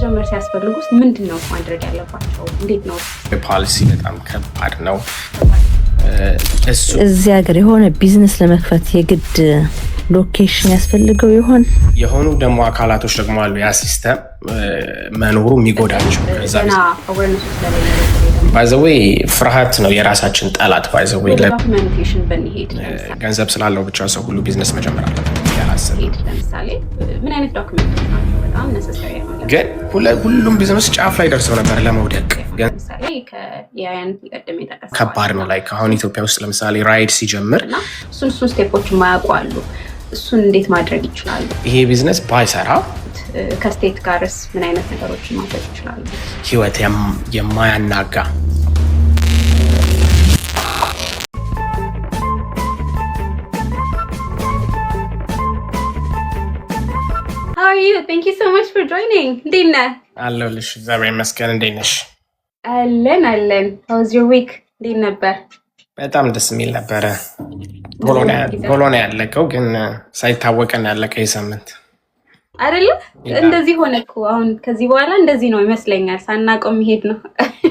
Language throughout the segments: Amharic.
መጀመር ሲያስፈልጉስ ምንድነው ማድረግ ያለባቸው? እንዴት ነው? ፖሊሲ በጣም ከባድ ነው። እዚህ ሀገር የሆነ ቢዝነስ ለመክፈት የግድ ሎኬሽን ያስፈልገው ይሆን? የሆኑ ደግሞ አካላቶች ደግሞ አሉ ያ ሲስተም መኖሩ የሚጎዳቸው። ባይዘዌይ ፍርሃት ነው የራሳችን ጠላት። ባይዘዌይ ዶክመንቴሽን በንሄድ ገንዘብ ስላለው ብቻ ሰው ሁሉ ቢዝነስ መጀመር አለበት ያላሰብ። ለምሳሌ ምን አይነት ዶክመንቶች ናቸው በጣም ነሰሰሪ ነው? ግን ሁሉም ቢዝነስ ጫፍ ላይ ደርሰው ነበር ለመውደቅ። ለምሳሌ ከያን ይቀደም ይጠቀስ ከባድ ነው። ላይክ አሁን ኢትዮጵያ ውስጥ ለምሳሌ ራይድ ሲጀምር እሱን ስቴፖች የማያውቁ አሉ። እሱን እንዴት ማድረግ ይችላሉ? ይሄ ቢዝነስ ባይሰራ ከስቴት ጋርስ ምን አይነት ነገሮችን ማድረግ ይችላሉ? ህይወት የማያናጋ How are you? Thank you so much for joining. እንዴት ነህ? አለሁልሽ። እግዚአብሔር ይመስገን። እንዴት ነሽ? አለን። How was your week? እንዴት ነበር? በጣም ደስ የሚል ነበረ። ቦሎና ያለቀው ግን ሳይታወቀን ያለቀ የሳምንት አይደለም። እንደዚህ ሆነ እኮ አሁን ከዚህ በኋላ እንደዚህ ነው ይመስለኛል። ሳናውቀው መሄድ ነው።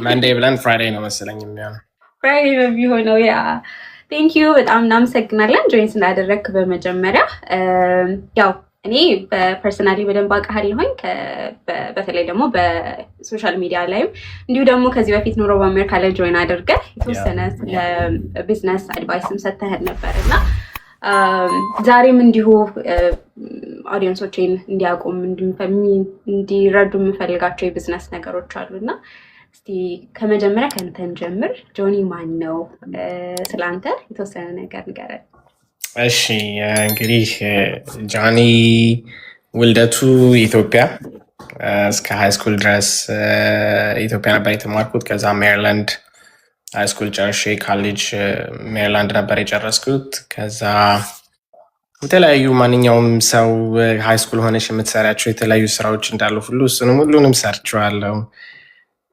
ማንዴ ብለን ፍራይዴይ ነው መሰለኝ የሚሆነው። ፍራይዴይ ነው የሚሆነው። ያ ቴንክ ዩ በጣም እናመሰግናለን ጆይን ስላደረግክ። በመጀመሪያ ያው እኔ በፐርሰናሊ በደንብ አውቃለሁኝ በተለይ ደግሞ በሶሻል ሚዲያ ላይም እንዲሁ ደግሞ ከዚህ በፊት ኑሮ በአሜሪካ ላይ ጆይን አድርገህ የተወሰነ ቢዝነስ አድቫይስም ሰጥተህ ነበር እና ዛሬም እንዲሁ ኦዲየንሶችን እንዲያውቁም እንዲረዱ የምፈልጋቸው የቢዝነስ ነገሮች አሉና እስቲ ከመጀመሪያ ከንተን ጀምር። ጆኒ ማን ነው? ስለአንተ የተወሰነ ነገር ንገረን። እሺ እንግዲህ ጆኒ ውልደቱ ኢትዮጵያ፣ እስከ ሃይ ስኩል ድረስ ኢትዮጵያ ነበር የተማርኩት። ከዛ ሜሪላንድ ሃይ ስኩል ጨርሼ ካሌጅ ሜሪላንድ ነበር የጨረስኩት። ከዛ የተለያዩ ማንኛውም ሰው ሃይ ስኩል ሆነሽ የምትሰሪያቸው የተለያዩ ስራዎች እንዳሉ ሁሉ ሁሉንም ሰርቼዋለሁ።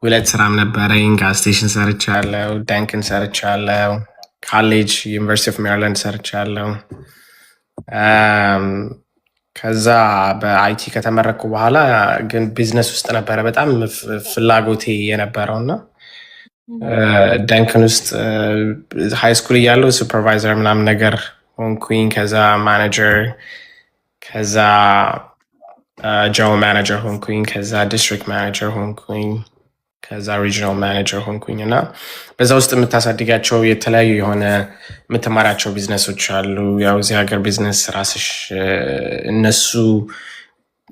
2 ስራም ነበረኝ። ጋዝ ስቴሽን ሰርቻለሁ፣ ዳንክን ሰርቻለሁ፣ ካሌጅ ዩኒቨርሲቲ ኦፍ ሜሪላንድ ሰርቻለሁ። ከዛ በአይቲ ከተመረኩ በኋላ ግን ቢዝነስ ውስጥ ነበረ በጣም ፍላጎቴ የነበረውና ዳንክን ውስጥ ሃይ ስኩል እያለሁ ሱፐርቫይዘር ምናምን ነገር ሆንኩኝ። ከዛ ማኔጀር፣ ከዛ ጀነራል ማኔጀር ሆንኩኝ። ከዛ ዲስትሪክት ማኔጀር ሆንኩኝ። ከዛ ሪጂናል ማኔጀር ሆንኩኝ እና በዛ ውስጥ የምታሳድጋቸው የተለያዩ የሆነ የምትማራቸው ቢዝነሶች አሉ። ያው እዚህ ሀገር ቢዝነስ ራስሽ እነሱ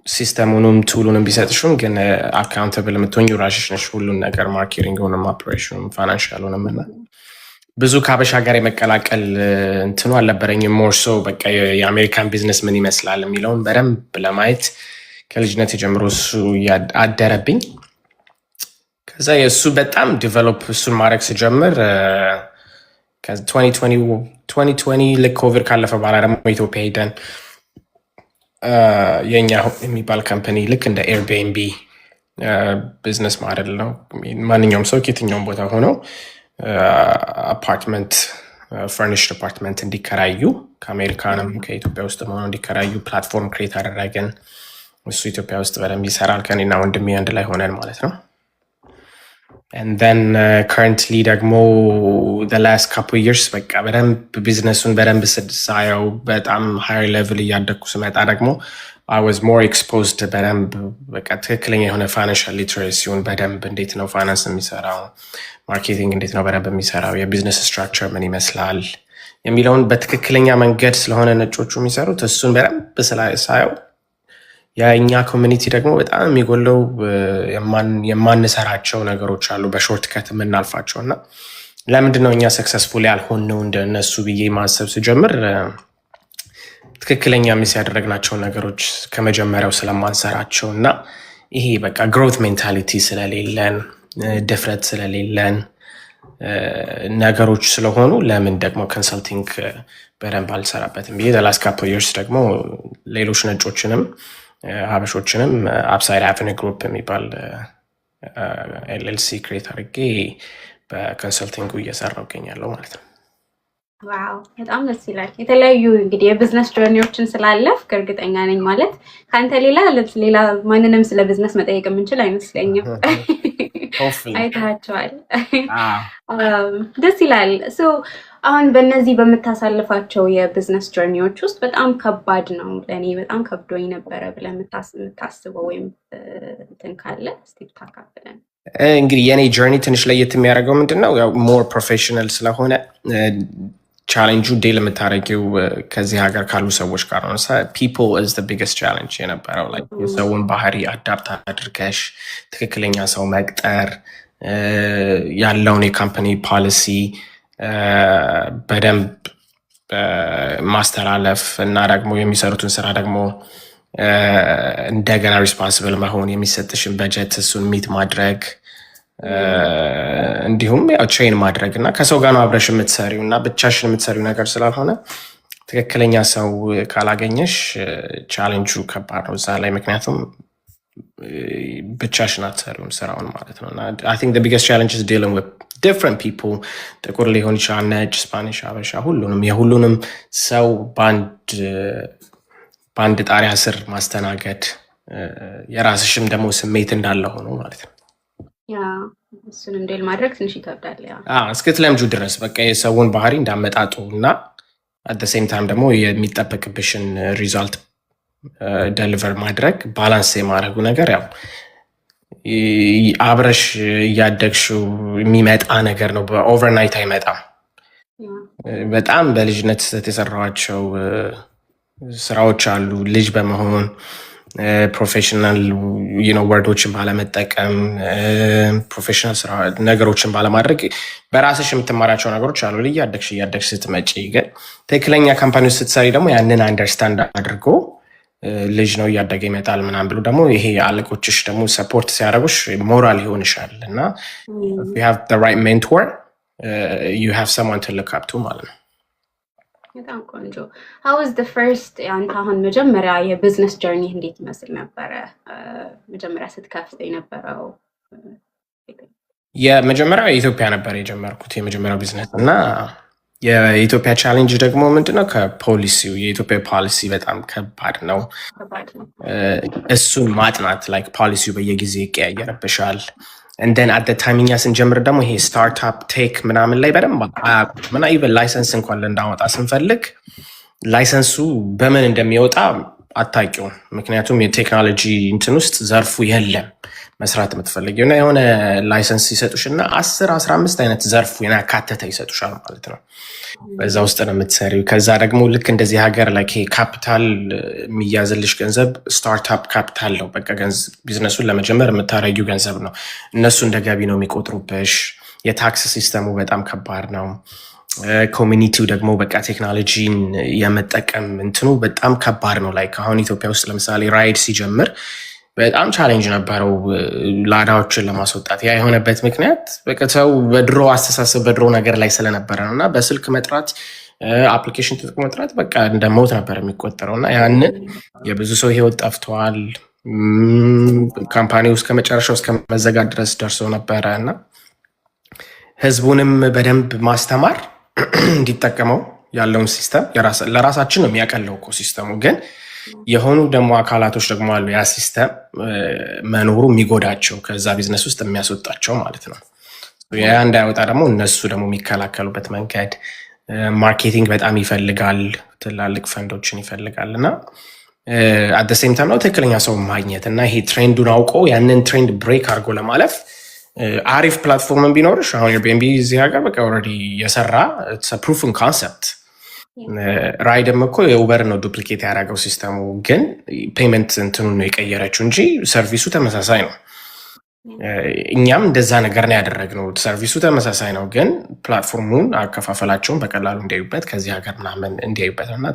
ሲስተሙንም ቱሉንም ቢሰጥሹም ግን አካውንተብል የምትሆኝ ራስሽ ነሽ። ሁሉን ነገር ማርኬቲንግንም፣ ኦፕሬሽኑም፣ ፋይናንሻሉንም እና ብዙ ከሀበሻ ጋር የመቀላቀል እንትኑ አልነበረኝም። ሞር ሶ በቃ የአሜሪካን ቢዝነስ ምን ይመስላል የሚለውን በደንብ ለማየት ከልጅነት የጀምሮ እሱ አደረብኝ። ከዛ የእሱ በጣም ዲቨሎፕ እሱን ማድረግ ስጀምር ከ2020 ልክ ኮቪድ ካለፈ በኋላ ደግሞ ኢትዮጵያ ሄደን የኛ የሚባል ካምፓኒ ልክ እንደ ኤርቢኤንቢ ቢዝነስ ማደል ነው። ማንኛውም ሰው ከየትኛውም ቦታ ሆነው አፓርትመንት ፈርኒሽድ አፓርትመንት እንዲከራዩ ከአሜሪካንም ከኢትዮጵያ ውስጥ ሆነው እንዲከራዩ ፕላትፎርም ክሬት አደረገን። እሱ ኢትዮጵያ ውስጥ በደንብ ይሰራል። ከኔና ወንድሜ አንድ ላይ ሆነን ማለት ነው። and then currently ደግሞ the last couple years በቃ በደንብ ቢዝነሱን በደንብ ሳየው በጣም higher level እያደግኩ ስመጣ ደግሞ I was more exposed በደንብ በቃ ትክክለኛ የሆነ ፋይናንሻል ሊትሬሲውን በደንብ እንዴት ነው ፋይናንስ የሚሰራው፣ ማርኬቲንግ እንዴት ነው በደንብ የሚሰራው፣ የቢዝነስ ስትራክቸር ምን ይመስላል የሚለውን በትክክለኛ መንገድ ስለሆነ ነጮቹ የሚሰሩት እሱን በደንብ ሳየው የእኛ ኮሚኒቲ ደግሞ በጣም የሚጎለው የማንሰራቸው ነገሮች አሉ በሾርት ከት የምናልፋቸው እና ለምንድነው እኛ ሰክሰስፉል ያልሆነው እንደነሱ ብዬ ማሰብ ስጀምር ትክክለኛ ሚስ ያደረግናቸው ነገሮች ከመጀመሪያው ስለማንሰራቸው እና ይሄ በቃ ግሮት ሜንታሊቲ ስለሌለን፣ ድፍረት ስለሌለን ነገሮች ስለሆኑ ለምን ደግሞ ኮንሰልቲንግ በደንብ አልሰራበትም ብዬ ላስት ካፕል ይርስ ደግሞ ሌሎች ነጮችንም ሀበሾችንም አፕሳይድ አቨኒ ግሩፕ የሚባል ኤልኤልሲ ክሬት አድርጌ በኮንሰልቲንጉ እየሰራሁ እገኛለሁ ማለት ነው። ዋው በጣም ደስ ይላል። የተለያዩ እንግዲህ የቢዝነስ ጆርኒዎችን ስላለፍክ እርግጠኛ ነኝ ማለት ከአንተ ሌላ ማንንም ስለ ቢዝነስ መጠየቅ የምንችል አይመስለኝም። አይታቸዋል። ደስ ይላል። አሁን በእነዚህ በምታሳልፋቸው የቢዝነስ ጆርኒዎች ውስጥ በጣም ከባድ ነው ለእኔ በጣም ከብዶኝ ነበረ ብለህ የምታስበው ወይም እንትን ካለ እስቲ ብታካፍለን። እንግዲህ የኔ ጆርኒ ትንሽ ለየት የሚያደርገው ምንድን ነው ያው ሞር ፕሮፌሽናል ስለሆነ ቻሌንጁ ዴል የምታደርጊው ከዚህ ሀገር ካሉ ሰዎች ጋር ነው። ፒፕል ኢዝ ዘ ቢገስት ቻሌንጅ የነበረው የሰውን ባህሪ አዳፕት አድርገሽ ትክክለኛ ሰው መቅጠር፣ ያለውን የካምፓኒ ፖሊሲ በደንብ ማስተላለፍ እና ደግሞ የሚሰሩትን ስራ ደግሞ እንደገና ሪስፖንስብል መሆን፣ የሚሰጥሽን በጀት እሱን ሚት ማድረግ እንዲሁም ያው ትሬን ማድረግ እና ከሰው ጋር ነው አብረሽ የምትሰሪው እና ብቻሽን የምትሰሪው ነገር ስላልሆነ ትክክለኛ ሰው ካላገኘሽ ቻሌንጁ ከባድ ነው እዛ ላይ። ምክንያቱም ብቻሽን አትሰሪውም ስራውን ማለት ነው። አይ ቲንክ ዘ ቢገስት ቻሌንጅ ኢዝ ዲሊንግ ዊዝ ዲፍረንት ፒፕል። ጥቁር ሊሆን ይችላል፣ ነጭ፣ ስፓኒሽ፣ አበሻ፣ የሁሉንም ሰው በአንድ ጣሪያ ስር ማስተናገድ የራስሽም ደግሞ ስሜት እንዳለ ሆኖ ማለት ነው። እሱን እንዴል ማድረግ ትንሽ ይከብዳል። እስክትለምጁ ድረስ በቃ የሰውን ባህሪ እንዳመጣጡ እና አት ሴም ታይም ደግሞ የሚጠበቅብሽን ሪዛልት ደሊቨር ማድረግ ባላንስ የማድረጉ ነገር ያው አብረሽ እያደግሽው የሚመጣ ነገር ነው። በኦቨርናይት አይመጣም። በጣም በልጅነት የሰራኋቸው ስራዎች አሉ ልጅ በመሆን ፕሮፌሽናል ወርዶችን ባለመጠቀም ፕሮፌሽናል ስራ ነገሮችን ባለማድረግ በራስሽ የምትማራቸው ነገሮች አሉ እያደግሽ ስትመጪ። ግን ትክክለኛ ካምፓኒ ውስጥ ስትሰሪ ደግሞ ያንን አንደርስታንድ አድርጎ ልጅ ነው እያደገ ይመጣል ምናምን ብሎ ደግሞ ይሄ አለቆችሽ ደግሞ ሰፖርት ሲያደርጉሽ ሞራል ይሆንሻል እና you have the right mentor, you have someone to look up to ማለት ነው። በጣም ቆንጆ። how was the first አንተ አሁን መጀመሪያ የቢዝነስ ጀርኒ እንዴት ይመስል ነበረ? መጀመሪያ ስትከፍት የነበረው የመጀመሪያው የኢትዮጵያ ነበር የጀመርኩት የመጀመሪያው ቢዝነስ እና የኢትዮጵያ ቻሌንጅ ደግሞ ምንድነው ከፖሊሲው የኢትዮጵያ ፖሊሲ በጣም ከባድ ነው። እሱን ማጥናት ላይክ ፖሊሲው በየጊዜ ይቀያየርብሻል። እንደን አት ታይም እኛ ስንጀምር ደግሞ ይሄ ስታርታፕ ቴክ ምናምን ላይ በደንብ ምና ኢቨን ላይሰንስ እንኳን ልናወጣ ስንፈልግ ላይሰንሱ በምን እንደሚወጣ አታውቂውም። ምክንያቱም የቴክኖሎጂ እንትን ውስጥ ዘርፉ የለም መስራት የምትፈልጊው እና የሆነ ላይሰንስ ይሰጡሽ እና 10-15 አይነት ዘርፉ ያካተተ ይሰጡሻል ማለት ነው። በዛ ውስጥ ነው የምትሰሪው። ከዛ ደግሞ ልክ እንደዚህ ሀገር ላይ ካፒታል የሚያዝልሽ ገንዘብ ስታርታፕ ካፒታል ነው። በቃ ቢዝነሱን ለመጀመር የምታረጊው ገንዘብ ነው። እነሱ እንደ ገቢ ነው የሚቆጥሩብሽ። የታክስ ሲስተሙ በጣም ከባድ ነው። ኮሚኒቲው ደግሞ በቃ ቴክኖሎጂን የመጠቀም እንትኑ በጣም ከባድ ነው። ላይ አሁን ኢትዮጵያ ውስጥ ለምሳሌ ራይድ ሲጀምር በጣም ቻሌንጅ ነበረው ላዳዎችን ለማስወጣት። ያ የሆነበት ምክንያት በቃ ሰው በድሮ አስተሳሰብ በድሮ ነገር ላይ ስለነበረ ነው እና በስልክ መጥራት አፕሊኬሽን ተጠቅሞ መጥራት በቃ እንደ ሞት ነበር የሚቆጠረው እና ያንን የብዙ ሰው ህይወት ጠፍተዋል። ካምፓኒው እስከ መጨረሻው እስከ መዘጋት ድረስ ደርሶ ነበረ እና ህዝቡንም በደንብ ማስተማር እንዲጠቀመው ያለውን ሲስተም ለራሳችን ነው የሚያቀለው እኮ ሲስተሙ። ግን የሆኑ ደግሞ አካላቶች ደግሞ አሉ ያ ሲስተም መኖሩ የሚጎዳቸው ከዛ ቢዝነስ ውስጥ የሚያስወጣቸው ማለት ነው። ያ እንዳይወጣ ደግሞ እነሱ ደግሞ የሚከላከሉበት መንገድ ማርኬቲንግ በጣም ይፈልጋል፣ ትላልቅ ፈንዶችን ይፈልጋል እና አት ሴም ታይም ነው ትክክለኛ ሰው ማግኘት እና ይሄ ትሬንዱን አውቆ ያንን ትሬንድ ብሬክ አድርጎ ለማለፍ አሪፍ ፕላትፎርምን ቢኖርሽ አሁን ኤርቢኤንቢ እዚህ ሀገር በቃ ኦልሬዲ የሰራ ፕሩፍን ኮንሰፕት ራይድም እኮ የኡበር ነው ዱፕሊኬት ያደረገው ሲስተሙ፣ ግን ፔመንት እንትኑን ነው የቀየረችው እንጂ ሰርቪሱ ተመሳሳይ ነው። እኛም እንደዛ ነገር ነው ያደረግነው። ሰርቪሱ ተመሳሳይ ነው፣ ግን ፕላትፎርሙን አከፋፈላቸውን በቀላሉ እንዲያዩበት ከዚህ ሀገር ምናምን እንዲያዩበት እና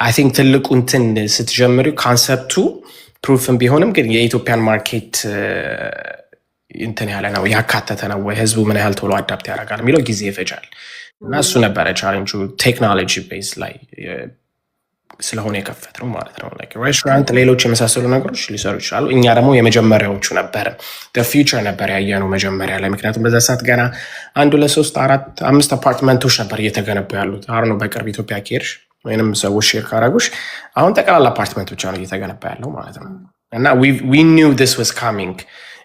አይ ቲንክ ትልቁ እንትን ስትጀምሪው ኮንሰፕቱ ፕሩፍን ቢሆንም ግን የኢትዮጵያን ማርኬት እንትን ያለ ነው ያካተተ ነው ወይ ህዝቡ ምን ያህል ቶሎ አዳፕት ያደርጋል የሚለው ጊዜ ይፈጃል እና እሱ ነበረ ቻሌንጁ። ቴክኖሎጂ ቤዝ ላይ ስለሆነ የከፈትነው ማለት ነው። ላይክ ሬስቶራንት፣ ሌሎች የመሳሰሉ ነገሮች ሊሰሩ ይችላሉ። እኛ ደግሞ የመጀመሪያዎቹ ነበርን። ፊውቸር ነበር ያየነው መጀመሪያ ላይ። ምክንያቱም በዛ ሰዓት ገና 1 2 3 4 5 አፓርትመንቶች ነበር እየተገነቡ ያሉት። አሁን ነው በቅርብ ኢትዮጵያ ከሄድሽ ወይንም ሰዎች ሼር ካረጉሽ አሁን ጠቅላላ አፓርትመንት ብቻ ነው እየተገነባ ያለው ማለት ነው። እና we knew this was coming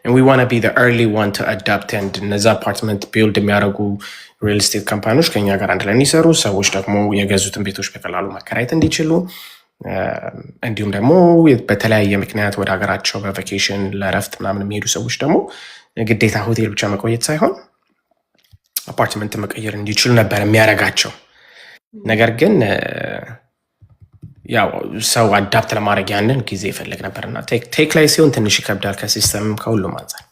and we want to be the early one to adapt and እነዛ አፓርትመንት ቢልድ የሚያደርጉ ሪል ስቴት ካምፓኒዎች ከኛ ጋር አንድ ላይ እንዲሰሩ፣ ሰዎች ደግሞ የገዙትን ቤቶች በቀላሉ ማከራየት እንዲችሉ፣ እንዲሁም ደግሞ በተለያየ ምክንያት ወደ ሀገራቸው በቫኬሽን ለእረፍት ምናምን የሚሄዱ ሰዎች ደግሞ ግዴታ ሆቴል ብቻ መቆየት ሳይሆን አፓርትመንት መቀየር እንዲችሉ ነበር የሚያደርጋቸው። ነገር ግን ያው ሰው አዳፕት ለማድረግ ያንን ጊዜ ይፈልግ ነበርና ቴክ ላይ ሲሆን ትንሽ ይከብዳል ከሲስተም ከሁሉም አንጻር።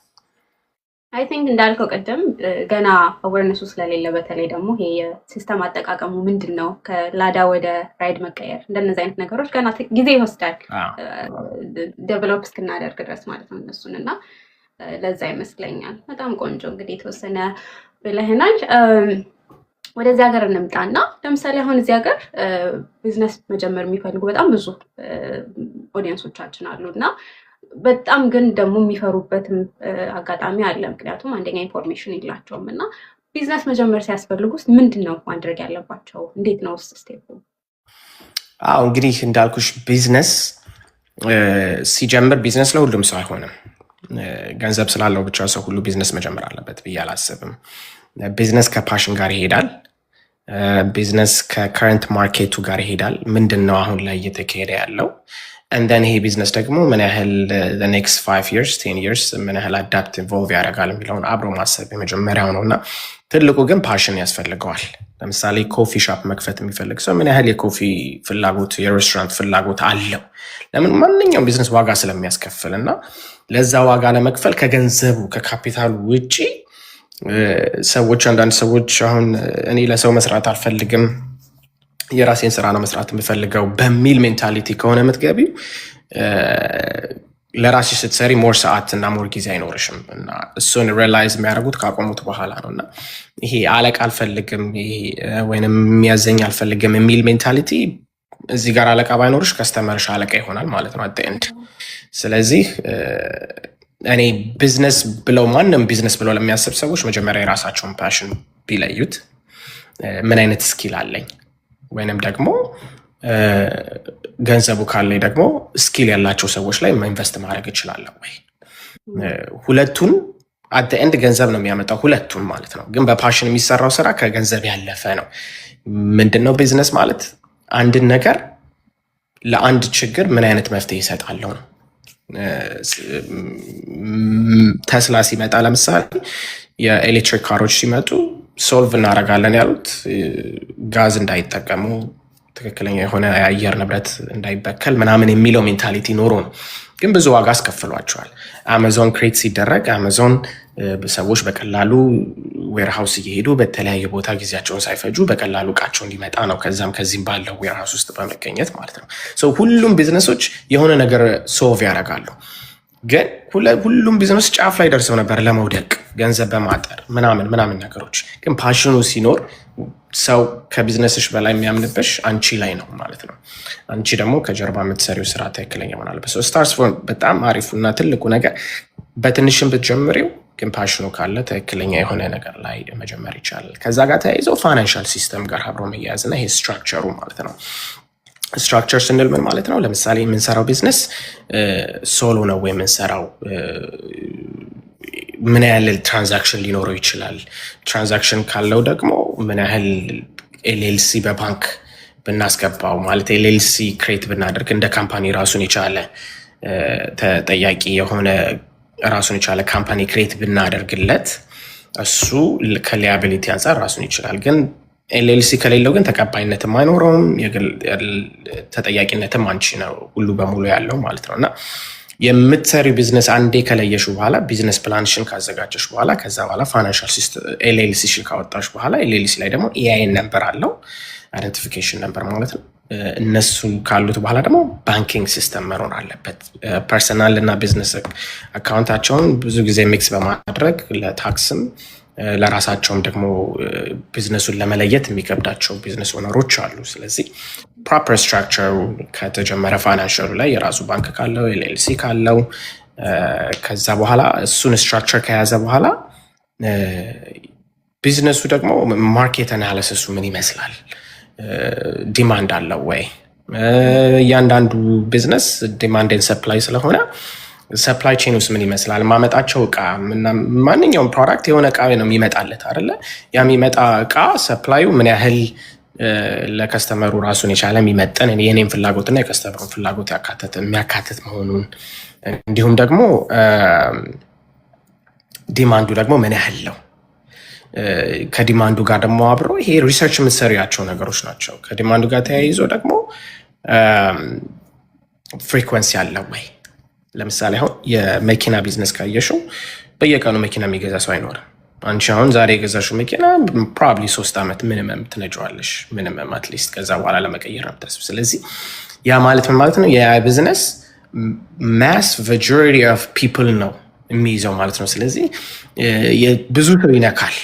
አይ ቲንክ እንዳልከው ቀደም ገና አዌርነሱ ስለሌለ በተለይ ደግሞ ይሄ የሲስተም አጠቃቀሙ ምንድን ነው ከላዳ ወደ ራይድ መቀየር እንደነዚህ አይነት ነገሮች ገና ጊዜ ይወስዳል ዴቨሎፕ እስክናደርግ ድረስ ማለት ነው እነሱን እና ለዛ ይመስለኛል። በጣም ቆንጆ እንግዲህ የተወሰነ ብለህናል። ወደዚህ ሀገር እንምጣና ለምሳሌ አሁን እዚህ ሀገር ቢዝነስ መጀመር የሚፈልጉ በጣም ብዙ ኦዲየንሶቻችን አሉ እና በጣም ግን ደግሞ የሚፈሩበትም አጋጣሚ አለ። ምክንያቱም አንደኛ ኢንፎርሜሽን የላቸውም እና ቢዝነስ መጀመር ሲያስፈልጉ ውስጥ ምንድን ነው ማድረግ ያለባቸው? እንዴት ነው ውስጥ ስቴፑ? እንግዲህ እንዳልኩሽ ቢዝነስ ሲጀምር ቢዝነስ ለሁሉም ሰው አይሆንም። ገንዘብ ስላለው ብቻ ሰው ሁሉ ቢዝነስ መጀመር አለበት ብዬ አላስብም። ቢዝነስ ከፓሽን ጋር ይሄዳል። ቢዝነስ ከከረንት ማርኬቱ ጋር ይሄዳል። ምንድን ነው አሁን ላይ እየተካሄደ ያለው እንደን ይሄ ቢዝነስ ደግሞ ምን ያህል ኔክስት 5 years 10 years ምን ያህል አዳፕት ኢንቮልቭ ያደርጋል የሚለውን አብሮ ማሰብ የመጀመሪያው ነው እና ትልቁ ግን ፓሽን ያስፈልገዋል። ለምሳሌ ኮፊ ሻፕ መክፈት የሚፈልግ ሰው ምን ያህል የኮፊ ፍላጎት የሬስቶራንት ፍላጎት አለው? ለምን ማንኛውም ቢዝነስ ዋጋ ስለሚያስከፍል እና ለዛ ዋጋ ለመክፈል ከገንዘቡ ከካፒታሉ ውጪ ሰዎች አንዳንድ ሰዎች አሁን እኔ ለሰው መስራት አልፈልግም የራሴን ስራ ነው መስራት የምፈልገው በሚል ሜንታሊቲ ከሆነ የምትገቢው ለራስሽ ስትሰሪ ሞር ሰዓት እና ሞር ጊዜ አይኖርሽም እና እሱን ሪላይዝ የሚያደርጉት ካቆሙት በኋላ ነው። እና ይሄ አለቃ አልፈልግም ወይንም የሚያዘኝ አልፈልግም የሚል ሜንታሊቲ እዚህ ጋር አለቃ ባይኖርሽ ከስተመርሽ አለቃ ይሆናል ማለት ነው አት ኤንድ። ስለዚህ እኔ ቢዝነስ ብለው ማንም ቢዝነስ ብለው ለሚያስብ ሰዎች መጀመሪያ የራሳቸውን ፓሽን ቢለዩት፣ ምን አይነት ስኪል አለኝ ወይንም ደግሞ ገንዘቡ ካለኝ ደግሞ ስኪል ያላቸው ሰዎች ላይ ኢንቨስት ማድረግ እችላለሁ ወይ? ሁለቱን አት ኤንድ ገንዘብ ነው የሚያመጣው ሁለቱን ማለት ነው። ግን በፓሽን የሚሰራው ስራ ከገንዘብ ያለፈ ነው። ምንድነው ቢዝነስ ማለት? አንድን ነገር ለአንድ ችግር ምን አይነት መፍትሄ ይሰጣለሁ ነው። ተስላ ሲመጣ ለምሳሌ የኤሌክትሪክ ካሮች ሲመጡ ሶልቭ እናደርጋለን ያሉት ጋዝ እንዳይጠቀሙ፣ ትክክለኛ የሆነ የአየር ንብረት እንዳይበከል ምናምን የሚለው ሜንታሊቲ ኖሮ ነው። ግን ብዙ ዋጋ አስከፍሏቸዋል። አማዞን ክሬት ሲደረግ አማዞን ሰዎች በቀላሉ ዌርሃውስ እየሄዱ በተለያየ ቦታ ጊዜያቸውን ሳይፈጁ በቀላሉ እቃቸው እንዲመጣ ነው። ከዛም ከዚህም ባለው ዌርሃውስ ውስጥ በመገኘት ማለት ነው። ሁሉም ቢዝነሶች የሆነ ነገር ሶልቭ ያደርጋሉ። ግን ሁሉም ቢዝነስ ጫፍ ላይ ደርሰው ነበር ለመውደቅ፣ ገንዘብ በማጠር ምናምን ነገሮች። ግን ፓሽኑ ሲኖር ሰው ከቢዝነስሽ በላይ የሚያምንብሽ አንቺ ላይ ነው ማለት ነው። አንቺ ደግሞ ከጀርባ የምትሰሪው ስራ ትክክለኛ ሆን አለበት። ስታርስ በጣም አሪፉ እና ትልቁ ነገር በትንሽም ብትጀምሪው ግን ፓሽኑ ካለ ትክክለኛ የሆነ ነገር ላይ መጀመር ይቻላል። ከዛ ጋር ተያይዘው ፋይናንሻል ሲስተም ጋር አብሮ መያያዝ እና ይሄ ስትራክቸሩ ማለት ነው። ስትራክቸር ስንል ምን ማለት ነው? ለምሳሌ የምንሰራው ቢዝነስ ሶሎ ነው ወይ የምንሰራው? ምን ያህል ትራንዛክሽን ሊኖረው ይችላል? ትራንዛክሽን ካለው ደግሞ ምን ያህል ኤልኤልሲ በባንክ ብናስገባው ማለት ኤልኤልሲ ክሬት ብናደርግ እንደ ካምፓኒ ራሱን የቻለ ተጠያቂ የሆነ ራሱን የቻለ ካምፓኒ ክሬት ብናደርግለት እሱ ከሊያቢሊቲ አንጻር ራሱን ይችላል። ግን ኤልኤልሲ ከሌለው ግን ተቀባይነትም አይኖረውም፣ ተጠያቂነትም አንቺ ነው ሁሉ በሙሉ ያለው ማለት ነው። እና የምትሰሪው ቢዝነስ አንዴ ከለየሽ በኋላ ቢዝነስ ፕላንሽን ካዘጋጀሽ በኋላ ከዛ በኋላ ፋይናንሻል ሲስተም ኤልኤልሲሽን ካወጣሽ በኋላ ኤልኤልሲ ላይ ደግሞ ኢአይኤን ነምበር አለው፣ አይደንቲፊኬሽን ነምበር ማለት ነው። እነሱ ካሉት በኋላ ደግሞ ባንኪንግ ሲስተም መኖር አለበት። ፐርሰናል እና ቢዝነስ አካውንታቸውን ብዙ ጊዜ ሚክስ በማድረግ ለታክስም ለራሳቸውም ደግሞ ቢዝነሱን ለመለየት የሚከብዳቸው ቢዝነስ ኦነሮች አሉ። ስለዚህ ፕሮፐር ስትራክቸሩ ከተጀመረ ፋይናንሻሉ ላይ የራሱ ባንክ ካለው ኤልኤልሲ ካለው ከዛ በኋላ እሱን ስትራክቸር ከያዘ በኋላ ቢዝነሱ ደግሞ ማርኬት አናሊሲሱ ምን ይመስላል፣ ዲማንድ አለው ወይ? እያንዳንዱ ቢዝነስ ዲማንድ ኤንድ ሰፕላይ ስለሆነ ሰፕላይ ቼን ውስጥ ምን ይመስላል፣ ማመጣቸው እቃ ማንኛውም ፕሮዳክት የሆነ እቃ ነው የሚመጣለት አይደለ? ያ የሚመጣ እቃ ሰፕላዩ ምን ያህል ለከስተመሩ ራሱን የቻለ የሚመጠን የኔም ፍላጎትና የከስተመሩን ፍላጎት የሚያካትት መሆኑን እንዲሁም ደግሞ ዲማንዱ ደግሞ ምን ያህል ነው። ከዲማንዱ ጋር ደግሞ አብሮ ይሄ ሪሰርች የምትሰሪያቸው ነገሮች ናቸው። ከዲማንዱ ጋር ተያይዞ ደግሞ ፍሪኩዌንሲ አለው ወይ? ለምሳሌ አሁን የመኪና ቢዝነስ ካየሽው በየቀኑ መኪና የሚገዛ ሰው አይኖርም። አንቺ አሁን ዛሬ የገዛሽው መኪና ፕሮባብሊ 3 ዓመት ሚኒመም ትነጂዋለሽ። ሚኒመም አትሊስት ከዛ በኋላ ለመቀየር ነው የምታስብ። ስለዚህ ያ ማለት ምን ማለት ነው? ያ ቢዝነስ ማስ ማጆሪቲ ኦፍ ፒፕል ነው የሚይዘው ማለት ነው። ስለዚህ ብዙ ሰው ይነካል።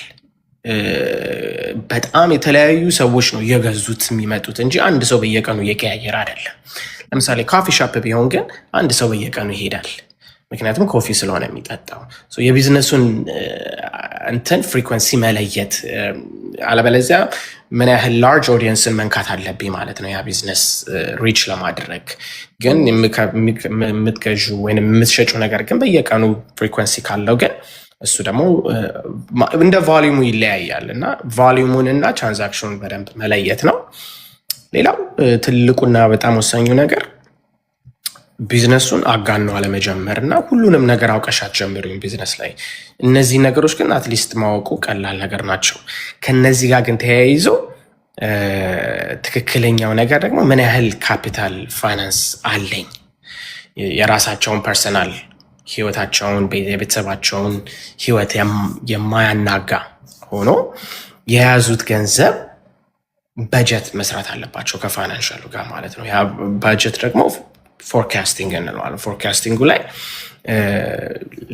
በጣም የተለያዩ ሰዎች ነው እየገዙት የሚመጡት እንጂ አንድ ሰው በየቀኑ እየቀያየረ አይደለም። ለምሳሌ ካፊ ሻፕ ቢሆን ግን አንድ ሰው በየቀኑ ይሄዳል፣ ምክንያቱም ኮፊ ስለሆነ የሚጠጣው። የቢዝነሱን እንትን ፍሪኩዌንሲ መለየት፣ አለበለዚያ ምን ያህል ላርጅ ኦዲየንስን መንካት አለብኝ ማለት ነው ያ ቢዝነስ ሪች ለማድረግ። ግን የምትገዡ ወይም የምትሸጩ ነገር ግን በየቀኑ ፍሪኩዌንሲ ካለው ግን እሱ ደግሞ እንደ ቫሊዩሙ ይለያያል እና ቫሊዩሙን እና ትራንዛክሽኑን በደንብ መለየት ነው። ሌላው ትልቁና በጣም ወሳኙ ነገር ቢዝነሱን አጋኖ አለመጀመር እና ሁሉንም ነገር አውቀሽ አትጀምሪም ቢዝነስ ላይ። እነዚህ ነገሮች ግን አትሊስት ማወቁ ቀላል ነገር ናቸው። ከነዚህ ጋር ግን ተያይዞ ትክክለኛው ነገር ደግሞ ምን ያህል ካፒታል ፋይናንስ አለኝ፣ የራሳቸውን ፐርሰናል ህይወታቸውን የቤተሰባቸውን ህይወት የማያናጋ ሆኖ የያዙት ገንዘብ በጀት መስራት አለባቸው ከፋይናንሻሉ ጋር ማለት ነው። ያ በጀት ደግሞ ፎርካስቲንግ እንለዋለን። ፎርካስቲንጉ ላይ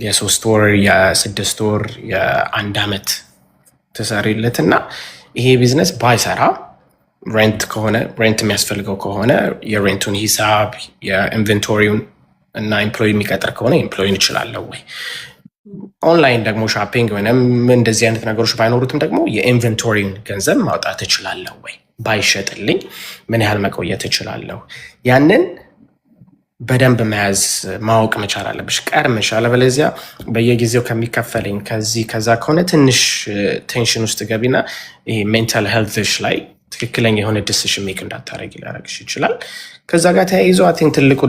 የ3 ወር፣ የ6 ወር፣ የ1 ዓመት ተሰሪለት እና ይሄ ቢዝነስ ባይሰራ ሬንት ከሆነ ሬንት የሚያስፈልገው ከሆነ የሬንቱን ሂሳብ፣ የኢንቨንቶሪውን እና ኤምፕሎይ የሚቀጥር ከሆነ ኤምፕሎይን እችላለሁ ወይ? ኦንላይን ደግሞ ሻፒንግ ወይም እንደዚህ አይነት ነገሮች ባይኖሩትም ደግሞ የኢንቨንቶሪን ገንዘብ ማውጣት እችላለሁ ወይ? ባይሸጥልኝ ምን ያህል መቆየት እችላለሁ? ያንን በደንብ መያዝ ማወቅ መቻል አለብሽ ቀድመሽ። አለበለዚያ በየጊዜው ከሚከፈለኝ ከዚህ ከዛ ከሆነ ትንሽ ቴንሽን ውስጥ ገቢና ይሄ ሜንታል ሄልትሽ ላይ ትክክለኛ የሆነ ዲሲሽን ሜክ እንዳታረጊ ሊያደርግሽ ይችላል። ከዛ ጋር ተያይዞ አይ ቲንክ ትልቁ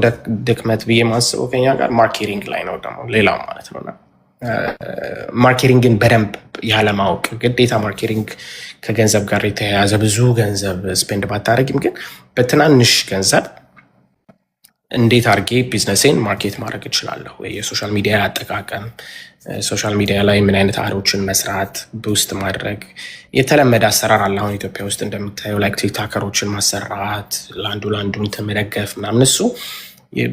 ድክመት ብዬ ማስበው ከኛ ጋር ማርኬቲንግ ላይ ነው ደግሞ ሌላው ማለት ነው። ማርኬቲንግን በደንብ ያለማወቅ ግዴታ ማርኬቲንግ ከገንዘብ ጋር የተያያዘ ብዙ ገንዘብ ስፔንድ ባታረጊም ግን በትናንሽ ገንዘብ እንዴት አድርጌ ቢዝነሴን ማርኬት ማድረግ እችላለሁ ወይ? የሶሻል ሚዲያ አጠቃቀም፣ ሶሻል ሚዲያ ላይ ምን አይነት አዶችን መስራት፣ ቡስት ማድረግ። የተለመደ አሰራር አለ አሁን ኢትዮጵያ ውስጥ እንደምታየው ላይክ ቲክቶከሮችን ማሰራት፣ ለአንዱ መደገፍ ምናምን። እሱ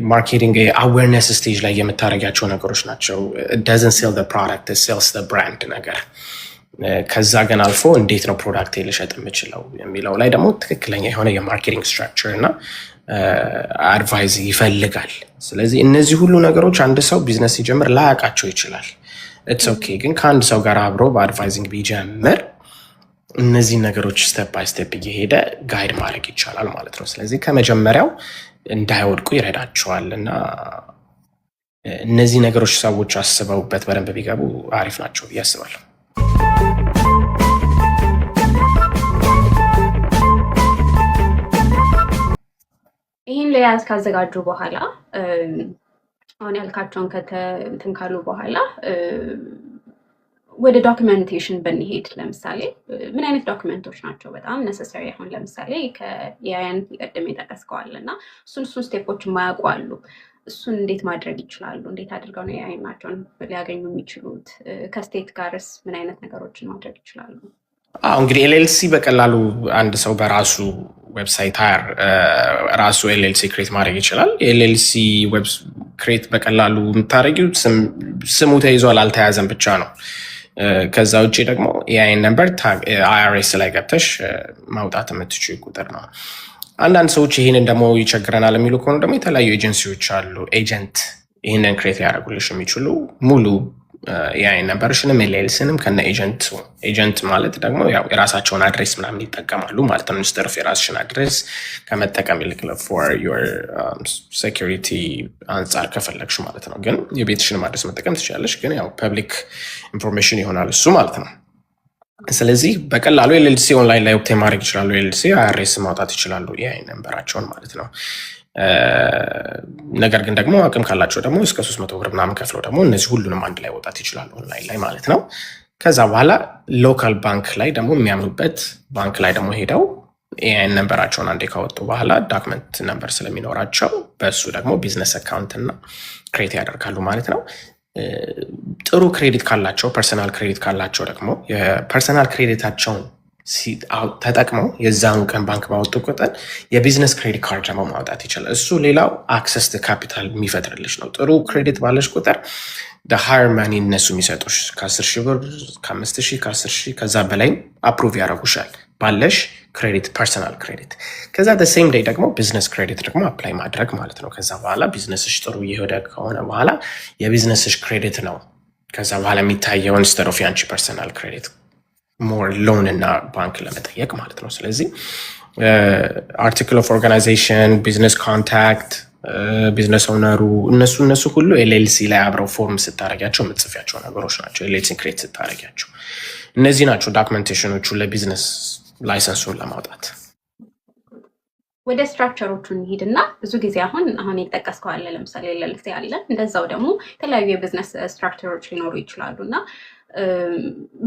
ማርኬቲንግ አዌርነስ ስቴጅ ላይ የምታደርጊያቸው ነገሮች ናቸው። ዳዝንት ሴል ዘ ፕሮዳክት ሴልስ ዘ ብራንድ ነገር። ከዛ ግን አልፎ እንዴት ነው ፕሮዳክት ልሸጥ የምችለው የሚለው ላይ ደግሞ ትክክለኛ የሆነ የማርኬቲንግ ስትራክቸር እና አድቫይዝ ይፈልጋል። ስለዚህ እነዚህ ሁሉ ነገሮች አንድ ሰው ቢዝነስ ሲጀምር ላያውቃቸው ይችላል። ኢትስ ኦኬ። ግን ከአንድ ሰው ጋር አብሮ በአድቫይዚንግ ቢጀምር እነዚህ ነገሮች ስቴፕ ባይ ስቴፕ እየሄደ ጋይድ ማድረግ ይቻላል ማለት ነው። ስለዚህ ከመጀመሪያው እንዳይወድቁ ይረዳቸዋል እና እነዚህ ነገሮች ሰዎች አስበውበት በደንብ ቢገቡ አሪፍ ናቸው ብዬ አስባለሁ። ይህን ለያዝ ካዘጋጁ በኋላ አሁን ያልካቸውን እንትን ካሉ በኋላ ወደ ዶክመንቴሽን ብንሄድ ለምሳሌ ምን አይነት ዶክመንቶች ናቸው በጣም ነሰሰሪ? አሁን ለምሳሌ የአይን ቅድም የጠቀስከዋል እና እሱን ስቴፖች የማያውቁ አሉ። እሱን እንዴት ማድረግ ይችላሉ? እንዴት አድርገው ነው የአይናቸውን ሊያገኙ የሚችሉት? ከስቴት ጋርስ ምን አይነት ነገሮችን ማድረግ ይችላሉ? እንግዲህ ኤልኤልሲ በቀላሉ አንድ ሰው በራሱ ዌብሳይት ራሱ ኤልኤልሲ ክሬት ማድረግ ይችላል። ኤልኤልሲ ዌብ ክሬት በቀላሉ የምታደርጊው ስሙ ተይዟል አልተያዘም ብቻ ነው። ከዛ ውጭ ደግሞ የአይን ነምበር IRS ላይ ገብተሽ ማውጣት የምትችይ ቁጥር ነው። አንዳንድ ሰዎች ይህንን ደግሞ ይቸግረናል የሚሉ ከሆኑ ደግሞ የተለያዩ ኤጀንሲዎች አሉ። ኤጀንት ይህንን ክሬት ሊያደርጉልሽ የሚችሉ ሙሉ የአይን ነምበርሽንም ኤልኤልሲንም ከነ ኤጀንት ማለት ደግሞ ያው የራሳቸውን አድሬስ ምናምን ይጠቀማሉ ማለት ነው። ኢንስተርፍ የራስሽን አድሬስ ከመጠቀም ይልቅ ፎር ዮር ሴኪሪቲ አንጻር ከፈለግሽ ማለት ነው። ግን የቤትሽንም አድሬስ መጠቀም ትችላለሽ። ግን ያው ፐብሊክ ኢንፎርሜሽን ይሆናል እሱ ማለት ነው። ስለዚህ በቀላሉ ኤልኤልሲ ኦንላይን ላይ ኦብቴን ማድረግ ይችላሉ። ኤልኤልሲ IRS ማውጣት ይችላሉ የአይን ነምበራቸውን ማለት ነው። ነገር ግን ደግሞ አቅም ካላቸው ደግሞ እስከ 300 ብር ምናምን ከፍለው ደግሞ እነዚህ ሁሉንም አንድ ላይ መውጣት ይችላሉ ኦንላይን ላይ ማለት ነው። ከዛ በኋላ ሎካል ባንክ ላይ ደግሞ የሚያምኑበት ባንክ ላይ ደግሞ ሄደው የአይን ነምበራቸውን አንዴ ካወጡ በኋላ ዶክመንት ነምበር ስለሚኖራቸው በእሱ ደግሞ ቢዝነስ አካውንት እና ክሬት ያደርጋሉ ማለት ነው። ጥሩ ክሬዲት ካላቸው ፐርሰናል ክሬዲት ካላቸው ደግሞ የፐርሰናል ክሬዲታቸውን ተጠቅመው የዛኑ ቀን ባንክ ባወጡ ቁጥር የቢዝነስ ክሬዲት ካርድ ደግሞ ማውጣት ይችላል። እሱ ሌላው አክሰስ ካፒታል የሚፈጥርልሽ ነው። ጥሩ ክሬዲት ባለሽ ቁጥር ሃየር ማኒ እነሱ የሚሰጡሽ ከ10 ሺህ ብር ከ5 ሺህ ከ10 ሺህ ከዛ በላይም አፕሩቭ ያደረጉሻል ባለሽ ክሬዲት ፐርሰናል ክሬዲት። ከዛ ሴም ዴይ ደግሞ ቢዝነስ ክሬዲት ደግሞ አፕላይ ማድረግ ማለት ነው። ከዛ በኋላ ቢዝነስሽ ጥሩ እየሄደ ከሆነ በኋላ የቢዝነስሽ ክሬዲት ነው ከዛ በኋላ የሚታየው ኢንስተድ ኦፍ ያንቺ ፐርሰናል ክሬዲት ሞር ሎን እና ባንክ ለመጠየቅ ማለት ነው። ስለዚህ አርቲክል ኦፍ ኦርጋናይዜሽን፣ ቢዝነስ ኮንታክት፣ ቢዝነስ ኦነሩ እነሱ ሁሉ ኤልኤልሲ ላይ አብረው ፎርም ስታደርጊያቸው የምትጽፊያቸው ነገሮች ናቸው። ኤልኤልሲ ክሬት ስታደርጊያቸው እነዚህ ናቸው ዶክመንቴሽኖቹ ለቢዝነስ ላይሰንሱን ለማውጣት። ወደ ስትራክቸሮቹ እንሂድ እና ብዙ ጊዜ አሁን የጠቀስከው አለ ለምሳሌ ኤልኤልሲ አለ፣ እንደዛው ደግሞ የተለያዩ የቢዝነስ ስትራክቸሮች ሊኖሩ ይችላሉ እና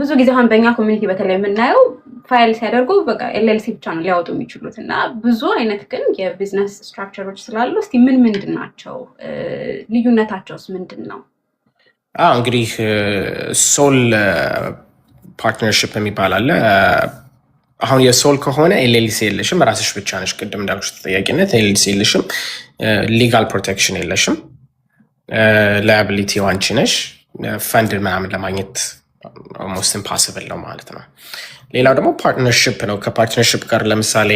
ብዙ ጊዜ አሁን በእኛ ኮሚኒቲ በተለይ የምናየው ፋይል ሲያደርጉ በቃ ኤልኤልሲ ብቻ ነው ሊያወጡ የሚችሉት እና ብዙ አይነት ግን የቢዝነስ ስትራክቸሮች ስላሉ እስቲ ምንድን ናቸው? ልዩነታቸውስ ምንድን ነው? እንግዲህ ሶል ፓርትነርሽፕ የሚባል አለ። አሁን የሶል ከሆነ ኤልኤልሲ የለሽም፣ ራስሽ ብቻ ነሽ። ቅድም እንዳልኩሽ ተጠያቂነት ኤልኤልሲ የለሽም፣ ሊጋል ፕሮቴክሽን የለሽም፣ ላያቢሊቲ አንቺ ነሽ። ፈንድ ምናምን ለማግኘት ኦልሞስት ኢምፓስብል ነው ማለት ነው። ሌላው ደግሞ ፓርትነርሽፕ ነው። ከፓርትነርሽፕ ጋር ለምሳሌ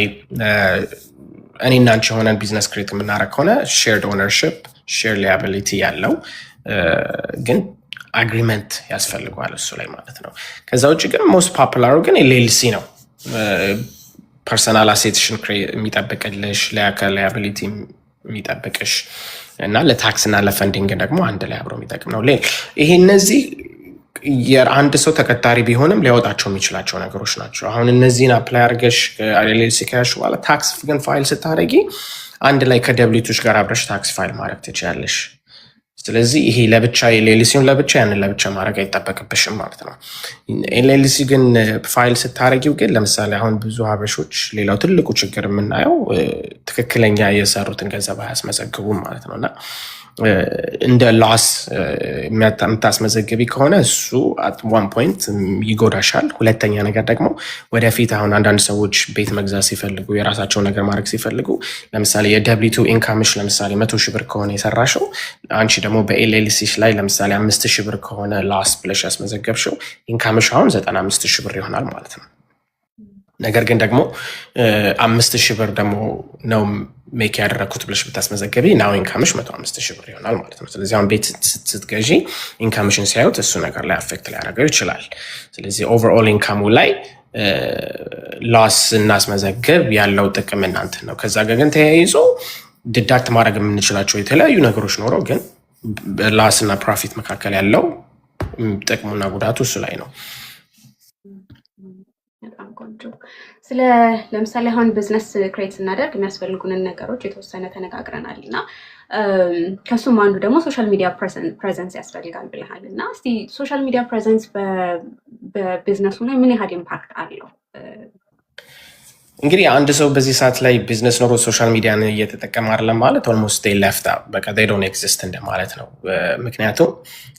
እኔና አንቺ የሆነን ቢዝነስ ክሬት የምናደርግ ከሆነ ሼርድ ኦነርሽፕ ሼር ላያቢሊቲ ያለው ግን አግሪመንት ያስፈልገዋል እሱ ላይ ማለት ነው። ከዛ ውጭ ግን ሞስት ፖፑላሩ ግን ኤልኤልሲ ነው። ፐርሰናል አሴትሽን የሚጠብቅልሽ ላያቢሊቲ የሚጠብቅሽ እና ለታክስ እና ለፈንዲንግ ደግሞ አንድ ላይ አብሮ የሚጠቅም ነው። ይሄ እነዚህ የአንድ ሰው ተቀጣሪ ቢሆንም ሊያወጣቸው የሚችላቸው ነገሮች ናቸው። አሁን እነዚህን አፕላይ አድርገሽ ኤልኤልሲ ከያዝሽ በኋላ ታክስ ግን ፋይል ስታደርጊ አንድ ላይ ከደብሊቶች ጋር አብረሽ ታክስ ፋይል ማድረግ ትችላለሽ። ስለዚህ ይሄ ለብቻ ኤልኤልሲውን ለብቻ ያንን ለብቻ ማድረግ አይጠበቅብሽም ማለት ነው። ኤልኤልሲ ግን ፋይል ስታደርጊው ግን ለምሳሌ አሁን ብዙ ሀበሾች ሌላው ትልቁ ችግር የምናየው ትክክለኛ የሰሩትን ገንዘብ አያስመዘግቡም ማለት ነው እና እንደ ላስ የምታስመዘግቢ ከሆነ እሱ አት ዋን ፖይንት ይጎዳሻል። ሁለተኛ ነገር ደግሞ ወደፊት አሁን አንዳንድ ሰዎች ቤት መግዛት ሲፈልጉ የራሳቸውን ነገር ማድረግ ሲፈልጉ ለምሳሌ የደብሊቱ ኢንካምሽ ለምሳሌ 100 ሺህ ብር ከሆነ የሰራሽው አንቺ ደግሞ በኤልኤልሲ ላይ ለምሳሌ 5 ሺህ ብር ከሆነ ላስ ብለሽ ያስመዘገብሽው ኢንካምሽ አሁን 95 ሺህ ብር ይሆናል ማለት ነው። ነገር ግን ደግሞ 5 ሺህ ብር ደግሞ ነው ሜክ ያደረግኩት ብለሽ ብታስመዘገቢ ናው ኢንካምሽ 105 ሺህ ብር ይሆናል ማለት ነው። ስለዚህ አሁን ቤት ስትገዢ ኢንካምሽን ሲያዩት እሱ ነገር ላይ አፌክት ሊያደርገው ይችላል። ስለዚህ ኦቨርኦል ኢንካሙ ላይ ላስ እናስመዘግብ ያለው ጥቅም እናንተ ነው። ከዛ ጋር ግን ተያይዞ ዲዳክት ማድረግ የምንችላቸው የተለያዩ ነገሮች ኖረው ግን ላስ እና ፕሮፊት መካከል ያለው ጥቅሙና ጉዳቱ እሱ ላይ ነው። ለምሳሌ አሁን ቢዝነስ ክሬት ስናደርግ የሚያስፈልጉንን ነገሮች የተወሰነ ተነጋግረናል እና ከሱም አንዱ ደግሞ ሶሻል ሚዲያ ፕሬዘንስ ያስፈልጋል ብለሃል እና እስቲ ሶሻል ሚዲያ ፕሬዘንስ በቢዝነሱ ላይ ምን ያህል ኢምፓክት አለው? እንግዲህ አንድ ሰው በዚህ ሰዓት ላይ ቢዝነስ ኖሮ ሶሻል ሚዲያን እየተጠቀመ አይደለም ማለት ኦልሞስት ዴይ ለፍታ በቃ ዴይ ዶንት ኤግዚስት እንደማለት ነው። ምክንያቱም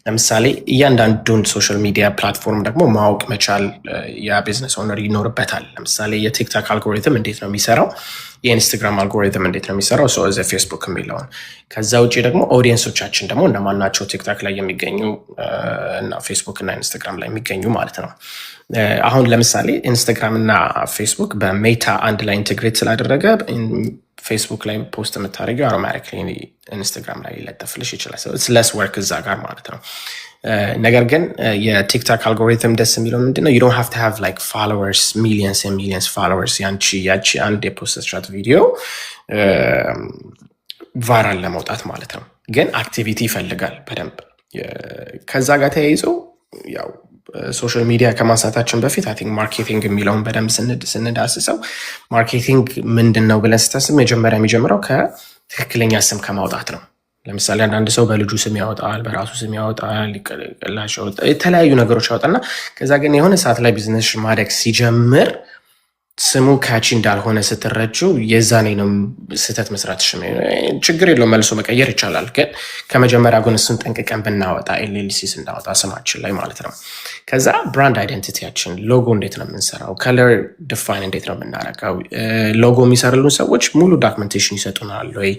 ለምሳሌ እያንዳንዱን ሶሻል ሚዲያ ፕላትፎርም ደግሞ ማወቅ መቻል ያ ቢዝነስ ኦነር ይኖርበታል። ለምሳሌ የቲክቶክ አልጎሪትም እንዴት ነው የሚሰራው? የኢንስታግራም አልጎሪትም እንዴት ነው የሚሰራው? ሰው እዚ ፌስቡክ የሚለውን ከዛ ውጭ ደግሞ ኦዲየንሶቻችን ደግሞ እነማን ናቸው ቲክቶክ ላይ የሚገኙ እና ፌስቡክ እና ኢንስታግራም ላይ የሚገኙ ማለት ነው። አሁን ለምሳሌ ኢንስታግራም እና ፌስቡክ በሜታ አንድ ላይ ኢንቴግሬት ስላደረገ ፌስቡክ ላይ ፖስት የምታደርገው አውቶማቲክሊ ኢንስታግራም ላይ ሊለጠፍልሽ ይችላል። ለስ ወርክ እዛ ጋር ማለት ነው። ነገር ግን የቲክቶክ አልጎሪትም ደስ የሚለው ምንድነው? you don't have to have like followers, millions and millions followers ያቺ አንድ የፖስትሻት ቪዲዮ ቫይራል ለመውጣት ማለት ነው። ግን አክቲቪቲ ይፈልጋል በደንብ። ከዛ ጋር ተያይዞ ያው ሶሻል ሚዲያ ከማንሳታችን በፊት አይ ቲንክ ማርኬቲንግ የሚለውን በደንብ ስንዳስሰው ማርኬቲንግ ምንድን ነው ብለን ስታስብ መጀመሪያ የሚጀምረው ከትክክለኛ ስም ከማውጣት ነው። ለምሳሌ አንዳንድ ሰው በልጁ ስም ያወጣል፣ በራሱ ስም ያወጣል፣ የተለያዩ ነገሮች ያወጣና ከዛ ግን የሆነ ሰዓት ላይ ቢዝነስ ማደግ ሲጀምር ስሙ ካቺ እንዳልሆነ ስትረጁ የዛኔ ነው ስህተት መስራት ችግር የለውም፣ መልሶ መቀየር ይቻላል። ግን ከመጀመሪያ ግን እሱን ጠንቅቀን ብናወጣ ኤልኤልሲ ስናወጣ ስማችን ላይ ማለት ነው። ከዛ ብራንድ አይደንቲቲያችን ሎጎ እንዴት ነው የምንሰራው? ከለር ዲፋይን እንዴት ነው የምናረገው? ሎጎ የሚሰሩልን ሰዎች ሙሉ ዶክመንቴሽን ይሰጡናል ወይ?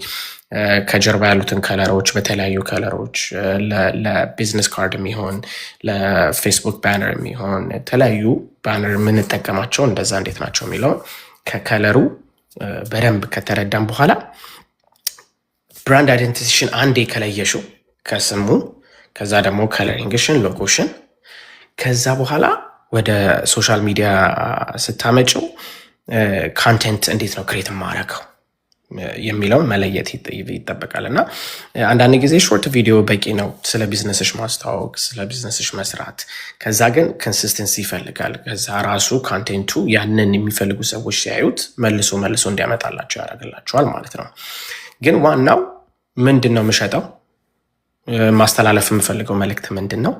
ከጀርባ ያሉትን ከለሮች በተለያዩ ከለሮች ለቢዝነስ ካርድ የሚሆን ለፌስቡክ ባነር የሚሆን የተለያዩ ባነር የምንጠቀማቸው እንደዛ እንዴት ናቸው የሚለውን ከከለሩ በደንብ ከተረዳም በኋላ ብራንድ አይደንቲቲሽን አንዴ ከለየሽው ከስሙ፣ ከዛ ደግሞ ከለሪንግሽን፣ ሎጎሽን፣ ከዛ በኋላ ወደ ሶሻል ሚዲያ ስታመጭው ካንቴንት እንዴት ነው ክሬት ማረገው የሚለውን መለየት ይጠበቃል። እና አንዳንድ ጊዜ ሾርት ቪዲዮ በቂ ነው ስለ ቢዝነስሽ ማስተዋወቅ፣ ስለ ቢዝነስሽ መስራት። ከዛ ግን ኮንሲስተንሲ ይፈልጋል። ከዛ ራሱ ካንቴንቱ ያንን የሚፈልጉ ሰዎች ሲያዩት መልሶ እንዲያመጣላቸው ያደርግላቸዋል ማለት ነው። ግን ዋናው ምንድን ነው የምሸጠው፣ ማስተላለፍ የምፈልገው መልእክት ምንድን ነው፣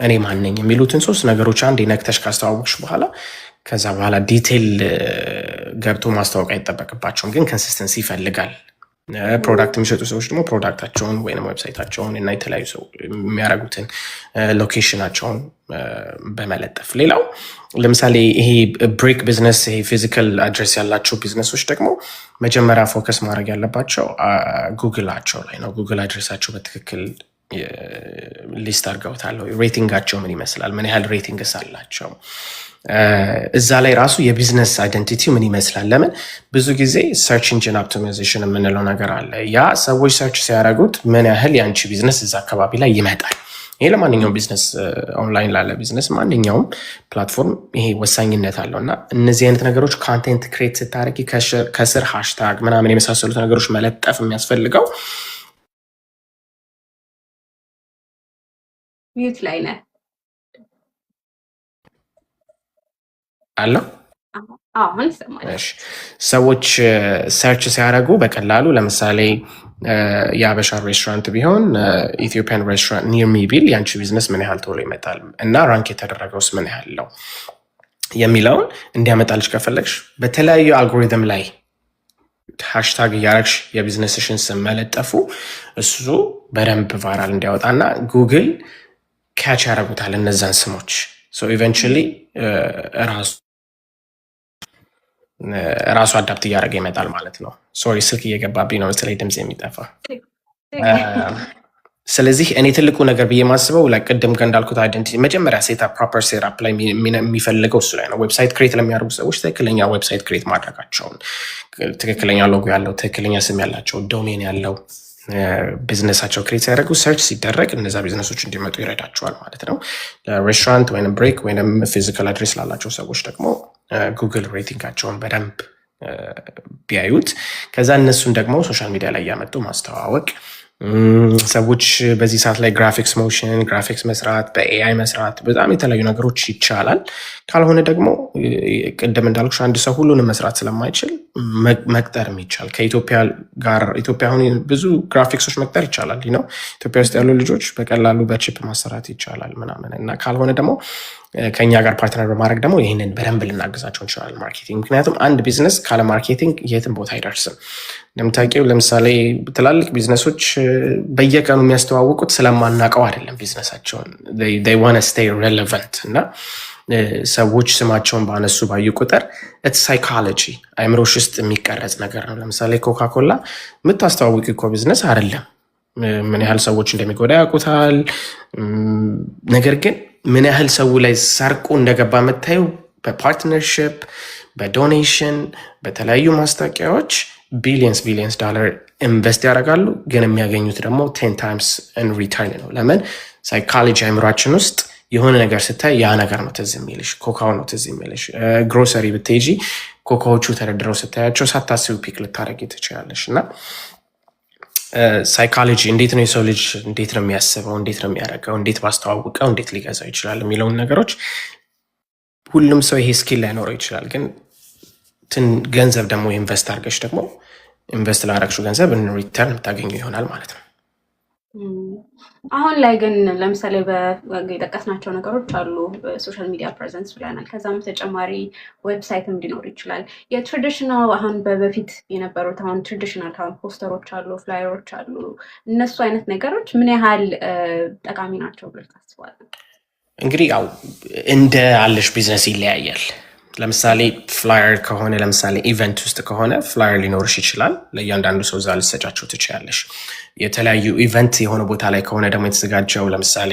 እኔ ማነኝ የሚሉትን 3 ነገሮች አንዴ ነክተሽ ካስተዋወቅሽ በኋላ ከዛ በኋላ ዲቴይል ገብቶ ማስታወቅ አይጠበቅባቸውም። ግን ኮንሲስተንሲ ይፈልጋል። ፕሮዳክት የሚሸጡ ሰዎች ደግሞ ፕሮዳክታቸውን ወይም ዌብሳይታቸውን እና የተለያዩ ሰው የሚያደርጉትን ሎኬሽናቸውን በመለጠፍ። ሌላው ለምሳሌ ይሄ ብሬክ ቢዝነስ፣ ይሄ ፊዚካል አድሬስ ያላቸው ቢዝነሶች ደግሞ መጀመሪያ ፎከስ ማድረግ ያለባቸው ጉግላቸው ላይ ነው። ጉግል አድሬሳቸው በትክክል ሊስት አድርገውታል። ሬቲንጋቸው ምን ይመስላል፣ ምን ያህል ሬቲንግስ አላቸው፣ እዛ ላይ ራሱ የቢዝነስ አይደንቲቲ ምን ይመስላል። ለምን ብዙ ጊዜ ሰርች ኢንጂን ኦፕቲማይዜሽን የምንለው ነገር አለ። ያ ሰዎች ሰርች ሲያደርጉት ምን ያህል የአንቺ ቢዝነስ እዛ አካባቢ ላይ ይመጣል። ይሄ ለማንኛውም ቢዝነስ፣ ኦንላይን ላለ ቢዝነስ፣ ማንኛውም ፕላትፎርም ይሄ ወሳኝነት አለው። እና እነዚህ አይነት ነገሮች ካንቴንት ክሬት ስታደርጊ ከስር ሃሽታግ ምናምን የመሳሰሉት ነገሮች መለጠፍ የሚያስፈልገው ሚዩት ላይ ነህ አለው። አሁን ይሰማል። ሰዎች ሰርች ሲያደርጉ በቀላሉ ለምሳሌ የአበሻ ሬስቶራንት ቢሆን ኢትዮጵያን ሬስቶራንት ኒር ሚ ቢል የአንቺ ቢዝነስ ምን ያህል ቶሎ ይመጣል እና ራንክ የተደረገውስ ምን ያህል ነው የሚለውን እንዲያመጣልሽ ከፈለግሽ በተለያዩ አልጎሪትም ላይ ሃሽታግ እያረግሽ የቢዝነስሽን ስም መለጠፉ እሱ በደንብ ቫይራል እንዲያወጣና ጉግል ካች ያደርጉታል እነዛን ስሞች። ኢቨንቹዋሊ ራሱ አዳፕት እያደረገ ይመጣል ማለት ነው። ሶሪ ስልክ እየገባብኝ ነው መሰለኝ ድምፅ የሚጠፋ። ስለዚህ እኔ ትልቁ ነገር ብዬ ማስበው ቅድም እንዳልኩት አይደንቲቲ መጀመሪያ ሴትአፕ ፕሮፐር ሴትአፕ ላይ የሚፈልገው እሱ ላይ ነው። ዌብሳይት ክሬት ለሚያደርጉ ሰዎች ትክክለኛ ዌብሳይት ክሬት ማድረጋቸውን፣ ትክክለኛ ሎጎ ያለው ትክክለኛ ስም ያላቸው ዶሜን ያለው ቢዝነሳቸው ክሬት ሲያደርጉ ሰርች ሲደረግ እነዛ ቢዝነሶች እንዲመጡ ይረዳቸዋል ማለት ነው። ሬስቶራንት ወይም ብሬክ ወይም ፊዚካል አድሬስ ላላቸው ሰዎች ደግሞ ጉግል ሬቲንጋቸውን በደንብ ቢያዩት ከዛ እነሱን ደግሞ ሶሻል ሚዲያ ላይ እያመጡ ማስተዋወቅ። ሰዎች በዚህ ሰዓት ላይ ግራፊክስ ሞሽን ግራፊክስ መስራት፣ በኤአይ መስራት በጣም የተለያዩ ነገሮች ይቻላል። ካልሆነ ደግሞ ቅድም እንዳልኩሽ አንድ ሰው ሁሉንም መስራት ስለማይችል መቅጠር የሚቻል ከኢትዮጵያ ጋር ኢትዮጵያ አሁን ብዙ ግራፊክሶች መቅጠር ይቻላል ነው። ኢትዮጵያ ውስጥ ያሉ ልጆች በቀላሉ በቺፕ ማሰራት ይቻላል ምናምን እና ካልሆነ ደግሞ ከኛ ጋር ፓርትነር በማድረግ ደግሞ ይህንን በደንብ ልናግዛቸው እንችላለን። ማርኬቲንግ ምክንያቱም አንድ ቢዝነስ ካለ ማርኬቲንግ የትም ቦታ አይደርስም። እንደምታውቂው ለምሳሌ ትላልቅ ቢዝነሶች በየቀኑ የሚያስተዋውቁት ስለማናውቀው አይደለም ቢዝነሳቸውን they want to stay relevant እና ሰዎች ስማቸውን ባነሱ ባዩ ቁጥር ሳይኮሎጂ አይምሮሽ ውስጥ የሚቀረጽ ነገር ነው። ለምሳሌ ኮካኮላ የምታስተዋውቂ እኮ ቢዝነስ አይደለም። ምን ያህል ሰዎች እንደሚጎዳ ያውቁታል። ነገር ግን ምን ያህል ሰው ላይ ሰርቆ እንደገባ የምታየው በፓርትነርሽፕ፣ በዶኔሽን፣ በተለያዩ ማስታወቂያዎች ቢሊየንስ ዶላር ኢንቨስት ያደርጋሉ። ግን የሚያገኙት ደግሞ 10 ታይምስ ሪተርን ነው። ለምን? ሳይኮሎጂ አይምሯችን ውስጥ የሆነ ነገር ስታይ ያ ነገር ነው ትዝ የሚልሽ። ኮካው ነው ትዝ የሚልሽ። ግሮሰሪ ብትሄጂ ኮካዎቹ ተደርድረው ስታያቸው ሳታስቢ ፒክ ልታደርጊ ትችላለሽ። እና ሳይኮሎጂ እንዴት ነው የሰው ልጅ እንዴት ነው የሚያስበው፣ እንዴት ነው የሚያደርገው፣ እንዴት ባስተዋውቀው እንዴት ሊገዛው ይችላል የሚለውን ነገሮች ሁሉም ሰው ይሄ ስኪል ላይኖረው ይችላል። ግን ገንዘብ ደግሞ ኢንቨስት አድርገሽ ደግሞ ኢንቨስት ላደረግሽው ገንዘብ ሪተርን የምታገኙ ይሆናል ማለት ነው። አሁን ላይ ግን ለምሳሌ የጠቀስናቸው ነገሮች አሉ። ሶሻል ሚዲያ ፕሬዘንስ ብለናል። ከዛም ተጨማሪ ዌብሳይትም ሊኖር ይችላል። የትራዲሽናል አሁን በፊት የነበሩት አሁን ትራዲሽናል ፖስተሮች አሉ፣ ፍላየሮች አሉ። እነሱ አይነት ነገሮች ምን ያህል ጠቃሚ ናቸው ብለህ ታስባለህ? እንግዲህ ያው እንደ አለሽ ቢዝነስ ይለያያል። ለምሳሌ ፍላየር ከሆነ ለምሳሌ ኢቨንት ውስጥ ከሆነ ፍላየር ሊኖርሽ ይችላል። ለእያንዳንዱ ሰው እዛ ልትሰጫቸው ትችያለሽ። የተለያዩ ኢቨንት የሆነ ቦታ ላይ ከሆነ ደግሞ የተዘጋጀው ለምሳሌ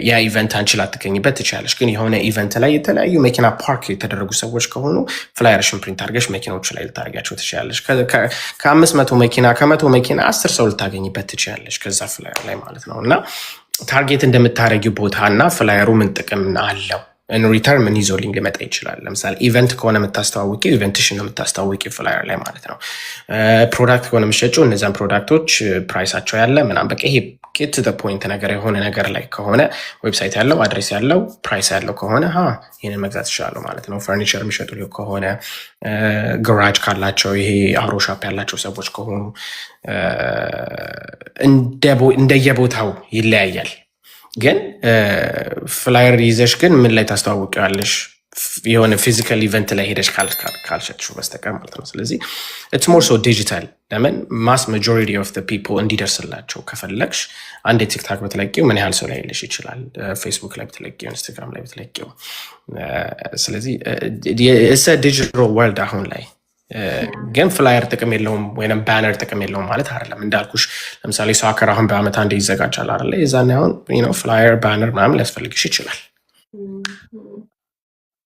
ያ ኢቨንት አንቺ ላትገኝበት ትችላለሽ። ግን የሆነ ኢቨንት ላይ የተለያዩ መኪና ፓርክ የተደረጉ ሰዎች ከሆኑ ፍላየርሽን ፕሪንት አድርገሽ መኪናዎቹ ላይ ልታደርጊያቸው ትችላለሽ። ከ500 መኪና ከ100 መኪና 10 ሰው ልታገኝበት ትችላለሽ ከዛ ፍላየር ላይ ማለት ነው። እና ታርጌት እንደምታደርጊው ቦታ እና ፍላየሩ ምን ጥቅም አለው ሪተርን ምን ይዞልኝ ሊመጣ ይችላል። ለምሳሌ ኢቨንት ከሆነ የምታስተዋውቂው ኢቨንትሽን ነው የምታስተዋውቂው ፍላየር ላይ ማለት ነው። ፕሮዳክት ከሆነ የምትሸጪው እነዚያን ፕሮዳክቶች ፕራይሳቸው ያለ ምናምን በቃ ይሄ ጌት ቱ ዘ ፖይንት ነገር የሆነ ነገር ላይ ከሆነ ዌብሳይት ያለው አድሬስ ያለው ፕራይስ ያለው ከሆነ ይህንን መግዛት ይችላሉ ማለት ነው። ፈርኒቸር የሚሸጡ ከሆነ ገራጅ ካላቸው ይሄ አውሮሻፕ ያላቸው ሰዎች ከሆኑ እንደየቦታው ይለያያል። ግን ፍላየር ይዘሽ ግን ምን ላይ ታስተዋውቂዋለሽ? የሆነ ፊዚካል ኢቨንት ላይ ሄደሽ ካልሸጥሽው በስተቀር ማለት ነው። ስለዚህ ኢትስ ሞር ሶ ዲጂታል። ለምን ማስ ማጆሪቲ ኦፍ ዘ ፒፕል እንዲደርስላቸው ከፈለግሽ አንድ ቲክታክ ብትለቂው ምን ያህል ሰው ላይ ሄደሽ ይችላል? ፌስቡክ ላይ ብትለቂው፣ ኢንስታግራም ላይ ብትለቂው። ስለዚህ ኢትስ አ ዲጂታል ወርልድ አሁን ላይ ግን ፍላየር ጥቅም የለውም ወይም ባነር ጥቅም የለውም ማለት አይደለም። እንዳልኩሽ ለምሳሌ ሳከር አሁን በአመት አንዴ ይዘጋጃል አይደለ? የዛኔ አሁን ፍላየር ባነር ምናምን ሊያስፈልግሽ ይችላል።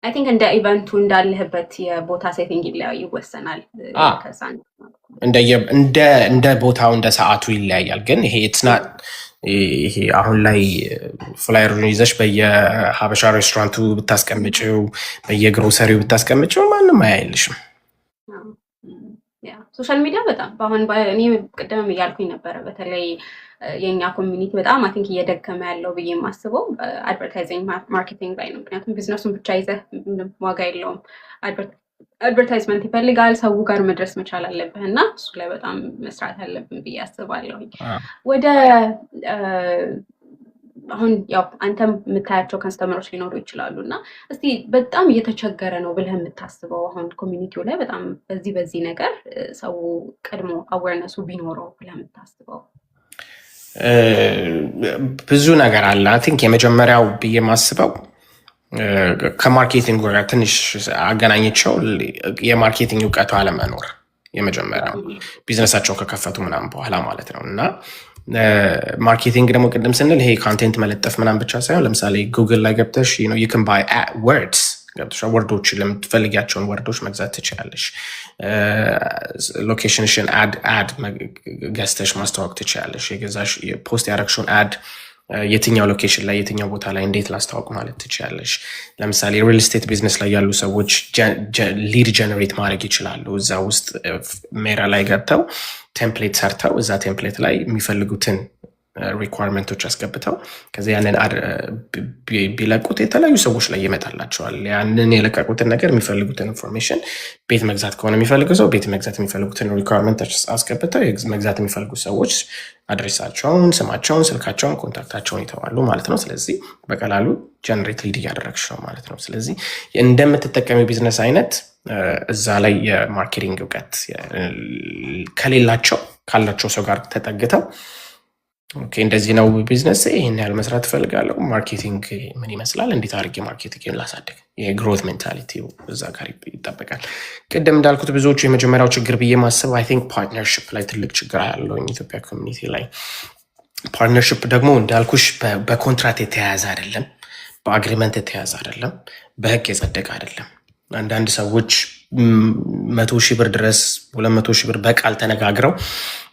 አይ ቲንክ እንደ ኢቨንቱ እንዳለህበት የቦታ ሴቲንግ ይወሰናል። እንደ ቦታው እንደ ሰዓቱ ይለያያል። ግን ይሄ ይሄ አሁን ላይ ፍላየሩን ይዘሽ በየሀበሻ ሬስቶራንቱ ብታስቀምጭው፣ በየግሮሰሪው ብታስቀምጭው ማንም አያይልሽም። ሶሻል ሚዲያ በጣም በአሁን እኔ ቅድም እያልኩኝ ነበረ፣ በተለይ የእኛ ኮሚኒቲ በጣም አይ ቲንክ እየደከመ ያለው ብዬ የማስበው አድቨርታይዚንግ ማርኬቲንግ ላይ ነው። ምክንያቱም ቢዝነሱን ብቻ ይዘህ ዋጋ የለውም። አድቨርታይዝመንት ይፈልጋል፣ ሰው ጋር መድረስ መቻል አለብህ እና እሱ ላይ በጣም መስራት አለብን ብዬ አስባለሁኝ። ወደ አሁን ያው አንተም የምታያቸው ከስተመሮች ሊኖሩ ይችላሉ እና እስቲ በጣም እየተቸገረ ነው ብለህ የምታስበው አሁን ኮሚኒቲው ላይ በጣም በዚህ ነገር ሰው ቀድሞ አዌርነሱ ቢኖረው ብለህ የምታስበው? ብዙ ነገር አለ። አይ ቲንክ የመጀመሪያው ብዬ የማስበው ከማርኬቲንግ ጋር ትንሽ አገናኝቸው የማርኬቲንግ እውቀቱ አለመኖር የመጀመሪያው ቢዝነሳቸው ከከፈቱ ምናምን በኋላ ማለት ነው። እና ማርኬቲንግ ደግሞ ቅድም ስንል ይሄ ኮንቴንት መለጠፍ ምናምን ብቻ ሳይሆን ለምሳሌ ጉግል ላይ ገብተሽ you can buy words ገብተሽ ወርዶች ለምትፈልጊያቸውን ወርዶች መግዛት ትችላለሽ። ሎኬሽንሽን አድ ገዝተሽ ማስተዋወቅ ትችላለሽ። የገዛሽ ፖስት ያደረግሽውን አድ የትኛው ሎኬሽን ላይ የትኛው ቦታ ላይ እንዴት ላስተዋወቅ ማለት ትችላለሽ። ለምሳሌ ሪል ስቴት ቢዝነስ ላይ ያሉ ሰዎች ሊድ ጀነሬት ማድረግ ይችላሉ። እዛ ውስጥ ሜራ ላይ ገብተው ቴምፕሌት ሰርተው እዛ ቴምፕሌት ላይ የሚፈልጉትን ሪኳርመንቶች አስገብተው ከዚያ ያንን ቢለቁት የተለያዩ ሰዎች ላይ ይመጣላቸዋል። ያንን የለቀቁትን ነገር የሚፈልጉትን ኢንፎርሜሽን ቤት መግዛት ከሆነ የሚፈልጉ ሰው ቤት መግዛት የሚፈልጉትን ሪኳርመንቶች አስገብተው መግዛት የሚፈልጉ ሰዎች አድሬሳቸውን፣ ስማቸውን፣ ስልካቸውን፣ ኮንታክታቸውን ይተዋሉ ማለት ነው። ስለዚህ በቀላሉ ጀነሬት ሊድ እያደረግሽ ነው ማለት ነው። ስለዚህ እንደምትጠቀሚ ቢዝነስ አይነት እዛ ላይ የማርኬቲንግ እውቀት ካላቸው ሰው ጋር ተጠግተው ኦኬ እንደዚህ ነው ቢዝነስ፣ ይሄን ያህል መስራት እፈልጋለሁ፣ ማርኬቲንግ ምን ይመስላል፣ እንዴት አድርጌ ማርኬቲንግን ላሳድግ፣ የግሮት ሜንታሊቲ እዛ ጋር ይጠበቃል። ቅድም እንዳልኩት ብዙዎቹ የመጀመሪያው ችግር ብዬ ማስብ አይ ቲንክ ፓርትነርሽፕ ላይ ትልቅ ችግር ያለው ኢትዮጵያ ኮሚኒቲ ላይ። ፓርትነርሽፕ ደግሞ እንዳልኩሽ በኮንትራት የተያያዘ አይደለም፣ በአግሪመንት የተያያዘ አይደለም፣ በህግ የጸደቀ አይደለም። አንዳንድ ሰዎች 100,000 ብር ድረስ 200,000 ብር በቃል ተነጋግረው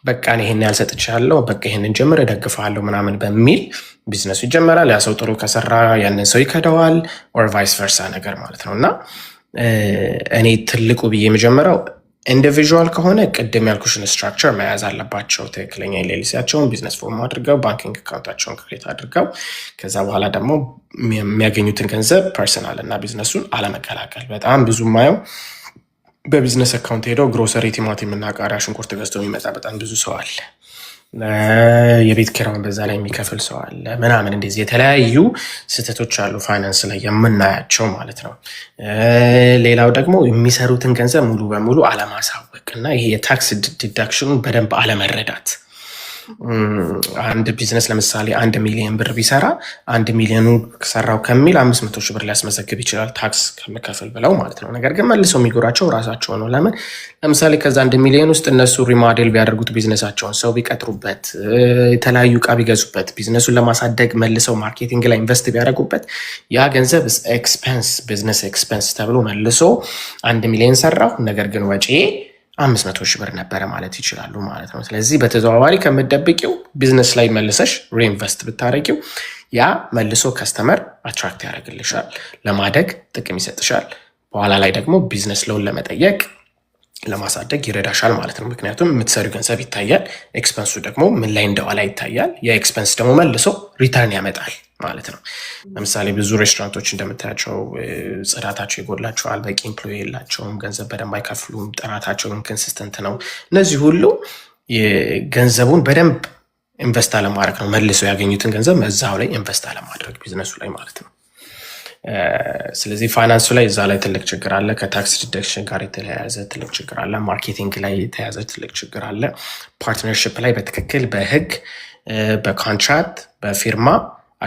በቃ ይሄን ያልሰጥቻለሁ በቃ ይሄንን ጀምር እደግፋለሁ ምናምን በሚል ቢዝነሱ ይጀመራል። ያ ሰው ጥሩ ከሰራ ያንን ሰው ይከደዋል፣ ኦር ቫይስ ቨርሳ ነገር ማለት ነው። እና እኔ ትልቁ ብዬ የመጀመሪያው ኢንዲቪዥዋል ከሆነ ቅድም ያልኩሽን ስትራክቸር መያዝ አለባቸው። ትክክለኛ ኤልኤልሲያቸውን ቢዝነስ ፎርም አድርገው ባንኪንግ አካውንታቸውን ክሬት አድርገው ከዛ በኋላ ደግሞ የሚያገኙትን ገንዘብ ፐርሰናል እና ቢዝነሱን አለመቀላቀል። በጣም ብዙ ማየው በቢዝነስ አካውንት ሄደው ግሮሰሪ ቲማቲም እና ቃሪያ ሽንኩርት ገዝቶ የሚመጣ በጣም ብዙ ሰው አለ። የቤት ኪራዩን በዛ ላይ የሚከፍል ሰው አለ ምናምን። እንደዚህ የተለያዩ ስህተቶች አሉ ፋይናንስ ላይ የምናያቸው ማለት ነው። ሌላው ደግሞ የሚሰሩትን ገንዘብ ሙሉ በሙሉ አለማሳወቅ እና ይሄ የታክስ ዲዳክሽኑን በደንብ አለመረዳት። አንድ ቢዝነስ ለምሳሌ 1 ሚሊዮን ብር ቢሰራ 1 ሚሊዮኑ ሰራው ከሚል 500,000 ብር ሊያስመዘግብ ይችላል ታክስ ከምከፍል ብለው ማለት ነው። ነገር ግን መልሰው የሚጎራቸው ራሳቸው ነው። ለምን? ለምሳሌ ከዛ 1 ሚሊዮን ውስጥ እነሱ ሪሞዴል ቢያደርጉት ቢዝነሳቸውን፣ ሰው ቢቀጥሩበት፣ የተለያዩ እቃ ቢገዙበት፣ ቢዝነሱን ለማሳደግ መልሰው ማርኬቲንግ ላይ ኢንቨስት ቢያደርጉበት ያ ገንዘብ ኤክስፐንስ ቢዝነስ ኤክስፐንስ ተብሎ መልሶ 1 ሚሊዮን ሰራው ነገር ግን ወጪ 500,000 ብር ነበረ ማለት ይችላሉ ማለት ነው። ስለዚህ በተዘዋዋሪ ከምትደብቂው ቢዝነስ ላይ መልሰሽ ሪኢንቨስት ብታደረጊው ያ መልሶ ከስተመር አትራክት ያደርግልሻል፣ ለማደግ ጥቅም ይሰጥሻል። በኋላ ላይ ደግሞ ቢዝነስ ሎን ለመጠየቅ ለማሳደግ ይረዳሻል ማለት ነው። ምክንያቱም የምትሰሪው ገንዘብ ይታያል፣ ኤክስፐንሱ ደግሞ ምን ላይ እንደዋላ ይታያል። የኤክስፐንስ ደግሞ መልሶ ሪተርን ያመጣል ማለት ነው። ለምሳሌ ብዙ ሬስቶራንቶች እንደምታያቸው ጽዳታቸው ይጎድላቸዋል፣ በቂ ኤምፕሎይ የላቸውም፣ ገንዘብ በደንብ አይከፍሉም፣ ጥራታቸው ኢንኮንሲስተንት ነው። እነዚህ ሁሉ ገንዘቡን በደንብ ኢንቨስት አለማድረግ ነው። መልሰው ያገኙትን ገንዘብ እዛው ላይ ኢንቨስት አለማድረግ ቢዝነሱ ላይ ማለት ነው። ስለዚህ ፋይናንሱ ላይ እዛ ላይ ትልቅ ችግር አለ። ከታክስ ዲደክሽን ጋር የተያያዘ ትልቅ ችግር አለ። ማርኬቲንግ ላይ የተያያዘ ትልቅ ችግር አለ። ፓርትነርሽፕ ላይ በትክክል በህግ በኮንትራክት በፊርማ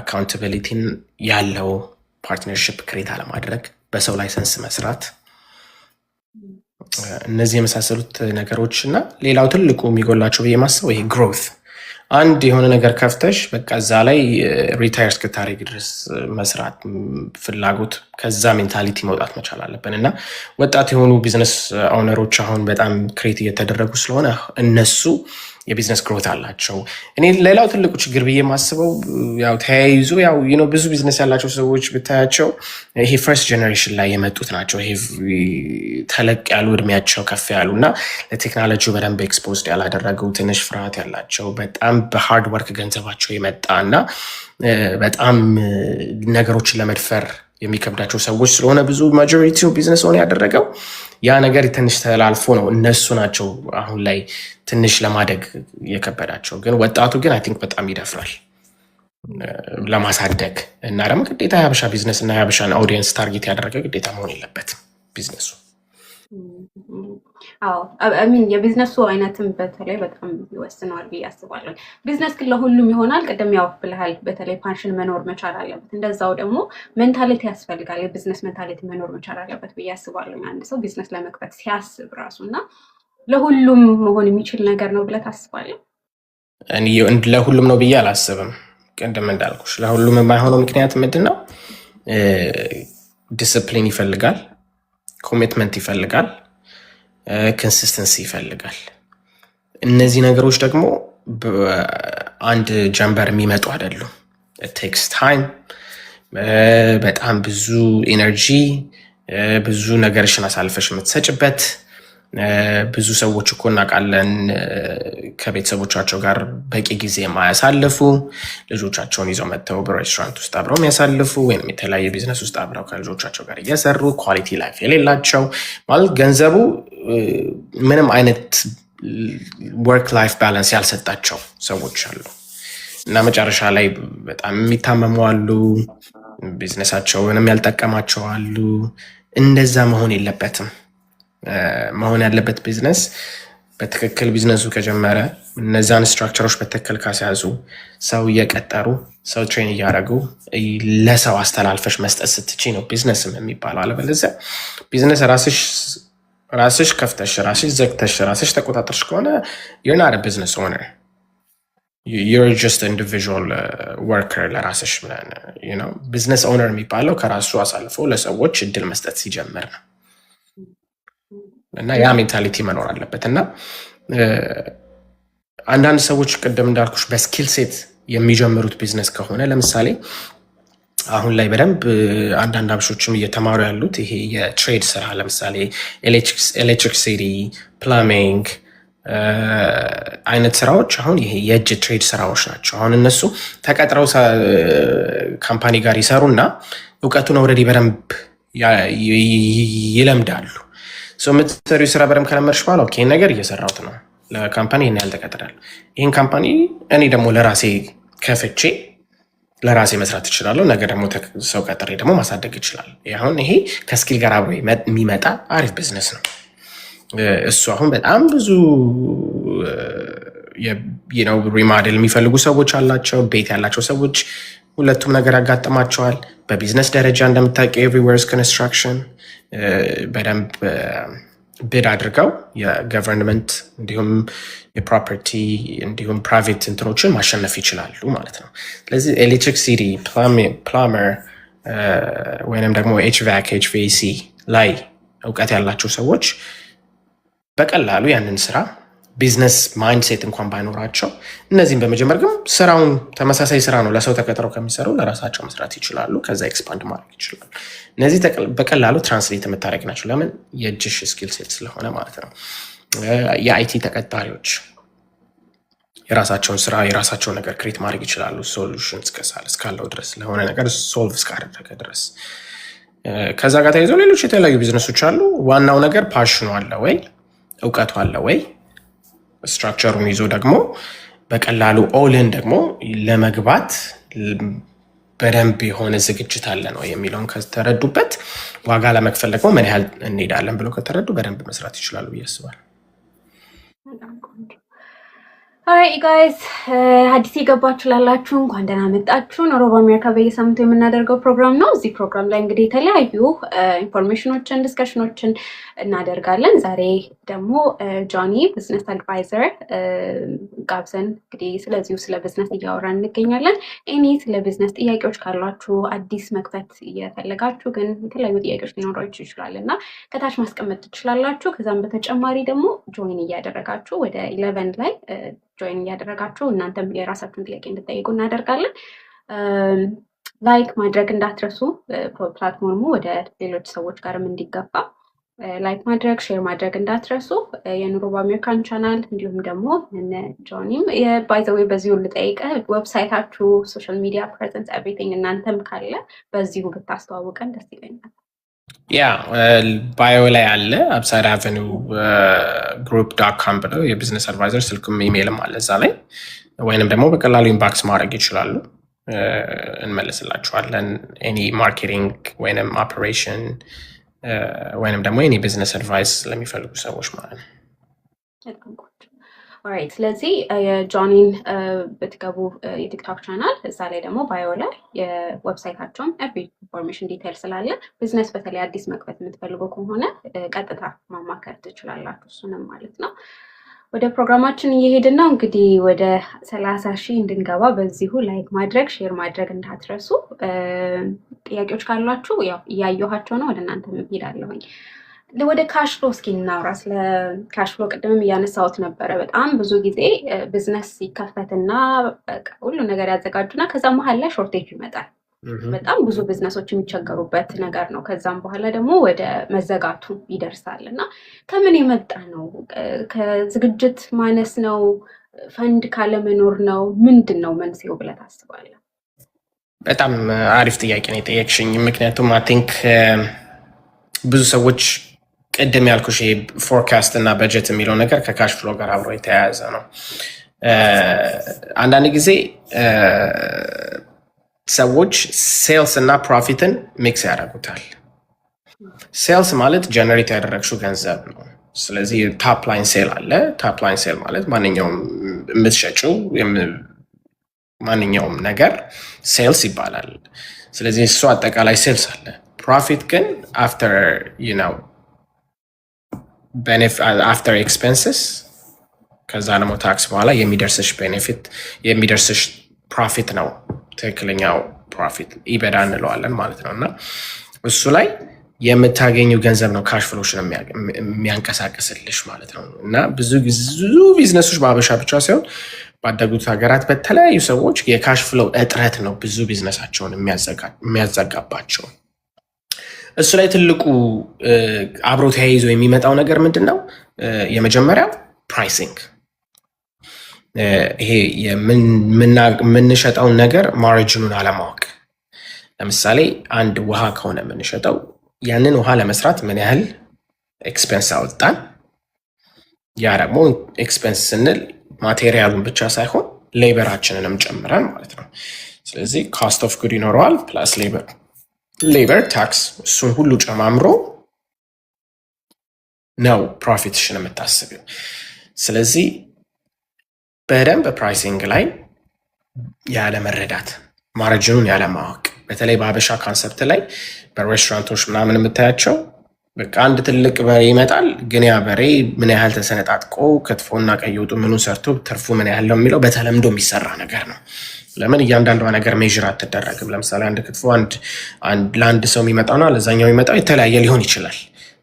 አካውንታቢሊቲን ያለው ፓርትነርሽፕ ክሬት አለማድረግ፣ በሰው ላይሰንስ መስራት፣ እነዚህ የመሳሰሉት ነገሮች እና ሌላው ትልቁ የሚጎላቸው ብዬ ማስበው ይሄ ግሮት። አንድ የሆነ ነገር ከፍተሽ በቃ እዛ ላይ ሪታየር እስክታደርጊ ድረስ መስራት ፍላጎት፣ ከዛ ሜንታሊቲ መውጣት መቻል አለብን። እና ወጣት የሆኑ ቢዝነስ ኦነሮች አሁን በጣም ክሬት እየተደረጉ ስለሆነ እነሱ የቢዝነስ ግሮት አላቸው። እኔ ሌላው ትልቁ ችግር ብዬ ማስበው ያው ተያይዞ ያው ብዙ ቢዝነስ ያላቸው ሰዎች ብታያቸው ይሄ ፈርስት ጀኔሬሽን ላይ የመጡት ናቸው። ይሄ ተለቅ ያሉ እድሜያቸው ከፍ ያሉ እና ለቴክኖሎጂው በደንብ ኤክስፖዝድ ያላደረጉ ትንሽ ፍርሃት ያላቸው በጣም በሃርድ ወርክ ገንዘባቸው የመጣ እና በጣም ነገሮችን ለመድፈር የሚከብዳቸው ሰዎች ስለሆነ ብዙ ማጆሪቲው ቢዝነስ ሆነ ያደረገው ያ ነገር ትንሽ ተላልፎ ነው። እነሱ ናቸው አሁን ላይ ትንሽ ለማደግ የከበዳቸው። ግን ወጣቱ ግን አይ ቲንክ በጣም ይደፍራል ለማሳደግ እና ደግሞ ግዴታ የሀበሻ ቢዝነስ እና የሀበሻን አውዲየንስ ታርጌት ያደረገ ግዴታ መሆን የለበትም ቢዝነሱ። ሚን የቢዝነሱ አይነትም በተለይ በጣም ይወስነዋል ብዬ አስባለሁ። ቢዝነስ ግን ለሁሉም ይሆናል። ቅድም ያው ብልሃል፣ በተለይ ፓሽን መኖር መቻል አለበት። እንደዛው ደግሞ ሜንታሊቲ ያስፈልጋል። የቢዝነስ ሜንታሊቲ መኖር መቻል አለበት ብዬ አስባለሁ። አንድ ሰው ቢዝነስ ለመክፈት ሲያስብ ራሱ እና ለሁሉም መሆን የሚችል ነገር ነው ብለህ ታስባለህ? ለሁሉም ነው ብዬ አላስብም። ቅድም እንዳልኩሽ ለሁሉም የማይሆነው ምክንያት ምንድን ነው? ዲስፕሊን ይፈልጋል፣ ኮሚትመንት ይፈልጋል፣ ኮንሲስተንሲ ይፈልጋል። እነዚህ ነገሮች ደግሞ አንድ ጀንበር የሚመጡ አይደሉም። ቴክስ ታይም፣ በጣም ብዙ ኤነርጂ፣ ብዙ ነገርሽን አሳልፈሽ የምትሰጭበት። ብዙ ሰዎች እኮ እናውቃለን ከቤተሰቦቻቸው ጋር በቂ ጊዜ የማያሳልፉ፣ ልጆቻቸውን ይዘው መጥተው በሬስቶራንት ውስጥ አብረው የሚያሳልፉ ወይም የተለያየ ቢዝነስ ውስጥ አብረው ከልጆቻቸው ጋር እየሰሩ ኳሊቲ ላይፍ የሌላቸው ማለት ገንዘቡ ምንም አይነት ወርክ ላይፍ ባላንስ ያልሰጣቸው ሰዎች አሉ እና መጨረሻ ላይ በጣም የሚታመሙ አሉ፣ ቢዝነሳቸው ምንም ያልጠቀማቸው አሉ። እንደዛ መሆን የለበትም። መሆን ያለበት ቢዝነስ በትክክል ቢዝነሱ ከጀመረ እነዛን ስትራክቸሮች በትክክል ካስያዙ ሰው እየቀጠሩ ሰው ትሬን እያደረጉ ለሰው አስተላልፈሽ መስጠት ስትቺ ነው ቢዝነስም የሚባለው። አለበለዚያ ቢዝነስ ራስሽ ከፍተሽ ራስሽ ዘግተሽ ራስሽ ተቆጣጠርሽ ከሆነ you're not a business owner, you're just an individual worker ለራስሽ። ቢዝነስ ኦነር የሚባለው ከራሱ አሳልፎ ለሰዎች እድል መስጠት ሲጀምር ነው። እና ያ ሜንታሊቲ መኖር አለበት። እና አንዳንድ ሰዎች ቅድም እንዳልኩሽ በስኪል ሴት የሚጀምሩት ቢዝነስ ከሆነ ለምሳሌ አሁን ላይ በደንብ አንዳንድ አብሾችም እየተማሩ ያሉት ይሄ የትሬድ ስራ ለምሳሌ ኤሌክትሪክሲቲ፣ ፕላሚንግ አይነት ስራዎች አሁን ይሄ የእጅ ትሬድ ስራዎች ናቸው። አሁን እነሱ ተቀጥረው ካምፓኒ ጋር ይሰሩና እውቀቱን ኦልሬዲ በደንብ ይለምዳሉ። የምትሰሪው ስራ በደንብ ከለመድሽ በኋላ ኦኬ ነገር እየሰራሁት ነው ለካምፓኒ ይህን ያህል ተቀጥራለሁ፣ ይህን ካምፓኒ እኔ ደግሞ ለራሴ ከፍቼ ለራሴ መስራት እችላለሁ፣ ነገ ደግሞ ሰው ቀጥሬ ደግሞ ማሳደግ ይችላል። አሁን ይሄ ከስኪል ጋር አብሮ የሚመጣ አሪፍ ቢዝነስ ነው። እሱ አሁን በጣም ብዙ ሪማደል የሚፈልጉ ሰዎች አላቸው፣ ቤት ያላቸው ሰዎች ሁለቱም ነገር ያጋጥማቸዋል። በቢዝነስ ደረጃ እንደምታውቂው ኤቭሪዌርስ ኮንስትራክሽን በደንብ ብድ አድርገው የገቨርንመንት እንዲሁም የፕሮፐርቲ እንዲሁም ፕራይቬት እንትኖችን ማሸነፍ ይችላሉ ማለት ነው። ስለዚህ ኤሌክትሪክሲቲ፣ ፕላመር ወይንም ደግሞ ኤችቪኤሲ ላይ እውቀት ያላቸው ሰዎች በቀላሉ ያንን ስራ ቢዝነስ ማይንድሴት እንኳን ባይኖራቸው እነዚህም በመጀመር ግን ስራውን ተመሳሳይ ስራ ነው ለሰው ተቀጥረው ከሚሰሩ ለራሳቸው መስራት ይችላሉ። ከዛ ኤክስፓንድ ማድረግ ይችላሉ። እነዚህ በቀላሉ ትራንስሌት የምታደረግ ናቸው። ለምን? የእጅሽ ስኪል ሴት ስለሆነ ማለት ነው። የአይቲ ተቀጣሪዎች የራሳቸውን ስራ የራሳቸውን ነገር ክሬት ማድረግ ይችላሉ። ሶሉሽን እስካለው ድረስ ለሆነ ነገር ሶልቭ እስካደረገ ድረስ። ከዛ ጋር ተይዘው ሌሎች የተለያዩ ቢዝነሶች አሉ። ዋናው ነገር ፓሽኑ አለ ወይ፣ እውቀቱ አለ ወይ፣ ስትራክቸሩን ይዞ ደግሞ በቀላሉ ኦልን ደግሞ ለመግባት በደንብ የሆነ ዝግጅት አለ ነው የሚለውን ከተረዱበት ዋጋ ለመክፈል ደግሞ ምን ያህል እንሄዳለን ብሎ ከተረዱ በደንብ መስራት ይችላሉ ብዬ አስባለሁ። ኦልራይት ጋይስ፣ አዲስ የገባችሁ ላላችሁ እንኳን ደህና መጣችሁ። ኖሮ በአሜሪካ በየሳምንቱ የምናደርገው ፕሮግራም ነው። እዚህ ፕሮግራም ላይ እንግዲህ የተለያዩ ኢንፎርሜሽኖችን ዲስከሽኖችን እናደርጋለን። ዛሬ ደግሞ ጆኒ ቢዝነስ አድቫይዘር ጋብዘን እንግዲህ ስለዚሁ ስለ ቢዝነስ እያወራን እንገኛለን። እኔ ስለ ቢዝነስ ጥያቄዎች ካሏችሁ አዲስ መክፈት እየፈለጋችሁ ግን የተለያዩ ጥያቄዎች ሊኖራችሁ ይችላል እና ከታች ማስቀመጥ ትችላላችሁ። ከዛም በተጨማሪ ደግሞ ጆይን እያደረጋችሁ ወደ 11 ላይ ጆይን እያደረጋችሁ እናንተም የራሳችሁን ጥያቄ እንድጠይቁ እናደርጋለን። ላይክ ማድረግ እንዳትረሱ፣ ፕላትፎርሙ ወደ ሌሎች ሰዎች ጋርም እንዲገባ ላይክ ማድረግ ሼር ማድረግ እንዳትረሱ። የኑሮ በአሜሪካን ቻናል እንዲሁም ደግሞ እነ ጆኒም ባይዘዌ በዚሁ ልጠይቀ ዌብሳይታችሁ፣ ሶሻል ሚዲያ ፕሬዘንስ ኤቭሪቲንግ እናንተም ካለ በዚሁ ብታስተዋውቀን ደስ ይለኛል። ያ ባዮ ላይ አለ አፕሳይድ አቨኑ group.com ብለው የቢዝነስ አድቫይዘር ስልክም ኢሜይልም አለ እዛ ላይ፣ ወይንም ደግሞ በቀላሉ ኢንባክስ ማድረግ ይችላሉ፣ እንመልስላችኋለን። ኤኒ ማርኬቲንግ ወይንም ኦፐሬሽን ወይንም ደግሞ ኤኒ ቢዝነስ አድቫይስ ለሚፈልጉ ሰዎች ማለት ነው። ኦራይት፣ ስለዚህ የጆኒን ብትገቡ የቲክቶክ ቻናል እዛ ላይ ደግሞ ባዮ ላይ የዌብሳይታቸውን ኤቭሪ ኢንፎርሜሽን ዲቴይል ስላለ ቢዝነስ በተለይ አዲስ መክፈት የምትፈልጉ ከሆነ ቀጥታ ማማከር ትችላላችሁ፣ እሱንም ማለት ነው። ወደ ፕሮግራማችን እየሄድን ነው። እንግዲህ ወደ 30,000 እንድንገባ በዚሁ ላይክ ማድረግ ሼር ማድረግ እንዳትረሱ። ጥያቄዎች ካሏችሁ ያው እያየኋቸው ነው፣ ወደ እናንተ እሄዳለሁኝ። ወደ ካሽፍሎ እስኪ እናውራ። ስለ ካሽፍሎ ቅድምም እያነሳሁት ነበረ። በጣም ብዙ ጊዜ ቢዝነስ ይከፈትና ሁሉ ነገር ያዘጋጁና ከዛ መሀል ላይ ሾርቴጅ ይመጣል። በጣም ብዙ ቢዝነሶች የሚቸገሩበት ነገር ነው። ከዛም በኋላ ደግሞ ወደ መዘጋቱ ይደርሳል እና ከምን የመጣ ነው? ከዝግጅት ማነስ ነው? ፈንድ ካለመኖር ነው? ምንድን ነው መንስኤው ብለህ ታስባለህ? በጣም አሪፍ ጥያቄ ነው የጠየቅሽኝ። ምክንያቱም አይ ቲንክ ብዙ ሰዎች ቅድም ያልኩሽ ፎርካስት እና በጀት የሚለው ነገር ከካሽ ፍሎ ጋር አብሮ የተያያዘ ነው። አንዳንድ ጊዜ ሰዎች ሴልስ እና ፕሮፊትን ሚክስ ያደርጉታል። ሴልስ ማለት ጀነሬት ያደረግሽው ገንዘብ ነው። ስለዚህ ታፕ ላይን ሴል አለ። ታፕ ላይን ሴል ማለት ማንኛውም የምትሸጪው ማንኛውም ነገር ሴልስ ይባላል። ስለዚህ እሱ አጠቃላይ ሴልስ አለ። ፕሮፊት ግን አፍተር ኤክስፔንስስ ከዛ ደግሞ ታክስ በኋላ የሚደርስሽ ቤኔፊት የሚደርስሽ ፕሮፊት ነው። ትክክለኛው ፕሮፊት ኢበዳ እንለዋለን ማለት ነው። እና እሱ ላይ የምታገኙ ገንዘብ ነው ካሽ ፍሎሽን የሚያንቀሳቀስልሽ ማለት ነው። እና ብዙ ቢዝነሶች በአበሻ ብቻ ሳይሆን ባደጉት ሀገራት በተለያዩ ሰዎች የካሽ ፍሎው እጥረት ነው ብዙ ቢዝነሳቸውን የሚያዘጋባቸው። እሱ ላይ ትልቁ አብሮ ተያይዞ የሚመጣው ነገር ምንድን ነው? የመጀመሪያው ፕራይሲንግ። ይሄ የምንሸጠውን ነገር ማርጅኑን አለማወቅ። ለምሳሌ አንድ ውሃ ከሆነ የምንሸጠው ያንን ውሃ ለመስራት ምን ያህል ኤክስፔንስ አወጣን። ያ ደግሞ ኤክስፔንስ ስንል ማቴሪያሉን ብቻ ሳይሆን ሌበራችንንም ጨምረን ማለት ነው። ስለዚህ ኮስት ኦፍ ጉድ ይኖረዋል ፕላስ ሌበር ታክስ፣ እሱን ሁሉ ጨማምሮ ነው ፕሮፊትሽን የምታስቢው። ስለዚህ በደንብ ፕራይሲንግ ላይ ያለመረዳት፣ ማርጅኑን ያለማወቅ፣ በተለይ በሀበሻ ካንሰፕት ላይ በሬስቶራንቶች ምናምን የምታያቸው በቃ አንድ ትልቅ በሬ ይመጣል፣ ግን ያ በሬ ምን ያህል ተሰነጣጥቆ ክትፎና ቀይ ወጡ ምኑን ሰርቶ ትርፉ ምን ያህል ነው የሚለው በተለምዶ የሚሰራ ነገር ነው። ለምን እያንዳንዷ ነገር ሜዥር አትደረግም? ለምሳሌ አንድ ክትፎ ለአንድ ሰው የሚመጣውና ለዛኛው የሚመጣው የተለያየ ሊሆን ይችላል።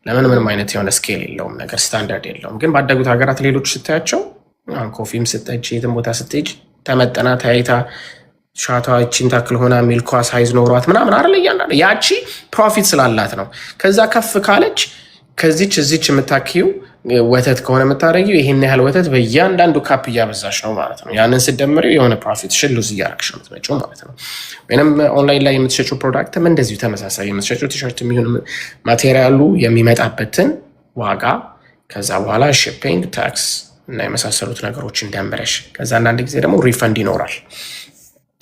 ለምን? ምንም አይነት የሆነ ስኬል የለውም ነገር ስታንዳርድ የለውም። ግን ባደጉት ሀገራት ሌሎች ስታያቸው ኮፊም ስጠጅ የትም ቦታ ስትሄጅ ተመጠና ተያይታ ሻቷ እቺን ታክል ሆና ሚልኳ ሳይዝ ኖሯት ምናምን አይደል? እያንዳንዱ ያቺ ፕሮፊት ስላላት ነው። ከዛ ከፍ ካለች ከዚች እዚች የምታክዩ ወተት ከሆነ የምታደረጊው ይሄን ያህል ወተት በእያንዳንዱ ካፕ እያበዛሽ ነው ማለት ነው። ያንን ስደምሪው የሆነ ፕሮፊት ሽሉዝ እያረግሽ ነው የምትመጪው ማለት ነው። ወይም ኦንላይን ላይ የምትሸጪው ፕሮዳክትም እንደዚሁ ተመሳሳይ የምትሸጪው ቲሸርት የሚሆን ማቴሪያሉ የሚመጣበትን ዋጋ ከዛ በኋላ ሺፒንግ፣ ታክስ እና የመሳሰሉት ነገሮችን ደምረሽ ከዛ አንዳንድ ጊዜ ደግሞ ሪፈንድ ይኖራል።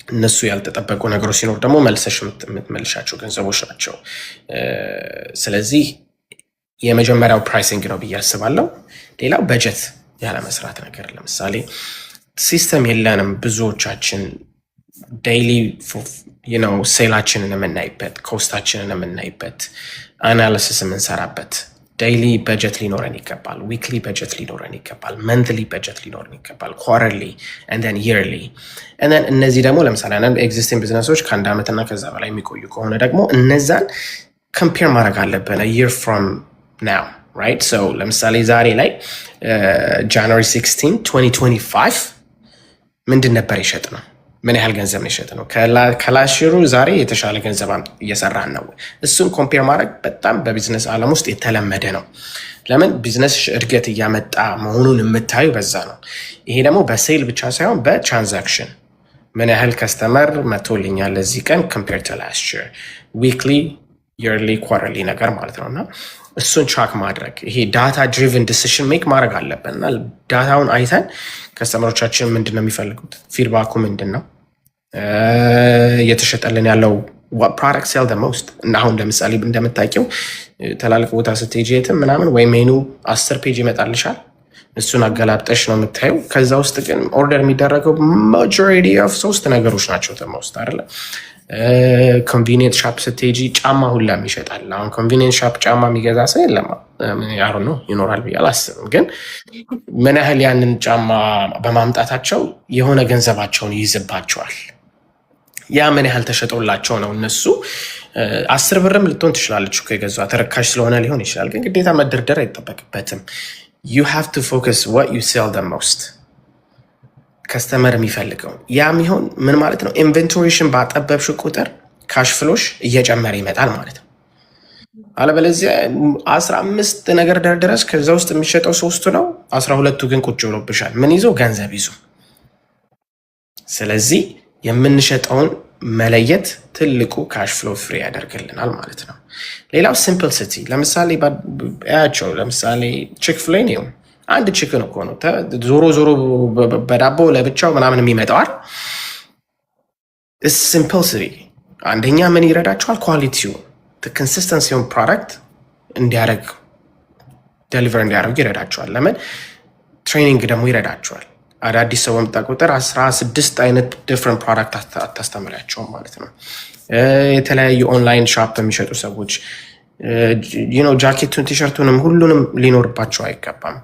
እነሱ ያልተጠበቁ ነገሮች ሲኖር ደግሞ መልሰሽ የምትመልሻቸው ገንዘቦች ናቸው። ስለዚህ የመጀመሪያው ፕራይሲንግ ነው ብዬ አስባለሁ። ሌላው በጀት ያለመስራት ነገር። ለምሳሌ ሲስተም የለንም ብዙዎቻችን። ዴይሊ ሴላችንን የምናይበት፣ ኮስታችንን የምናይበት፣ አናሊሲስ የምንሰራበት ዴይሊ በጀት ሊኖረን ይገባል። ዊክሊ በጀት ሊኖረን ይገባል። መንትሊ በጀት ሊኖረን ይገባል። ኳርተርሊ ኤንድ ይርሊ። እነዚህ ደግሞ ለምሳሌ አንዳንድ ኤግዚስቲንግ ቢዝነሶች ከአንድ ዓመትና ከዛ በላይ የሚቆዩ ከሆነ ደግሞ እነዛን ኮምፔር ማድረግ አለብን ይር ፍሮም ናው ራይት። ሶ ለምሳሌ ዛሬ ላይ ጃንዋሪ 16 2025 ምንድን ነበር የሸጥ ነው? ምን ያህል ገንዘብ ነው የሸጥ ነው? ከላሽሩ ዛሬ የተሻለ ገንዘብ እየሰራን ነው? እሱን ኮምፔር ማድረግ በጣም በቢዝነስ ዓለም ውስጥ የተለመደ ነው። ለምን? ቢዝነስ እድገት እያመጣ መሆኑን የምታዩ በዛ ነው። ይሄ ደግሞ በሴል ብቻ ሳይሆን በትራንዛክሽን ምን ያህል ከስተመር መቶልኛል ለዚህ ቀን ኮምፔር ቱ ላስት ይር፣ ዊክሊ፣ የርሊ፣ ኳርተርሊ ነገር ማለት ነው። እና እሱን ትራክ ማድረግ ይሄ ዳታ ድሪቭን ዲሲሽን ሜክ ማድረግ አለብን። እና ዳታውን አይተን ከስተመሮቻችን ምንድን ነው የሚፈልጉት፣ ፊድባኩ ምንድን ነው፣ እየተሸጠልን ያለው ፕሮዳክት ሴል ሞስት። እና አሁን ለምሳሌ እንደምታውቂው ትላልቅ ቦታ ስትሄጂ የትም ምናምን ወይ ሜኑ 10 ፔጅ ይመጣልሻል። እሱን አገላብጠሽ ነው የምታየው። ከዛ ውስጥ ግን ኦርደር የሚደረገው ማጆሪቲ ኦፍ 3 ነገሮች ናቸው ሞስት አይደለ። ኮንቪኒየንት ሻፕ ስትሄጂ ጫማ ሁላም ይሸጣል። አሁን ኮንቪኒየንት ሻፕ ጫማ የሚገዛ ሰው የለም። ያሩ ነው ይኖራል ብዬ አላስብም። ግን ምን ያህል ያንን ጫማ በማምጣታቸው የሆነ ገንዘባቸውን ይይዝባቸዋል። ያ ምን ያህል ተሸጦላቸው ነው እነሱ 10 ብርም ልትሆን ትችላለች እኮ የገዟት ተረካሽ ስለሆነ ሊሆን ይችላል። ግን ግዴታ መደርደር አይጠበቅበትም። you have to focus what you sell the most ከስተመር የሚፈልገው ያ ሚሆን ምን ማለት ነው? ኢንቨንቶሪሽን ባጠበብሽ ቁጥር ካሽ ፍሎሽ እየጨመረ ይመጣል ማለት ነው። አለበለዚያ 15 ነገር ደርድረስ ከዛ ውስጥ የሚሸጠው 3 ነው፣ 12ቱ ግን ቁጭ ብሎብሻል። ምን ይዞ? ገንዘብ ይዞ። ስለዚህ የምንሸጠውን መለየት ትልቁ ካሽ ፍሎ ፍሪ ያደርግልናል ማለት ነው። ሌላው ሲምፕልሲቲ። ለምሳሌ ያቸው ለምሳሌ ቺክ ፍሌ ነው። አንድ ቺክን እኮ ነው ዞሮ ዞሮ በዳቦ ለብቻው ምናምን የሚመጣዋል። ሲምፕልሲቲ አንደኛ ምን ይረዳቸዋል? ኳሊቲው ኮንሲስተንሲውን ፕሮዳክት እንዲያደርግ ዴሊቨር እንዲያደርጉ ይረዳቸዋል። ለምን ትሬኒንግ ደግሞ ይረዳቸዋል። አዳዲስ ሰው በመጣ ቁጥር 16 አይነት ዲፍረንት ፕሮዳክት አታስተምሪያቸውም ማለት ነው። የተለያዩ ኦንላይን ሻፕ የሚሸጡ ሰዎች ጃኬቱን ቲሸርቱንም ሁሉንም ሊኖርባቸው አይገባም።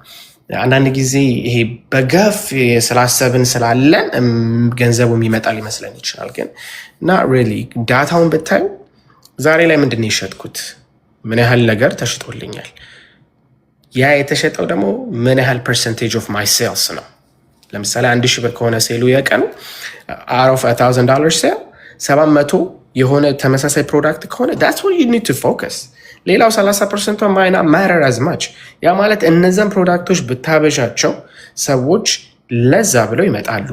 አንዳንድ ጊዜ ይሄ በገፍ ስላሰብን ስላለን ገንዘቡ የሚመጣ ሊመስለን ይችላል። ግን እና ሪሊ ዳታውን ብታዩ ዛሬ ላይ ምንድን ነው የሸጥኩት፣ ምን ያህል ነገር ተሽጦልኛል፣ ያ የተሸጠው ደግሞ ምን ያህል ፐርሰንቴጅ ኦፍ ማይ ሴልስ ነው። ለምሳሌ 1000 ብር ከሆነ ሴሉ የቀኑ out of $1,000 ሴል 700 የሆነ ተመሳሳይ ፕሮዳክት ከሆነ that's what you need to focus። ሌላው 30% ማይና matter as much። ያ ማለት እነዛን ፕሮዳክቶች ብታበዣቸው ሰዎች ለዛ ብለው ይመጣሉ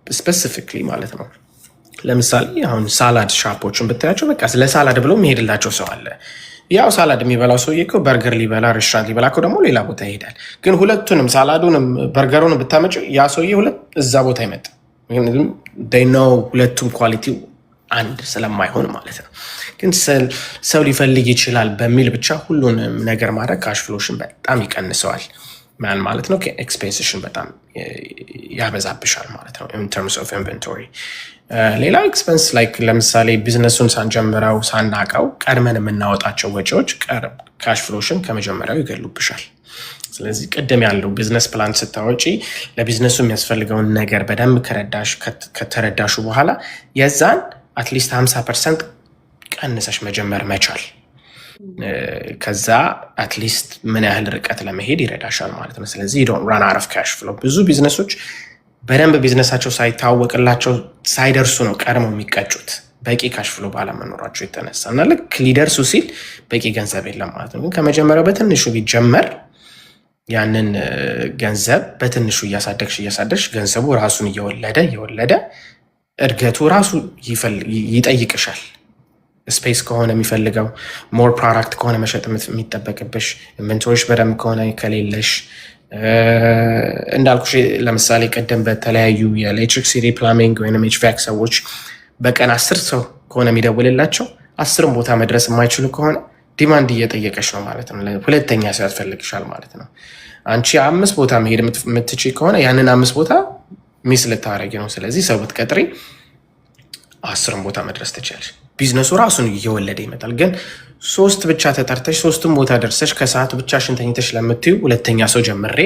ስፔሲፊክሊ ማለት ነው። ለምሳሌ አሁን ሳላድ ሻፖችን ብታያቸው በቃ ስለ ሳላድ ብሎ የሚሄድላቸው ሰው አለ። ያው ሳላድ የሚበላው ሰውዬ እኮ በርገር ሊበላ ሬስቶራንት ሊበላ እኮ ደግሞ ሌላ ቦታ ይሄዳል። ግን ሁለቱንም ሳላዱንም በርገሩንም ብታመጪው ያ ሰውዬ እዛ ቦታ ይመጣ። ምክንያቱም ሁለቱም ኳሊቲው አንድ ስለማይሆን ማለት ነው። ግን ሰው ሊፈልግ ይችላል በሚል ብቻ ሁሉንም ነገር ማድረግ ካሽ ፍሎሽን በጣም ይቀንሰዋል ማለት ነው። ኤክስፔንስሽን በጣም ያበዛብሻል ማለት ነው ኢን ተርምስ ኦፍ ኢንቨንቶሪ። ሌላው ኤክስፐንስ ላይክ ለምሳሌ ቢዝነሱን ሳንጀምረው ሳናቀው ቀድመን የምናወጣቸው ወጪዎች ካሽ ፍሎሽን ከመጀመሪያው ይገሉብሻል። ስለዚህ ቅድም ያለው ቢዝነስ ፕላን ስታወጪ ለቢዝነሱ የሚያስፈልገውን ነገር በደንብ ከተረዳሹ በኋላ የዛን አትሊስት 50% ቀንሰሽ መጀመር መቻል፣ ከዛ አትሊስት ምን ያህል ርቀት ለመሄድ ይረዳሻል ማለት ነው። ስለዚህ ዶንት ራን አውት ኦፍ ካሽ ፍሎ። ብዙ ቢዝነሶች በደንብ ቢዝነሳቸው ሳይታወቅላቸው ሳይደርሱ ነው ቀድመው የሚቀጩት በቂ ካሽ ፍሎ ባለመኖራቸው የተነሳ እና ልክ ሊደርሱ ሲል በቂ ገንዘብ የለም ማለት ነው። ግን ከመጀመሪያው በትንሹ ቢጀመር ያንን ገንዘብ በትንሹ እያሳደግሽ ገንዘቡ ራሱን እየወለደ እድገቱ ራሱ ይጠይቅሻል። ስፔስ ከሆነ የሚፈልገው ሞር ፕሮዳክት ከሆነ መሸጥ የሚጠበቅብሽ ኢንቨንቶሪሽ በደንብ ከሆነ ከሌለሽ እንዳልኩሽ ለምሳሌ ቀደም በተለያዩ የኤሌክትሪክሲቲ ፕላምቢንግ ወይም ኤችቫክ ሰዎች በቀን 10 ሰው ከሆነ የሚደውልላቸው 10 ቦታ መድረስ የማይችሉ ከሆነ ዲማንድ እየጠየቀች ነው ማለት ነው። ሁለተኛ ሰው ያስፈልግሻል ማለት ነው። አንቺ 5 ቦታ መሄድ የምትችይ ከሆነ ያንን 5 ቦታ ሚስ ልታረጊ ነው። ስለዚህ ሰው ብትቀጥሪ 10 ቦታ መድረስ ትችላለሽ። ቢዝነሱ ራሱን እየወለደ ይመጣል። ግን 3 ብቻ ተጠርተሽ 3ቱም ቦታ ደርሰሽ ከሰዓት ብቻሽን ተኝተሽ ለምትዩ ሁለተኛ ሰው ጀምሬ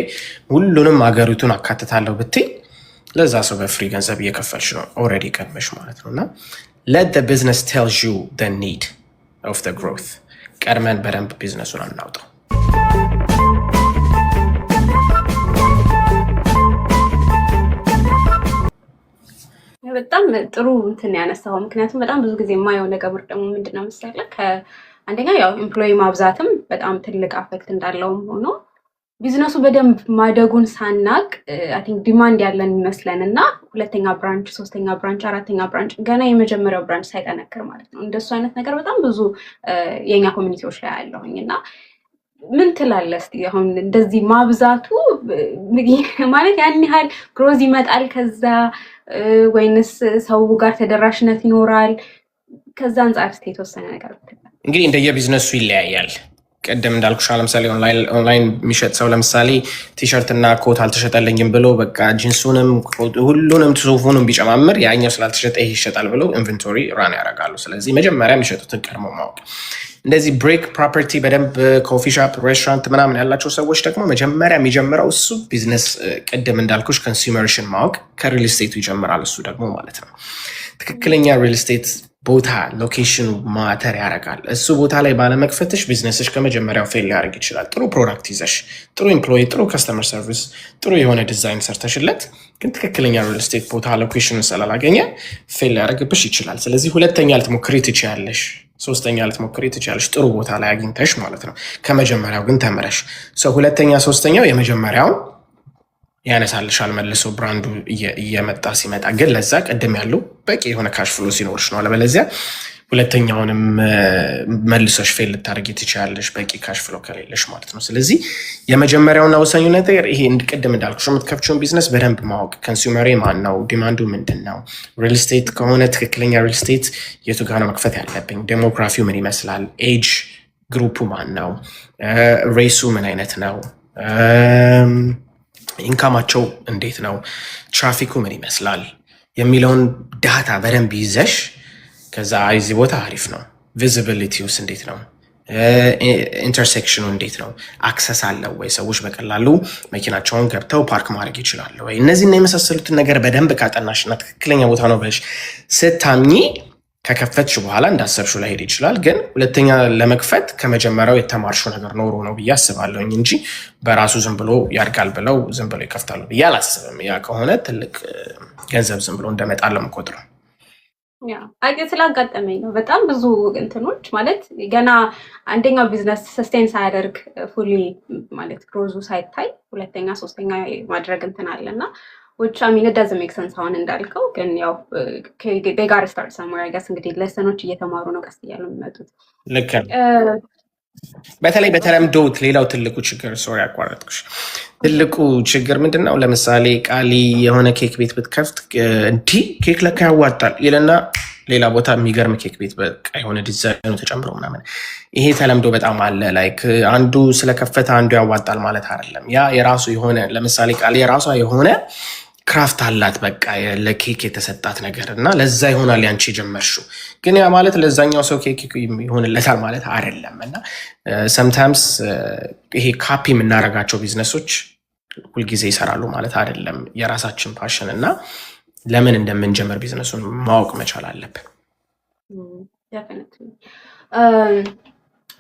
ሁሉንም አገሪቱን አካትታለሁ ብትይ ለዛ ሰው በፍሪ ገንዘብ እየከፈልሽ ነው ኦልሬዲ ቀድመሽ ማለት ነው። እና let the business tells you the need of the growth። ቀድመን በደንብ ቢዝነሱን አናውጣው። በጣም ጥሩ እንትን ያነሳው። ምክንያቱም በጣም ብዙ ጊዜ የማየው ነገር ደግሞ ምንድነው መሰለህ አንደኛ ያው ኤምፕሎይ ማብዛትም በጣም ትልቅ አፌክት እንዳለውም ሆኖ ቢዝነሱ በደንብ ማደጉን ሳናቅ አይ ቲንክ ዲማንድ ያለን ይመስለን እና ሁለተኛ ብራንች፣ ሶስተኛ ብራንች፣ አራተኛ ብራንች ገና የመጀመሪያው ብራንች ሳይጠነክር ማለት ነው። እንደሱ አይነት ነገር በጣም ብዙ የኛ ኮሚኒቲዎች ላይ ያለውኝ እና ምን ትላለህ እስቲ? አሁን እንደዚህ ማብዛቱ ማለት ያን ያህል ግሮዝ ይመጣል ከዛ ወይንስ ሰው ጋር ተደራሽነት ይኖራል? ከዛ አንጻር እስቲ የተወሰነ ነገር እንግዲህ እንደየቢዝነሱ ይለያያል። ቀደም እንዳልኩሽ ለምሳሌ ኦንላይን የሚሸጥ ሰው ለምሳሌ ቲሸርት እና ኮት አልተሸጠልኝም ብሎ በቃ ጂንሱንም ሁሉንም ሱፉንም ቢጨማምር ያኛው ስላልተሸጠ ይሄ ይሸጣል ብሎ ኢንቨንቶሪ ራን ያደርጋሉ። ስለዚህ መጀመሪያ የሚሸጡትን ቀድሞ ማወቅ። እንደዚህ ብሬክ ፕሮፐርቲ በደንብ ኮፊ ሻፕ፣ ሬስቶራንት ምናምን ያላቸው ሰዎች ደግሞ መጀመሪያ የሚጀምረው እሱ ቢዝነስ ቅድም እንዳልኩሽ ኮንሱመርሽን ማወቅ ከሪል ስቴቱ ይጀምራል። እሱ ደግሞ ማለት ነው ትክክለኛ ሪል ስቴት ቦታ ሎኬሽኑ ማተር ያደርጋል። እሱ ቦታ ላይ ባለመክፈትሽ ቢዝነስሽ ከመጀመሪያው ፌል ሊያደርግ ይችላል። ጥሩ ፕሮዳክት ይዘሽ ጥሩ ኤምፕሎይ፣ ጥሩ ከስተመር ሰርቪስ፣ ጥሩ የሆነ ዲዛይን ሰርተሽለት ግን ትክክለኛ ሪል ስቴት ቦታ ሎኬሽኑ ስላላገኘ ፌል ሊያደርግብሽ ይችላል። ስለዚህ ሁለተኛ ልትሞክሪ ትችያለሽ፣ ሶስተኛ ልትሞክሪ ትችያለሽ፣ ጥሩ ቦታ ላይ አግኝተሽ ማለት ነው። ከመጀመሪያው ግን ተምረሽ ሁለተኛ ሶስተኛው የመጀመሪያውን ያነሳልሻል መልሶ ብራንዱ እየመጣ ሲመጣ። ግን ለዛ ቀደም ያለው በቂ የሆነ ካሽ ፍሎ ሲኖርሽ ነው። አለበለዚያ ሁለተኛውንም መልሶሽ ፌል ልታደርጊ ትችያለሽ በቂ ካሽ ፍሎ ከሌለሽ ማለት ነው። ስለዚህ የመጀመሪያውና ወሳኙ ነገር ይሄ ቅድም እንዳልኩሽ የምትከፍቺውን ቢዝነስ በደንብ ማወቅ። ኮንሱመሬ ማን ነው? ዲማንዱ ምንድን ነው? ሪል ስቴት ከሆነ ትክክለኛ ሪል ስቴት የቱ ጋር ነው መክፈት ያለብኝ? ዴሞግራፊው ምን ይመስላል? ኤጅ ግሩፑ ማን ነው፣ ሬሱ ምን አይነት ነው፣ ኢንካማቸው እንዴት ነው፣ ትራፊኩ ምን ይመስላል የሚለውን ዳታ በደንብ ይዘሽ ከዛ እዚህ ቦታ አሪፍ ነው፣ ቪዚቢሊቲውስ እንዴት ነው፣ ኢንተርሴክሽኑ እንዴት ነው፣ አክሰስ አለው ወይ፣ ሰዎች በቀላሉ መኪናቸውን ገብተው ፓርክ ማድረግ ይችላሉ ወይ፣ እነዚህና የመሳሰሉትን ነገር በደንብ ካጠናሽና ትክክለኛ ቦታ ነው ብለሽ ስታምኚ ከከፈትሽ በኋላ እንዳሰብሽው ላይሄድ ይችላል። ግን ሁለተኛ ለመክፈት ከመጀመሪያው የተማርሽው ነገር ኖሮ ነው ብዬ አስባለሁኝ እንጂ በራሱ ዝም ብሎ ያድጋል ብለው ዝም ብሎ ይከፍታሉ ብዬ አላስብም። ያ ከሆነ ትልቅ ገንዘብ ዝም ብሎ እንደመጣል ለመቆጥረው ስላጋጠመኝ ነው። በጣም ብዙ እንትኖች ማለት ገና አንደኛው ቢዝነስ ሰስቴን ሳያደርግ ፉሊ ማለት ግሮዙ ሳይታይ ሁለተኛ ሶስተኛ ማድረግ እንትን አለ እና which I mean it doesn't make sense አሁን እንዳልከው ግን ያው they gotta start somewhere I guess እንግዲህ ለሰኖች እየተማሩ ነው ቀስ እያሉ የሚመጡት። ልክ በተለይ በተለምዶ ሌላው ትልቁ ችግር ሶሪ ያቋረጥኩሽ፣ ትልቁ ችግር ምንድን ነው? ለምሳሌ ቃሊ የሆነ ኬክ ቤት ብትከፍት እንዲህ ኬክ ለካ ያዋጣል ይልና ሌላ ቦታ የሚገርም ኬክ ቤት በቃ የሆነ ዲዛይኑ ተጨምሮ ምናምን። ይሄ ተለምዶ በጣም አለ። ላይክ አንዱ ስለከፈተ አንዱ ያዋጣል ማለት አይደለም። ያ የራሱ የሆነ ለምሳሌ ቃሊ የራሷ የሆነ ክራፍት አላት በቃ ለኬክ የተሰጣት ነገር እና ለዛ ይሆናል ያንቺ የጀመርሽው። ግን ያ ማለት ለዛኛው ሰው ኬክ ይሆንለታል ማለት አይደለም። እና ሰምታይምስ ይሄ ካፒ የምናደርጋቸው ቢዝነሶች ሁልጊዜ ይሰራሉ ማለት አይደለም። የራሳችን ፓሽን እና ለምን እንደምንጀምር ቢዝነሱን ማወቅ መቻል አለብን።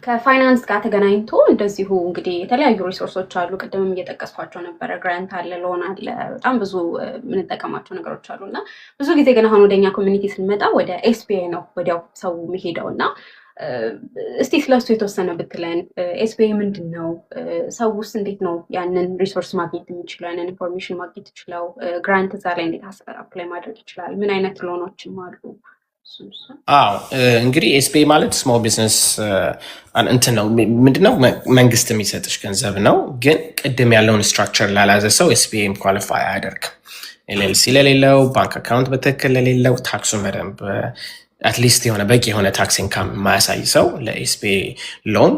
ከፋይናንስ ጋር ተገናኝቶ እንደዚሁ እንግዲህ የተለያዩ ሪሶርሶች አሉ። ቅድምም እየጠቀስኳቸው ነበረ። ግራንት አለ፣ ሎን አለ፣ በጣም ብዙ የምንጠቀማቸው ነገሮች አሉ እና ብዙ ጊዜ ግን አሁን ወደኛ ኮሚኒቲ ስንመጣ ወደ ኤስቢአይ ነው ወዲያው ሰው የሚሄደው እና እስቲ ስለሱ የተወሰነ ብትለን። ኤስቢአይ ምንድን ነው? ሰው ውስጥ እንዴት ነው ያንን ሪሶርስ ማግኘት የሚችለው? ያንን ኢንፎርሜሽን ማግኘት ይችለው? ግራንት እዛ ላይ እንዴት አፕላይ ማድረግ ይችላል? ምን አይነት ሎኖችም አሉ? አዎ እንግዲህ ኤስቢአይ ማለት ስሞል ቢዝነስ እንትን ነው። ምንድነው? መንግስት የሚሰጥሽ ገንዘብ ነው። ግን ቅድም ያለውን ስትራክቸር ላላዘ ሰው ኤስቢአይም ኳሊፋይ አያደርግም። ኤልኤልሲ ለሌለው፣ ባንክ አካውንት በትክክል ለሌለው፣ ታክሱን በደንብ አትሊስት የሆነ በቂ የሆነ ታክስ ኢንካም የማያሳይ ሰው ለኤስቢአይ ሎን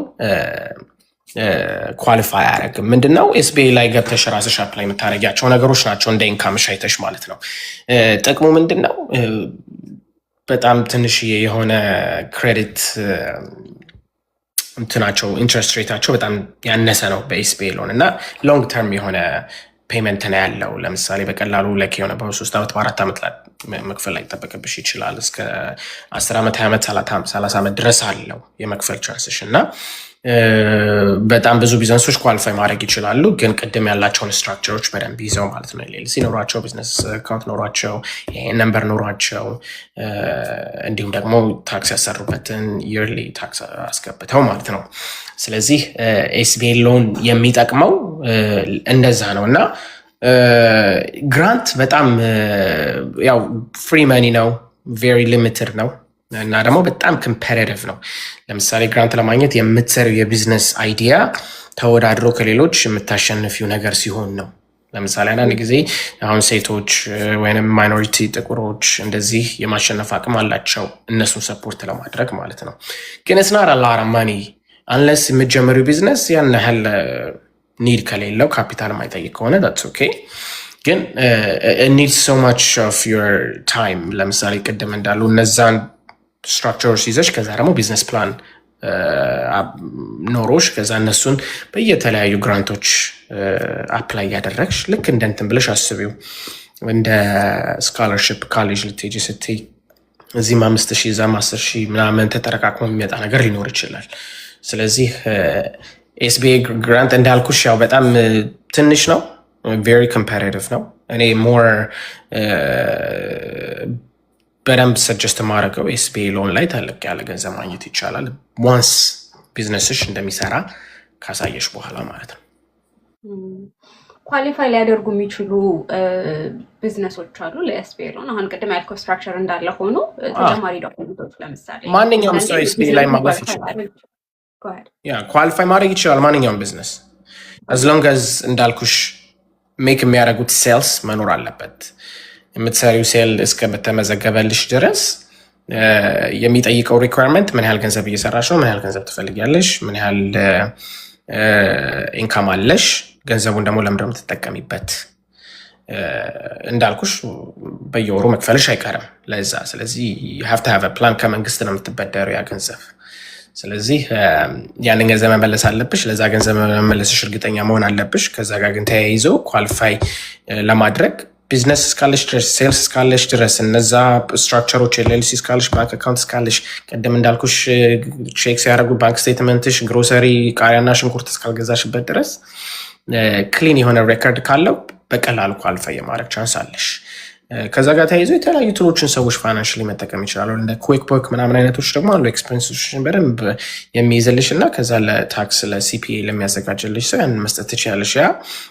ኳሊፋይ አያደርግም። ምንድነው? ኤስቢአይ ላይ ገብተሽ ራስሽ አፕላይ የምታደርጊያቸው ነገሮች ናቸው እንደ ኢንካምሽ አይተሽ ማለት ነው። ጥቅሙ ምንድነው? በጣም ትንሽ የሆነ ክሬዲት እንትናቸው ኢንትረስት ሬታቸው በጣም ያነሰ ነው በኤስቢአይ ሎን እና ሎንግ ተርም የሆነ ፔመንት ነው ያለው። ለምሳሌ በቀላሉ ለክ የሆነ በ3 ዓመት በ4 ዓመት መክፈል ላይ ይጠበቅብሽ ይችላል። እስከ 10 ዓመት 20 ዓመት 30 ዓመት ድረስ አለው የመክፈል ቻንስሽ እና በጣም ብዙ ቢዝነሶች ኳሊፋይ ማድረግ ይችላሉ። ግን ቅድም ያላቸውን ስትራክቸሮች በደንብ ይዘው ማለት ነው። ኤልኤልሲ ኖሯቸው፣ ቢዝነስ አካውንት ኖሯቸው፣ ነምበር ኖሯቸው እንዲሁም ደግሞ ታክስ ያሰሩበትን ይርሊ ታክስ አስገብተው ማለት ነው። ስለዚህ ኤስቢአይ ሎን የሚጠቅመው እንደዛ ነው እና ግራንት በጣም ያው ፍሪ መኒ ነው፣ ቬሪ ሊሚትድ ነው እና ደግሞ በጣም ኮምፓቲቲቭ ነው። ለምሳሌ ግራንት ለማግኘት የምትሰሪው የቢዝነስ አይዲያ ተወዳድሮ ከሌሎች የምታሸንፊው ነገር ሲሆን ነው። ለምሳሌ አንዳንድ ጊዜ አሁን ሴቶች ወይም ማይኖሪቲ ጥቁሮች እንደዚህ የማሸነፍ አቅም አላቸው እነሱን ሰፖርት ለማድረግ ማለት ነው። ግን it's not a lot of money unless የምትጀምሪው ቢዝነስ ያን ያህል ኒድ ከሌለው ካፒታል የማይጠይቅ ከሆነ that's okay። ግን it needs so much of your time። ለምሳሌ ቅድም እንዳሉ እነዛን ስትራክቸሮች ይዘሽ ከዛ ደግሞ ቢዝነስ ፕላን ኖሮሽ ከዛ እነሱን በየተለያዩ ግራንቶች አፕላይ ያደረግሽ ልክ እንደ እንትን ብለሽ አስቢው። እንደ ስኮላርሽፕ ካሌጅ ልትሄጂ ስትይ እዚህም 5,000 እዛም 10,000 ምናምን ተጠረቃቅሞ የሚመጣ ነገር ሊኖር ይችላል። ስለዚህ ኤስቢአይ ግራንት እንዳልኩሽ ያው በጣም ትንሽ ነው፣ ቬሪ ኮምፓቲቲቭ ነው። እኔ ሞር በደንብ ሰጀስት ማድረገው ኤስቢአይ ሎን ላይ ተለቅ ያለ ገንዘብ ማግኘት ይቻላል ዋንስ ቢዝነስሽ እንደሚሰራ ካሳየሽ በኋላ ማለት ነው። ኳሊፋይ ሊያደርጉ የሚችሉ ቢዝነሶች አሉ ለኤስቢአይ ሎን። አሁን ቅድም ያልከው ስትራክቸር እንዳለ ሆኖ ተጨማሪ ዶክመንቶች ለምሳሌ ማንኛውም ሰው ኤስቢአይ ላይ ማግባት ይችላል። ኳሊፋይ ማድረግ ይችላል ማንኛውም ቢዝነስ as long as እንዳልኩሽ ሜክ የሚያደርጉት ሴልስ መኖር አለበት። የምትሰሪው ሴል እስከ በተመዘገበልሽ ድረስ የሚጠይቀው ሪኳየርመንት ምን ያህል ገንዘብ እየሰራሽ ነው፣ ምን ያህል ገንዘብ ትፈልጊያለሽ፣ ምን ያህል ኢንካም አለሽ፣ ገንዘቡን ደግሞ ለምንድን ነው የምትጠቀሚበት። እንዳልኩሽ በየወሩ መክፈልሽ አይቀርም ለዛ። ስለዚህ ሀቭ ቱ ሃቭ ፕላን። ከመንግስት ነው የምትበደረው ያ ገንዘብ። ስለዚህ ያንን ገንዘብ መመለስ አለብሽ። ለዛ ገንዘብ መመለስሽ እርግጠኛ መሆን አለብሽ። ከዛ ጋር ግን ተያይዞ ኳሊፋይ ለማድረግ ቢዝነስ እስካለሽ ድረስ፣ ሴልስ እስካለሽ ድረስ፣ እነዛ ስትራክቸሮች ኤልኤልሲ እስካለሽ፣ ባንክ አካውንት እስካለሽ፣ ቅድም እንዳልኩሽ ቼክ ሲያደርጉ ባንክ ስቴትመንትሽ ግሮሰሪ ቃሪያና ሽንኩርት እስካልገዛሽበት ድረስ ክሊን የሆነ ሬከርድ ካለው በቀላሉ ኳሊፋይ የማድረግ ቻንስ አለሽ። ከዛ ጋር ተያይዞ የተለያዩ ቱሎችን ሰዎች ፋይናንሽሊ መጠቀም ይችላሉ። እንደ ኩዊክ ቡክ ምናምን አይነቶች ደግሞ አሉ። ኤክስፔንሶችን በደንብ የሚይዝልሽ እና ከዛ ለታክስ ለሲፒኤ ለሚያዘጋጅልሽ ሰው ያንን መስጠት ትችላለሽ። ያ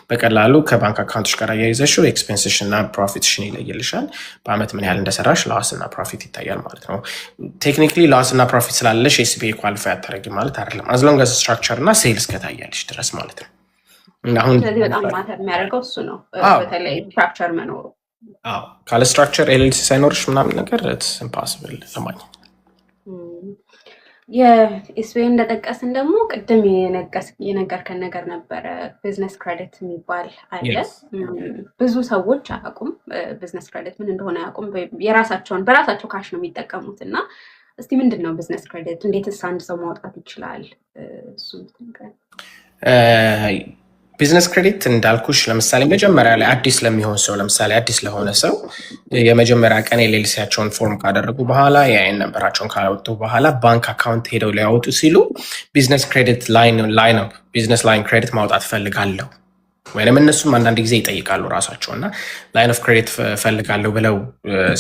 በቀላሉ ከባንክ አካውንቶች ጋር አያይዘሽው ኤክስፔንስሽን እና ፕሮፊትሽን ይለይልሻል። በአመት ምን ያህል እንደሰራሽ ላስ እና ፕሮፊት ይታያል ማለት ነው። ቴክኒክሊ ላስ እና ፕሮፊት ስላለሽ የሲፒኤ ኳሊፋይ አታደርጊ ማለት አይደለም። አዝሎንግ አዝ ስትራክቸር እና ሴልስ ከታያለሽ ድረስ ማለት ነው። ስለዚህ በጣም ማተር የሚያደርገው እሱ ነው፣ በተለይ ስትራክቸር መኖሩ። ካለ ስትራክቸር ኤልኤልሲ ሳይኖርሽ ምናምን ነገር ኢምፖሲብል ለማግኘት። የኤስቢኤ እንደጠቀስን ደግሞ ቅድም የነገርከን ነገር ነበረ፣ ቢዝነስ ክሬዲት የሚባል አለ። ብዙ ሰዎች አያውቁም፣ ቢዝነስ ክሬዲት ምን እንደሆነ አያውቁም። በራሳቸው ካሽ ነው የሚጠቀሙት። እና እስቲ ምንድን ነው ቢዝነስ ክሬዲት? እንዴትስ አንድ ሰው ማውጣት ይችላል? እሱ ቢዝነስ ክሬዲት እንዳልኩሽ ለምሳሌ መጀመሪያ ላይ አዲስ ለሚሆን ሰው ለምሳሌ አዲስ ለሆነ ሰው የመጀመሪያ ቀን ኤልኤልሲያቸውን ፎርም ካደረጉ በኋላ የአይን ነንበራቸውን ካወጡ በኋላ ባንክ አካውንት ሄደው ሊያወጡ ሲሉ ቢዝነስ ክሬዲት ቢዝነስ ላይን ክሬዲት ማውጣት ፈልጋለሁ ወይም እነሱም አንዳንድ ጊዜ ይጠይቃሉ ራሳቸው እና ላይን ኦፍ ክሬዲት ፈልጋለሁ ብለው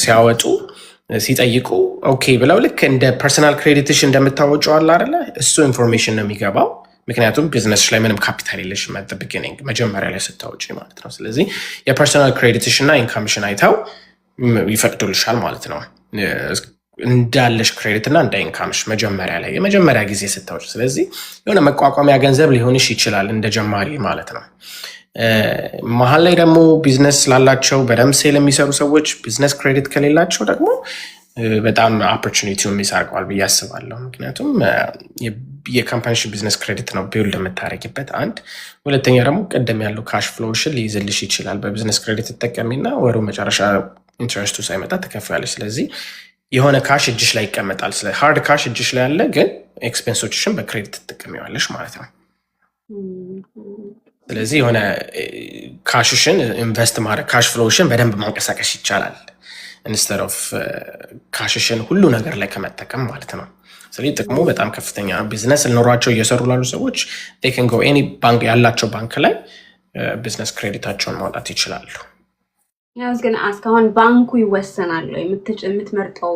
ሲያወጡ ሲጠይቁ ኦኬ ብለው ልክ እንደ ፐርሰናል ክሬዲትሽ እንደምታወጪው አለ አይደለ? እሱ ኢንፎርሜሽን ነው የሚገባው። ምክንያቱም ቢዝነስ ላይ ምንም ካፒታል የለሽም አት ዘ ቢጊኒንግ መጀመሪያ ላይ ስታወጪ ማለት ነው። ስለዚህ የፐርሰናል ክሬዲትሽ እና ኢንካምሽን አይተው ይፈቅዱልሻል ማለት ነው እንዳለሽ ክሬዲት እና እንደ ኢንካምሽ መጀመሪያ ላይ የመጀመሪያ ጊዜ ስታወጪ። ስለዚህ የሆነ መቋቋሚያ ገንዘብ ሊሆንሽ ይችላል እንደ ጀማሪ ማለት ነው። መሀል ላይ ደግሞ ቢዝነስ ላላቸው በደንብ ሴል የሚሰሩ ሰዎች ቢዝነስ ክሬዲት ከሌላቸው ደግሞ በጣም ኦፖርቹኒቲውን ሚስ አድርገዋል ብዬ አስባለሁ። ምክንያቱም የካምፓኒሽ ቢዝነስ ክሬዲት ነው ቢውልድ የምታደርጊበት አንድ። ሁለተኛ ደግሞ ቀደም ያለው ካሽ ፍሎውሽን ሊይዝልሽ ይችላል። በቢዝነስ ክሬዲት ትጠቀሚና ወሩ መጨረሻ ኢንትረስቱ ሳይመጣ ትከፍያለሽ። ስለዚህ የሆነ ካሽ እጅሽ ላይ ይቀመጣል። ስለ ሃርድ ካሽ እጅሽ ላይ ያለ ግን ኤክስፔንሶችሽን በክሬዲት ትጠቀሚዋለሽ ማለት ነው። ስለዚህ የሆነ ካሽሽን ኢንቨስት ማድረግ ካሽ ፍሎውሽን በደንብ ማንቀሳቀስ ይቻላል ኢንስተድ ኦፍ ካሽሽን ሁሉ ነገር ላይ ከመጠቀም ማለት ነው። ስለዚህ ጥቅሙ በጣም ከፍተኛ ቢዝነስ ልኖሯቸው እየሰሩ ላሉ ሰዎች ቴክን ጎ ኤኒ ባንክ ያላቸው ባንክ ላይ ቢዝነስ ክሬዲታቸውን ማውጣት ይችላሉ። ግን እስካሁን ባንኩ ይወሰናል፣ የምትመርጠው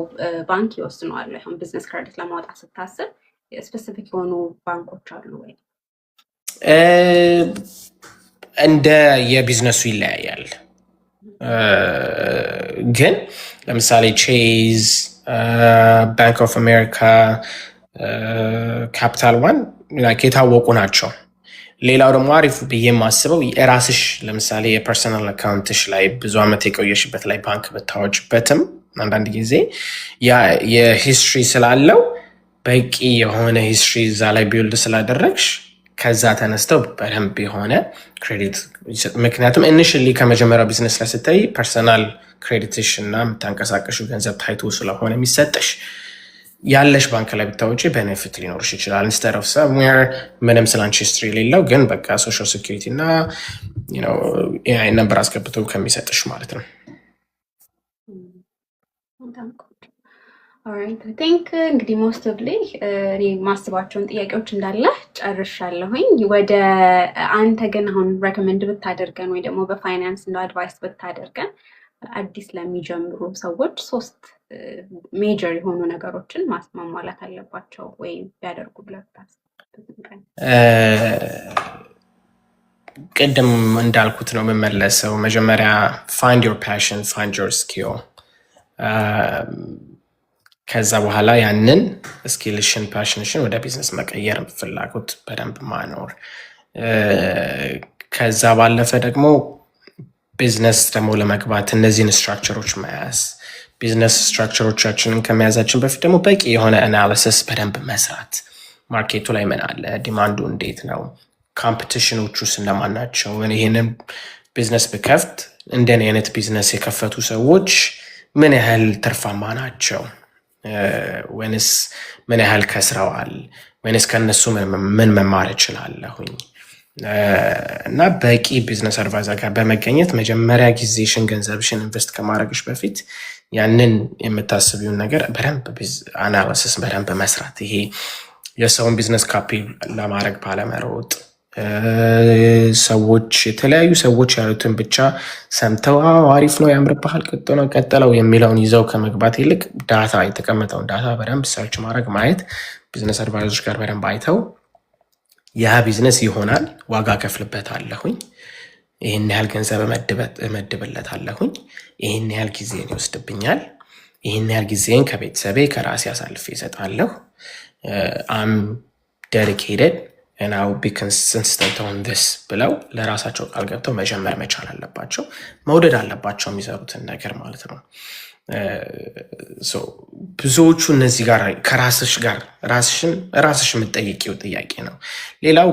ባንክ ይወስነዋል። አሁን ቢዝነስ ክሬዲት ለማውጣት ስታስብ ስፔሲፊክ የሆኑ ባንኮች አሉ ወይ? እንደ የቢዝነሱ ይለያያል። ግን ለምሳሌ ቼዝ፣ ባንክ ኦፍ አሜሪካ፣ ካፒታል ዋን የታወቁ ናቸው። ሌላው ደግሞ አሪፍ ብዬ የማስበው የራስሽ ለምሳሌ የፐርሰናል አካውንትሽ ላይ ብዙ ዓመት የቆየሽበት ላይ ባንክ ብታወጭበትም አንዳንድ ጊዜ የሂስትሪ ስላለው በቂ የሆነ ሂስትሪ እዛ ላይ ቢውልድ ስላደረግሽ ከዛ ተነስተው በደንብ የሆነ ክሬዲት። ምክንያቱም ኢኒሽሊ ከመጀመሪያው ቢዝነስ ላይ ስታይ ፐርሰናል ክሬዲትሽ እና የምታንቀሳቀሹ ገንዘብ ታይቶ ስለሆነ የሚሰጥሽ ያለሽ ባንክ ላይ ብታወጪ ቤኔፊት ሊኖርሽ ይችላል። ኢንስቴድ ኦፍ ሰምዌር ምንም ስላንቺ ሂስትሪ የሌለው ግን በቃ ሶሻል ሴኩሪቲ እና ነምበር አስገብተው ከሚሰጥሽ ማለት ነው። ቲንክ እንግዲህ ሞስት ኦፍ ላይ እኔ ማስባቸውን ጥያቄዎች እንዳለ ጨርሻለሁኝ። ወደ አንተ ግን አሁን ሬኮመንድ ብታደርገን ወይ ደግሞ በፋይናንስ እንደ አድቫይስ ብታደርገን አዲስ ለሚጀምሩ ሰዎች 3 ሜጀር የሆኑ ነገሮችን ማሟላት አለባቸው ወይ ቢያደርጉ ብለህ ታስባለህ? ቅድም እንዳልኩት ነው የምመለሰው። መጀመሪያ ፋይንድ ዮር ፓሽን፣ ፋይንድ ዮር ስኪል። ከዛ በኋላ ያንን ስኪልሽን ፓሽንሽን ወደ ቢዝነስ መቀየር ፍላጎት በደንብ ማኖር። ከዛ ባለፈ ደግሞ ቢዝነስ ደግሞ ለመግባት እነዚህን ስትራክቸሮች መያዝ፣ ቢዝነስ ስትራክቸሮቻችንን ከመያዛችን በፊት ደግሞ በቂ የሆነ አናሊሲስ በደንብ መስራት፣ ማርኬቱ ላይ ምን አለ፣ ዲማንዱ እንዴት ነው፣ ካምፒቲሽኖቹ እነማን ናቸው፣ ይህንን ቢዝነስ ብከፍት እንደኔ አይነት ቢዝነስ የከፈቱ ሰዎች ምን ያህል ትርፋማ ናቸው፣ ወይንስ ምን ያህል ከስረዋል፣ ወይንስ ከነሱ ምን መማር እችላለሁኝ እና በቂ ቢዝነስ አድቫይዘር ጋር በመገኘት መጀመሪያ ጊዜሽን ገንዘብሽን ኢንቨስት ከማድረግሽ በፊት ያንን የምታስቢውን ነገር በደንብ አናሊሲስ በደንብ መስራት። ይሄ የሰውን ቢዝነስ ካፒ ለማድረግ ባለመሮጥ ሰዎች የተለያዩ ሰዎች ያሉትን ብቻ ሰምተው አሪፍ ነው ያምርብሃል ቀጥለው የሚለውን ይዘው ከመግባት ይልቅ ዳታ የተቀመጠውን ዳታ በደንብ ሰርች ማድረግ ማየት፣ ቢዝነስ አድቫይዘሮች ጋር በደንብ አይተው ያ ቢዝነስ ይሆናል፣ ዋጋ ከፍልበታለሁኝ፣ ይህን ያህል ገንዘብ እመድብለታለሁኝ፣ ይህን ያህል ጊዜን ይወስድብኛል፣ ይህን ያህል ጊዜን ከቤተሰቤ ከራሴ አሳልፌ ይሰጣለሁ፣ አም ዴዲኬትድ and I will be consistent on this ብለው ለራሳቸው ቃል ገብተው መጀመር መቻል አለባቸው። መውደድ አለባቸው የሚሰሩትን ነገር ማለት ነው። ብዙዎቹ እነዚህ ጋር ከራስሽ ጋር ራስሽ የምትጠይቂው ጥያቄ ነው። ሌላው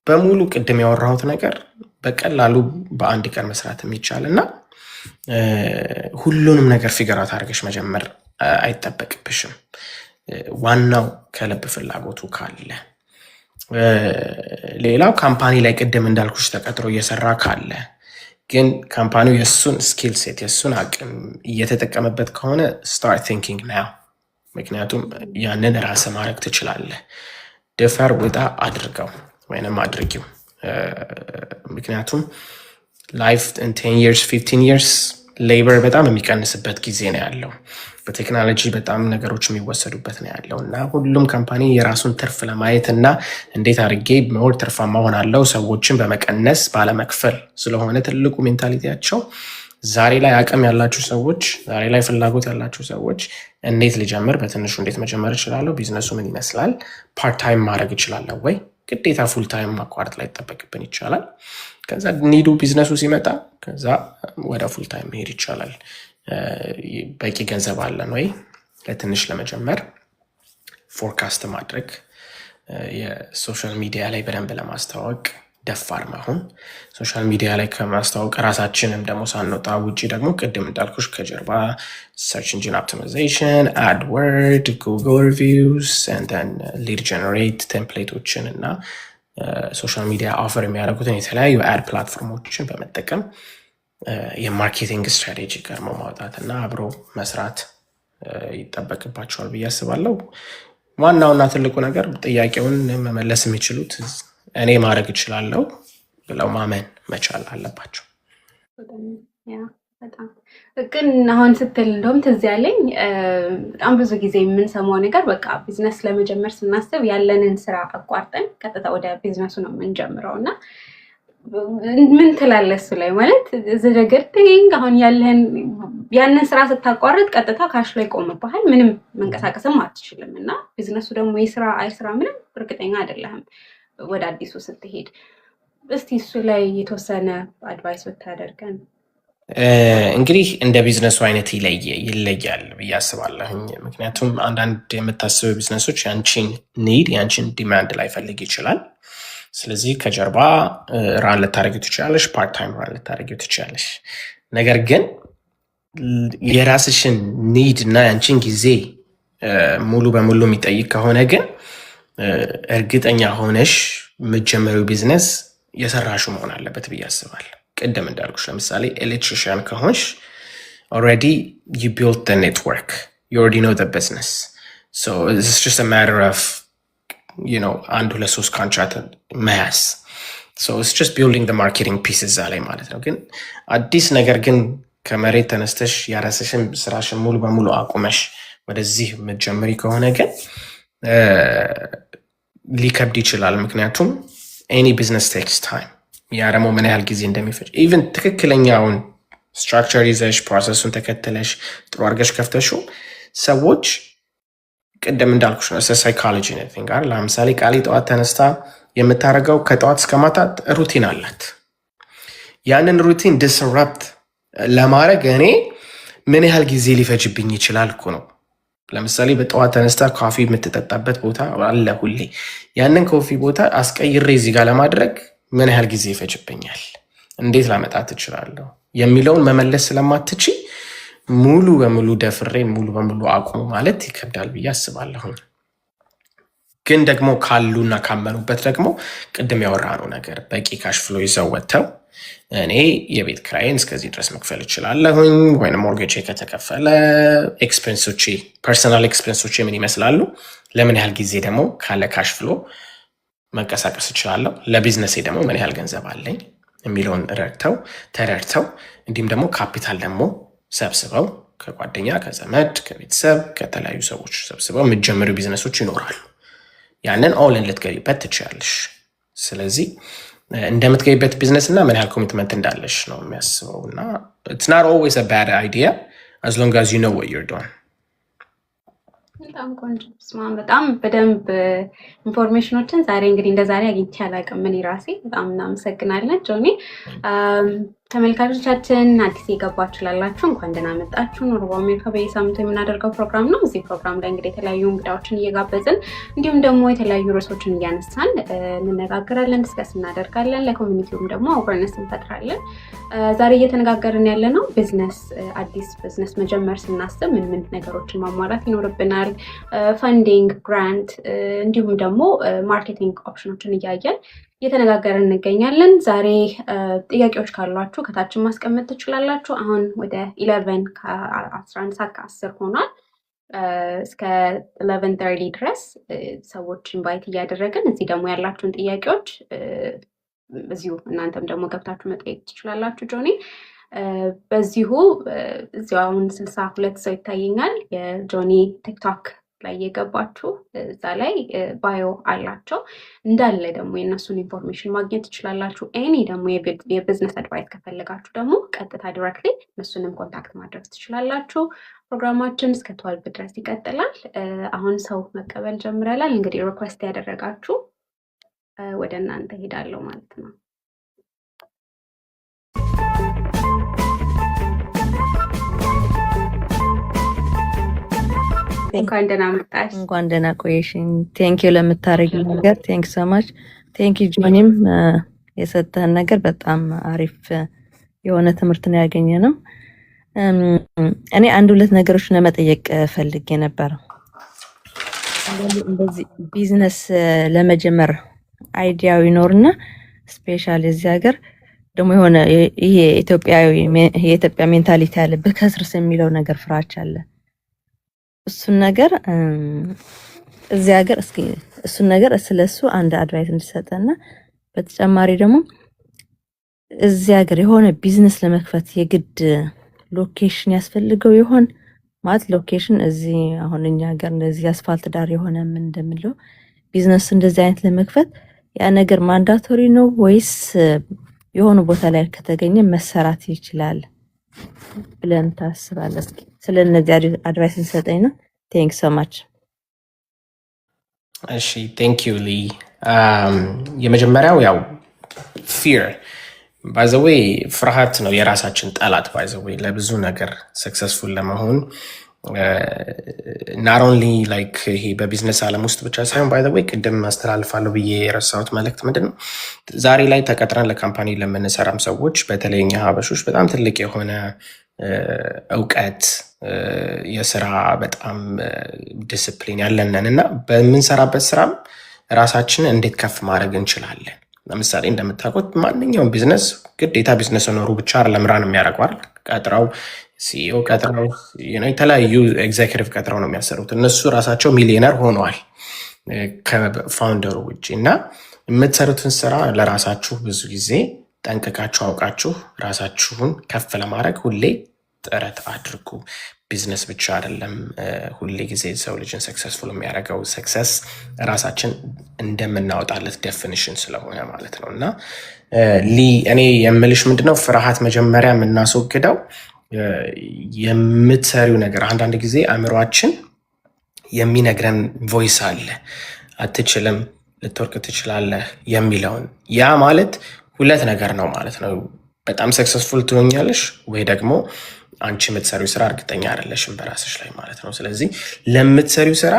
በሙሉ ቅድም ያወራሁት ነገር በቀላሉ በአንድ ቀን መስራት የሚቻል እና ሁሉንም ነገር ፊገራት አድርገሽ መጀመር አይጠበቅብሽም። ዋናው ከልብ ፍላጎቱ ካለ፣ ሌላው ካምፓኒ ላይ ቅድም እንዳልኩሽ ተቀጥሮ እየሰራ ካለ ግን ካምፓኒው የእሱን ስኪል ሴት የእሱን አቅም እየተጠቀመበት ከሆነ ስታርት ቲንኪንግ ናው። ምክንያቱም ያንን ራስ ማድረግ ትችላለህ። ድፈር፣ ውጣ፣ አድርገው ወይንም አድርጊው። ምክንያቱም ላይፍ 10 years 15 years ሌበር በጣም የሚቀንስበት ጊዜ ነው ያለው። በቴክኖሎጂ በጣም ነገሮች የሚወሰዱበት ነው ያለው እና ሁሉም ካምፓኒ የራሱን ትርፍ ለማየት እና እንዴት አድርጌ ሞር ትርፋማ ሆናለሁ ሰዎችን በመቀነስ ባለመክፈል ስለሆነ ትልቁ ሜንታሊቲያቸው። ዛሬ ላይ አቅም ያላችሁ ሰዎች፣ ዛሬ ላይ ፍላጎት ያላችሁ ሰዎች እንዴት ልጀምር፣ በትንሹ እንዴት መጀመር እችላለሁ፣ ቢዝነሱ ምን ይመስላል፣ ፓርት-ታይም ማድረግ እችላለሁ ወይ፣ ግዴታ ፉል-ታይም ማቋረጥ ላይ ይጠበቅብን ይቻላል። ከዛ ኒዱ ቢዝነሱ ሲመጣ ከዛ ወደ ፉል-ታይም መሄድ ይቻላል። በቂ ገንዘብ አለን ወይ ለትንሽ ለመጀመር ፎርካስት ማድረግ፣ የሶሻል ሚዲያ ላይ በደንብ ለማስተዋወቅ ደፋር መሆን፣ ሶሻል ሚዲያ ላይ ከማስተዋወቅ ራሳችንም ደግሞ ሳንወጣ ውጭ ደግሞ ቅድም እንዳልኩሽ ከጀርባ ሰርች ኢንጂን ኦፕቲማይዜሽን፣ አድወርድ፣ ጉግል ሪቪውስ፣ ሊድ ጀነሬት ቴምፕሌቶችን እና ሶሻል ሚዲያ ኦፈር የሚያደርጉትን የተለያዩ አድ ፕላትፎርሞችን በመጠቀም የማርኬቲንግ ስትራቴጂ ቀርሞ ማውጣት እና አብሮ መስራት ይጠበቅባቸዋል ብዬ አስባለሁ። ዋናውና ትልቁ ነገር ጥያቄውን መመለስ የሚችሉት እኔ ማድረግ እችላለሁ ብለው ማመን መቻል አለባቸው። በጣም ግን አሁን ስትል እንደውም ትዝ ያለኝ በጣም ብዙ ጊዜ የምንሰማው ነገር በቃ ቢዝነስ ለመጀመር ስናስብ ያለንን ስራ አቋርጠን ቀጥታ ወደ ቢዝነሱ ነው የምንጀምረው እና ምን ትላለህ እሱ ላይ? ማለት ዝደገርቲንግ አሁን ያንን ስራ ስታቋርጥ ቀጥታ ካሽ ላይ ቆምብሃል፣ ምንም መንቀሳቀስም አትችልም እና ቢዝነሱ ደግሞ የስራ አይስራ ምንም እርግጠኛ አይደለህም ወደ አዲሱ ስትሄድ። እስቲ እሱ ላይ የተወሰነ አድቫይስ ብታደርገን። እንግዲህ እንደ ቢዝነሱ አይነት ይለያል ብዬ አስባለሁኝ። ምክንያቱም አንዳንድ የምታስበው ቢዝነሶች ያንቺን ኒድ ያንቺን ዲማንድ ላይ ፈልግ ይችላል። ስለዚህ ከጀርባ ራን ልታደርጊው ትችላለሽ፣ ፓርት ታይም ራን ልታደርጊው ትችላለሽ። ነገር ግን የራስሽን ኒድ እና ያንቺን ጊዜ ሙሉ በሙሉ የሚጠይቅ ከሆነ ግን እርግጠኛ ሆነሽ የምትጀምሪው ቢዝነስ የሰራሹ መሆን አለበት ብዬ አስባለሁ። ቅድም እንዳልኩሽ ለምሳሌ ኤሌክትሪሽያን ከሆንሽ ኦልሬዲ ዩ ቢልት ዘ ኔትወርክ ዩ ኦልሬዲ ኖው ዘ ቢዝነስ ሶ ኢትስ ጀስት አ ማተር ኦፍ አንድ 2-3 ኮንትራክት መያዝ ሶ ኢትስ ጀስት ቢልዲንግ ዘ ማርኬቲንግ ፒስ እዛ ላይ ማለት ነው። ግን አዲስ ነገር ግን ከመሬት ተነስተሽ ያራስሽን ስራሽን ሙሉ በሙሉ አቁመሽ ወደዚህ የምትጀምሪ ከሆነ ግን ሊከብድ ይችላል። ምክንያቱም ኤኒ ቢዝነስ ቴክስ ታይም። ያ ደግሞ ምን ያህል ጊዜ እንደሚፈጅ ኢቨን ትክክለኛውን ስትራክቸር ይዘሽ ፕሮሰሱን ተከትለሽ ጥሩ አድርገሽ ከፍተሽው ሰዎች ቅድም እንዳልኩሽ ነው ሳይኮሎጂ ነቲንግ ጋር ለምሳሌ ቃሊ ጠዋት ተነስታ የምታደርገው ከጠዋት እስከ ማታ ሩቲን አላት። ያንን ሩቲን ዲስረፕት ለማድረግ እኔ ምን ያህል ጊዜ ሊፈጅብኝ ይችላል እኮ ነው። ለምሳሌ በጠዋት ተነስታ ኮፊ የምትጠጣበት ቦታ አለ ሁሌ። ያንን ኮፊ ቦታ አስቀይሬ እዚህ ጋር ለማድረግ ምን ያህል ጊዜ ይፈጅብኛል፣ እንዴት ላመጣት እችላለሁ የሚለውን መመለስ ስለማትች ሙሉ በሙሉ ደፍሬ ሙሉ በሙሉ አቁሙ ማለት ይከብዳል ብዬ አስባለሁኝ። ግን ደግሞ ካሉና ካመኑበት ደግሞ ቅድም ያወራነው ነገር በቂ ካሽ ፍሎ ይዘው ወጥተው እኔ የቤት ክራይን እስከዚህ ድረስ መክፈል እችላለሁኝ፣ ወይም ሞርጌጅ ከተከፈለ ኤክስፔንሶቼ ፐርሰናል ኤክስፔንሶቼ ምን ይመስላሉ፣ ለምን ያህል ጊዜ ደግሞ ካለ ካሽ ፍሎ መንቀሳቀስ እችላለሁ፣ ለቢዝነሴ ደግሞ ምን ያህል ገንዘብ አለኝ የሚለውን ተረድተው እንዲሁም ደግሞ ካፒታል ደግሞ ሰብስበው ከጓደኛ ከዘመድ ከቤተሰብ ከተለያዩ ሰዎች ሰብስበው የምትጀምሩ ቢዝነሶች ይኖራሉ። ያንን ኦልን ልትገቢበት ትችላለሽ። ስለዚህ እንደምትገቢበት ቢዝነስ እና ምን ያህል ኮሚትመንት እንዳለሽ ነው የሚያስበው እና it's not always a bad idea as long as you know what you're doing። በጣም ቆንጆ ስማን፣ በጣም በደንብ ኢንፎርሜሽኖችን ዛሬ እንግዲህ እንደ ዛሬ አግኝቼ አላውቅም እኔ ራሴ። በጣም እናመሰግናለን ጆኒ። ተመልካቾቻችን አዲስ የገባችሁ ላላችሁ እንኳን ደህና መጣችሁ። ኖርዌይ አሜሪካ በየሳምንቱ የምናደርገው ፕሮግራም ነው። እዚህ ፕሮግራም ላይ እንግዲህ የተለያዩ እንግዳዎችን እየጋበዝን እንዲሁም ደግሞ የተለያዩ ርዕሶችን እያነሳን እንነጋገራለን፣ ዲስከስ እናደርጋለን። ለኮሚኒቲውም ደግሞ አዌርነስ እንፈጥራለን። ዛሬ እየተነጋገርን ያለ ነው ቢዝነስ፣ አዲስ ቢዝነስ መጀመር ስናስብ ምን ምን ነገሮችን ማሟላት ይኖርብናል፣ ፋንዲንግ፣ ግራንት እንዲሁም ደግሞ ማርኬቲንግ ኦፕሽኖችን እያየን እየተነጋገርን እንገኛለን። ዛሬ ጥያቄዎች ካሏችሁ ከታችን ማስቀመጥ ትችላላችሁ። አሁን ወደ 11 ከ11 ሰዓት ከ10 ሆኗል። እስከ 11:30 ድረስ ሰዎች ኢንቫይት እያደረግን እዚህ ደግሞ ያላችሁን ጥያቄዎች እዚሁ እናንተም ደግሞ ገብታችሁ መጠየቅ ትችላላችሁ። ጆኒ በዚሁ እዚሁ አሁን 62 ሰው ይታየኛል። የጆኒ ቲክቶክ ላይ የገባችሁ እዛ ላይ ባዮ አላቸው እንዳለ ደግሞ የእነሱን ኢንፎርሜሽን ማግኘት ትችላላችሁ። ኤኒ ደግሞ የቢዝነስ አድቫይስ ከፈለጋችሁ ደግሞ ቀጥታ ዲሬክትሊ እነሱንም ኮንታክት ማድረግ ትችላላችሁ። ፕሮግራማችን እስከ 12 ድረስ ይቀጥላል። አሁን ሰው መቀበል ጀምረናል። እንግዲህ ሪኩዌስት ያደረጋችሁ ወደ እናንተ ሄዳለሁ ማለት ነው። እንኳን ደህና መጣሽ። እንኳን ደህና ቆየሽኝ። ቴንኪው ለምታረጊው ነገር ቴንክ ሶ ማች። ቴንኪው ጆኒም የሰጠህን ነገር በጣም አሪፍ የሆነ ትምህርት ነው ያገኘ ነው። እኔ አንድ ሁለት ነገሮች ለመጠየቅ ፈልጌ ነበር። እንደዚህ ቢዝነስ ለመጀመር አይዲያው ይኖርና ስፔሻሊ እዚህ ሀገር ደግሞ የሆነ ይሄ የኢትዮጵያ ሜንታሊቲ ያለ በከስርስ የሚለው ነገር ፍራቻ አለ። እሱን ነገር እዚህ ሀገር እስኪ እሱን ነገር ስለሱ አንድ አድቫይስ እንድሰጠና በተጨማሪ ደግሞ እዚህ ሀገር የሆነ ቢዝነስ ለመክፈት የግድ ሎኬሽን ያስፈልገው ይሆን? ማለት ሎኬሽን እዚህ አሁን እኛ ሀገር እንደዚህ አስፋልት ዳር የሆነ ምን እንደምለው ቢዝነስ እንደዚህ አይነት ለመክፈት ያ ነገር ማንዳቶሪ ነው ወይስ የሆነ ቦታ ላይ ከተገኘ መሰራት ይችላል ብለን ታስባለህ? ስለነዚህ አድቫይስ እንሰጠኝ ነው። ቴንክ ሶ ማች። እሺ ቴንክ ዩ ሊ። የመጀመሪያው ያው ፊር ባይ ዘ ዌይ ፍርሃት ነው የራሳችን ጠላት። ባይ ዘ ዌይ ለብዙ ነገር ሰክሰስፉል ለመሆን ናት ኦንሊ ላይክ ይሄ በቢዝነስ ዓለም ውስጥ ብቻ ሳይሆን ባይ ዘ ዌይ ቅድም አስተላልፋለሁ ብዬ የረሳሁት መልእክት ምንድን ነው፣ ዛሬ ላይ ተቀጥረን ለካምፓኒ ለምንሰራም ሰዎች በተለይ እኛ ሀበሾች በጣም ትልቅ የሆነ እውቀት የስራ በጣም ዲስፕሊን ያለንን እና በምንሰራበት ስራም ራሳችንን እንዴት ከፍ ማድረግ እንችላለን። ለምሳሌ እንደምታውቁት ማንኛውም ቢዝነስ ግዴታ ቢዝነስ ኖሩ ብቻ ለምራን የሚያደርገዋል። ቀጥረው ሲኢኦ ቀጥረው የተለያዩ ኤግዜኪቲቭ ቀጥረው ነው የሚያሰሩት። እነሱ ራሳቸው ሚሊዮነር ሆነዋል ከፋውንደሩ ውጭ። እና የምትሰሩትን ስራ ለራሳችሁ ብዙ ጊዜ ጠንቅቃችሁ አውቃችሁ ራሳችሁን ከፍ ለማድረግ ሁሌ ጥረት አድርጉ። ቢዝነስ ብቻ አይደለም ሁሌ ጊዜ ሰው ልጅን ሰክሰስፉል የሚያደርገው፣ ሰክሰስ ራሳችን እንደምናወጣለት ዴፊኒሽን ስለሆነ ማለት ነው። እና እኔ የምልሽ ምንድነው ፍርሃት መጀመሪያ የምናስወግደው የምትሰሪው ነገር። አንዳንድ ጊዜ አእምሯችን የሚነግረን ቮይስ አለ፣ አትችልም፣ ልትወርቅ ትችላለህ የሚለውን። ያ ማለት ሁለት ነገር ነው ማለት ነው። በጣም ሰክሰስፉል ትሆኛለሽ ወይ ደግሞ አንቺ የምትሰሪው ስራ እርግጠኛ አይደለሽም በራስሽ ላይ ማለት ነው። ስለዚህ ለምትሰሪው ስራ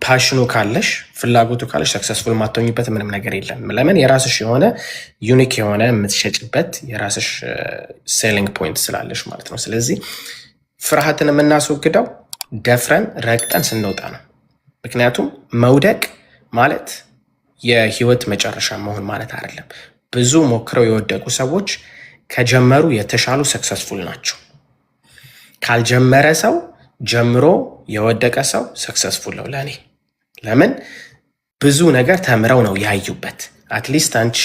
ፓሽኑ ካለሽ ፍላጎቱ ካለሽ ሰክሰስፉል ማትሆኝበት ምንም ነገር የለም። ለምን? የራስሽ የሆነ ዩኒክ የሆነ የምትሸጭበት የራስሽ ሴሊንግ ፖይንት ስላለሽ ማለት ነው። ስለዚህ ፍርሃትን የምናስወግደው ደፍረን ረግጠን ስንወጣ ነው። ምክንያቱም መውደቅ ማለት የህይወት መጨረሻ መሆን ማለት አይደለም። ብዙ ሞክረው የወደቁ ሰዎች ከጀመሩ የተሻሉ ሰክሰስፉል ናቸው። ካልጀመረ ሰው ጀምሮ የወደቀ ሰው ሰክሰስፉል ነው ለእኔ። ለምን? ብዙ ነገር ተምረው ነው ያዩበት። አትሊስት አንቺ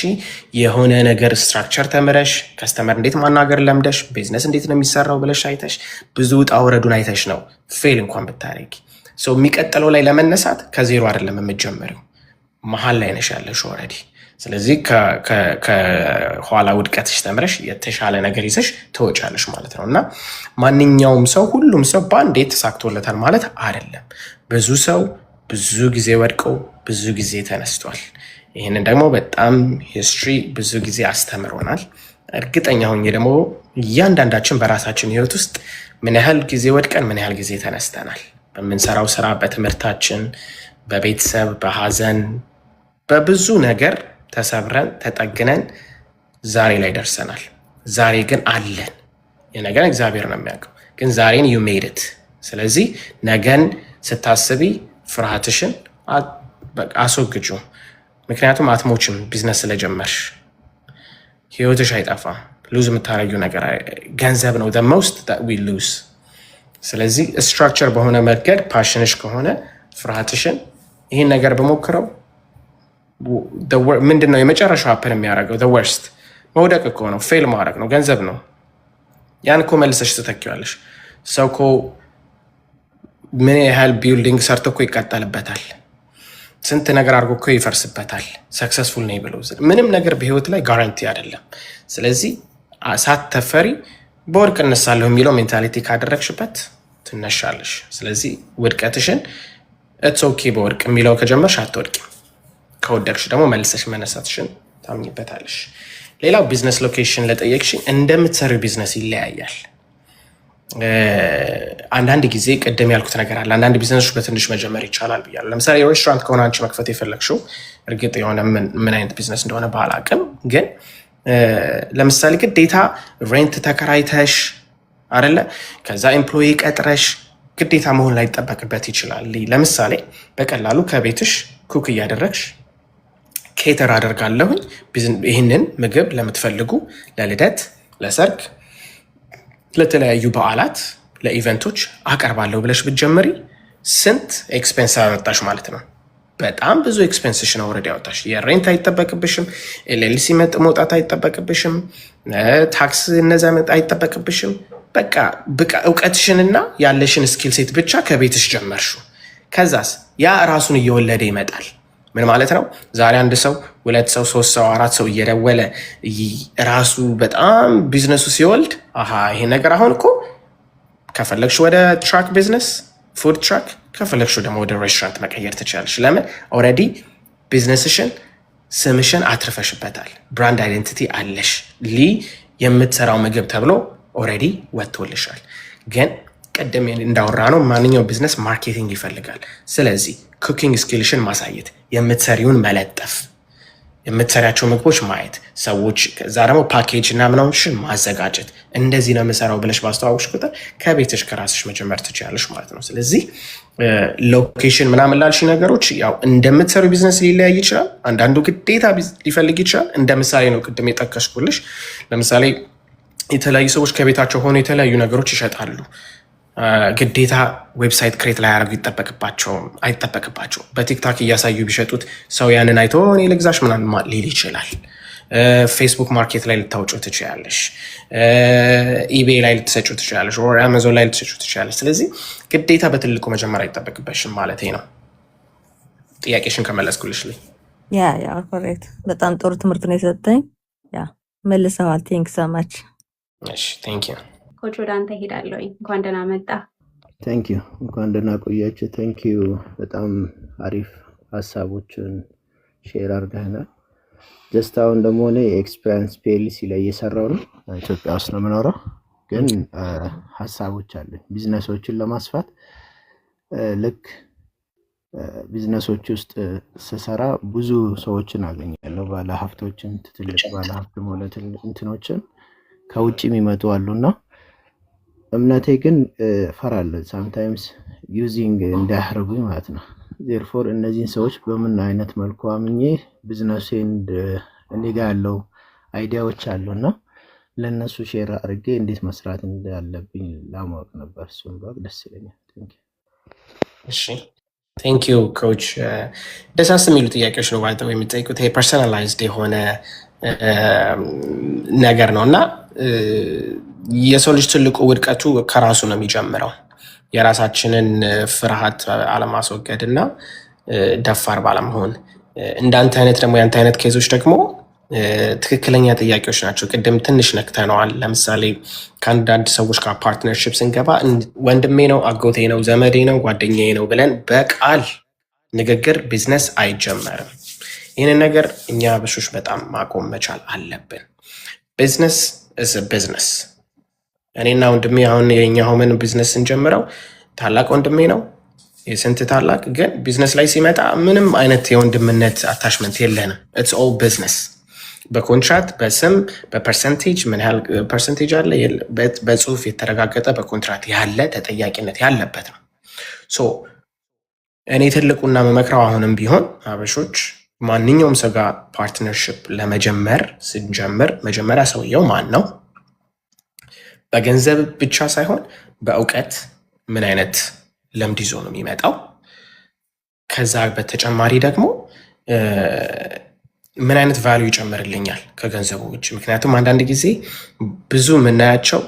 የሆነ ነገር ስትራክቸር ተምረሽ ከስተመር እንዴት ማናገር ለምደሽ ቢዝነስ እንዴት ነው የሚሰራው ብለሽ አይተሽ ብዙ ውጣ ውረዱን አይተሽ ነው ፌል እንኳን ብታደርጊ ሰው የሚቀጥለው ላይ ለመነሳት ከዜሮ አይደለም የምትጀምሪው፣ መሀል ላይ ነሽ ያለሽ ኦልሬዲ። ስለዚህ ከኋላ ውድቀትሽ ተምረሽ የተሻለ ነገር ይዘሽ ትወጫለሽ ማለት ነው። እና ማንኛውም ሰው ሁሉም ሰው በአንዴ ተሳክቶለታል ማለት አይደለም። ብዙ ሰው ብዙ ጊዜ ወድቀው ብዙ ጊዜ ተነስቷል። ይህንን ደግሞ በጣም ሂስትሪ ብዙ ጊዜ አስተምሮናል። እርግጠኛ ሆኜ ደግሞ እያንዳንዳችን በራሳችን ህይወት ውስጥ ምን ያህል ጊዜ ወድቀን ምን ያህል ጊዜ ተነስተናል። በምንሰራው ስራ፣ በትምህርታችን፣ በቤተሰብ፣ በሀዘን፣ በብዙ ነገር ተሰብረን ተጠግነን ዛሬ ላይ ደርሰናል። ዛሬ ግን አለን። የነገን እግዚአብሔር ነው የሚያውቀው፣ ግን ዛሬን ዩ ሜድ ኢት። ስለዚህ ነገን ስታስቢ ፍርሃትሽን አስወግጁ። ምክንያቱም አትሞችም። ቢዝነስ ስለጀመርሽ ህይወትሽ አይጠፋም። ሉዝ የምታደርጊው ነገር ገንዘብ ነው ሞስት ዊ ሉዝ። ስለዚህ ስትራክቸር በሆነ መንገድ ፓሽንሽ ከሆነ ፍርሃትሽን ይህን ነገር በሞክረው ምንድን ነው የመጨረሻው ሀፕን የሚያደርገው ወርስት መውደቅ እኮ ነው፣ ፌል ማድረግ ነው፣ ገንዘብ ነው። ያን እኮ መልሰሽ ትተኪዋለሽ። ሰው እኮ ምን ያህል ቢልዲንግ ሰርቶ እኮ ይቀጠልበታል። ስንት ነገር አድርጎ እኮ ይፈርስበታል። ሰክሰስፉል ነኝ ብሎ ምንም ነገር በህይወት ላይ ጋራንቲ አይደለም። ስለዚህ ሳትፈሪ በወርቅ እነሳለሁ የሚለው ሜንታሊቲ ካደረግሽበት ትነሻለሽ። ስለዚህ ውድቀትሽን ኢትስ ኦኬ በወርቅ የሚለው ከጀመርሽ አትወድቂም። ከወደቅሽ ደግሞ መልሰሽ መነሳትሽን ታምኝበታለሽ። ሌላው ቢዝነስ ሎኬሽን ለጠየቅሽኝ እንደምትሰሪው ቢዝነስ ይለያያል። አንዳንድ ጊዜ ቅድም ያልኩት ነገር አለ። አንዳንድ ቢዝነሶች በትንሽ መጀመር ይቻላል ብያለሁ። ለምሳሌ ሬስቶራንት ከሆነ አንቺ መክፈት የፈለግሽው እርግጥ የሆነ ምን አይነት ቢዝነስ እንደሆነ ባላቅም፣ ግን ለምሳሌ ግዴታ ሬንት ተከራይተሽ አይደለ ከዛ ኤምፕሎይ ቀጥረሽ ግዴታ መሆን ላይ ይጠበቅበት ይችላል። ለምሳሌ በቀላሉ ከቤትሽ ኩክ እያደረግሽ ኬተር አደርጋለሁኝ ይህንን ምግብ ለምትፈልጉ ለልደት፣ ለሰርግ፣ ለተለያዩ በዓላት፣ ለኢቨንቶች አቀርባለሁ ብለሽ ብትጀምሪ ስንት ኤክስፔንስ አወጣሽ ማለት ነው። በጣም ብዙ ኤክስፔንስሽ ነው ወረድ ያወጣሽ። የሬንት አይጠበቅብሽም፣ ኤልኤልሲ መውጣት አይጠበቅብሽም፣ ታክስ እነዛ አይጠበቅብሽም። በቃ እውቀትሽንና ያለሽን ስኪል ሴት ብቻ ከቤትሽ ጀመርሹ። ከዛስ ያ ራሱን እየወለደ ይመጣል። ምን ማለት ነው? ዛሬ አንድ ሰው 2 ሰው 3 ሰው 4 ሰው እየደወለ ራሱ በጣም ቢዝነሱ ሲወልድ ይሄ ነገር አሁን እኮ ከፈለግሽ ወደ ትራክ ቢዝነስ ፉድ ትራክ ከፈለግሽ ደግሞ ወደ ሬስቶራንት መቀየር ትችላለሽ። ለምን? ኦልሬዲ ቢዝነስሽን ስምሽን አትርፈሽበታል። ብራንድ አይደንቲቲ አለሽ። የምትሰራው ምግብ ተብሎ ኦልሬዲ ወጥቶልሻል። ግን ቀደም እንዳወራ ነው ማንኛውም ቢዝነስ ማርኬቲንግ ይፈልጋል። ስለዚህ ኩኪንግ ስኪልሽን ማሳየት፣ የምትሰሪውን መለጠፍ፣ የምትሰሪያቸው ምግቦች ማየት፣ ሰዎች ከዛ ደግሞ ፓኬጅ እና ምናምንሽን ማዘጋጀት። እንደዚህ ነው የምሰራው ብለሽ ባስተዋወቅሽ ቁጥር ከቤትሽ ከራስሽ መጀመር ትችላለሽ ማለት ነው። ስለዚህ ሎኬሽን ምናምን ላልሽ ነገሮች ያው እንደምትሰሩ ቢዝነስ ሊለያይ ይችላል። አንዳንዱ ግዴታ ሊፈልግ ይችላል። እንደ ምሳሌ ነው ቅድም የጠቀስኩልሽ። ለምሳሌ የተለያዩ ሰዎች ከቤታቸው ሆነው የተለያዩ ነገሮች ይሸጣሉ። ግዴታ ዌብሳይት ክሬት ላይ ያደርጉ አይጠበቅባቸው። በቲክታክ እያሳዩ ቢሸጡት ሰው ያንን አይቶ እኔ ልግዛሽ ምናምን ሊል ይችላል። ፌስቡክ ማርኬት ላይ ልታውጪው ትችላለሽ። ኢቤይ ላይ ልትሰጩ ትችላለሽ። አማዞን ላይ ልትሰጩ ትችላለሽ። ስለዚህ ግዴታ በትልቁ መጀመር አይጠበቅበሽም ማለት ነው። ጥያቄሽን ከመለስኩልሽ ላይ ያ ኮሬክት። በጣም ጥሩ ትምህርት ነው የሰጠኝ። ያ መልሰዋል። ቴንክ ሶ ማች። እሺ ቴንክ ዩ ኮች ወደ አንተ ሄዳለሁኝ። እንኳን ደህና መጣ። ቴንክ ዩ እንኳን ደህና ቆያችሁ። ቴንክ ዩ በጣም አሪፍ ሀሳቦችን ሼር አድርገናል። ጀስት አሁን ደግሞ እኔ ኤክስፔሪንስ ፒኤልሲ ላይ እየሰራው ነው። ኢትዮጵያ ውስጥ ነው የምኖረው፣ ግን ሀሳቦች አሉኝ ቢዝነሶችን ለማስፋት ልክ ቢዝነሶች ውስጥ ስሰራ ብዙ ሰዎችን አገኛለሁ ባለሀብቶችን ትልቅ ባለሀብት ማለት እንትኖችን ከውጭ የሚመጡ አሉና እምነቴ ግን ፈራለሁ ሳምታይምስ ዩዚንግ እንዳያርጉኝ ማለት ነው ዜርፎር እነዚህን ሰዎች በምን አይነት መልኩ አምኜ ቢዝነሴን እኔ ጋር ያለው አይዲያዎች አሉና ለነሱ ሼር አድርጌ እንዴት መስራት እንዳለብኝ ለማወቅ ነበር እሱን ባቅ ደስ ይለኛል እሺ ቴንክ ዩ ኮች ደሳስ የሚሉ ጥያቄዎች ነው ባይተው የሚጠይቁት ይሄ ፐርሰናላይዝድ የሆነ ነገር ነውና የሰው ልጅ ትልቁ ውድቀቱ ከራሱ ነው የሚጀምረው የራሳችንን ፍርሃት አለማስወገድና ደፋር ባለመሆን እንዳንተ አይነት ደግሞ ያንተ አይነት ኬዞች ደግሞ ትክክለኛ ጥያቄዎች ናቸው ቅድም ትንሽ ነክተነዋል ለምሳሌ ከአንዳንድ ሰዎች ጋር ፓርትነርሺፕ ስንገባ ወንድሜ ነው አጎቴ ነው ዘመዴ ነው ጓደኛዬ ነው ብለን በቃል ንግግር ቢዝነስ አይጀመርም ይህንን ነገር እኛ አበሾች በጣም ማቆም መቻል አለብን ቢዝነስ ቢዝነስ እኔና ወንድሜ አሁን የኛ ሆመን ቢዝነስ እንጀምረው ታላቅ ወንድሜ ነው የስንት ታላቅ ግን ቢዝነስ ላይ ሲመጣ ምንም አይነት የወንድምነት አታችመንት የለንም ኢትስ ኦል ቢዝነስ በኮንትራክት በስም በፐርሰንቴጅ ምን ያህል ፐርሰንቴጅ አለ በጽሁፍ የተረጋገጠ በኮንትራክት ያለ ተጠያቂነት ያለበት ነው ሶ እኔ ትልቁና መመክረው አሁንም ቢሆን አበሾች ማንኛውም ሰው ጋር ፓርትነርሺፕ ለመጀመር ስንጀምር መጀመሪያ ሰውየው ማን ነው በገንዘብ ብቻ ሳይሆን በእውቀት ምን አይነት ልምድ ይዞ ነው የሚመጣው ከዛ በተጨማሪ ደግሞ ምን አይነት ቫልዩ ይጨምርልኛል ከገንዘቡ ውጭ ምክንያቱም አንዳንድ ጊዜ ብዙ የምናያቸው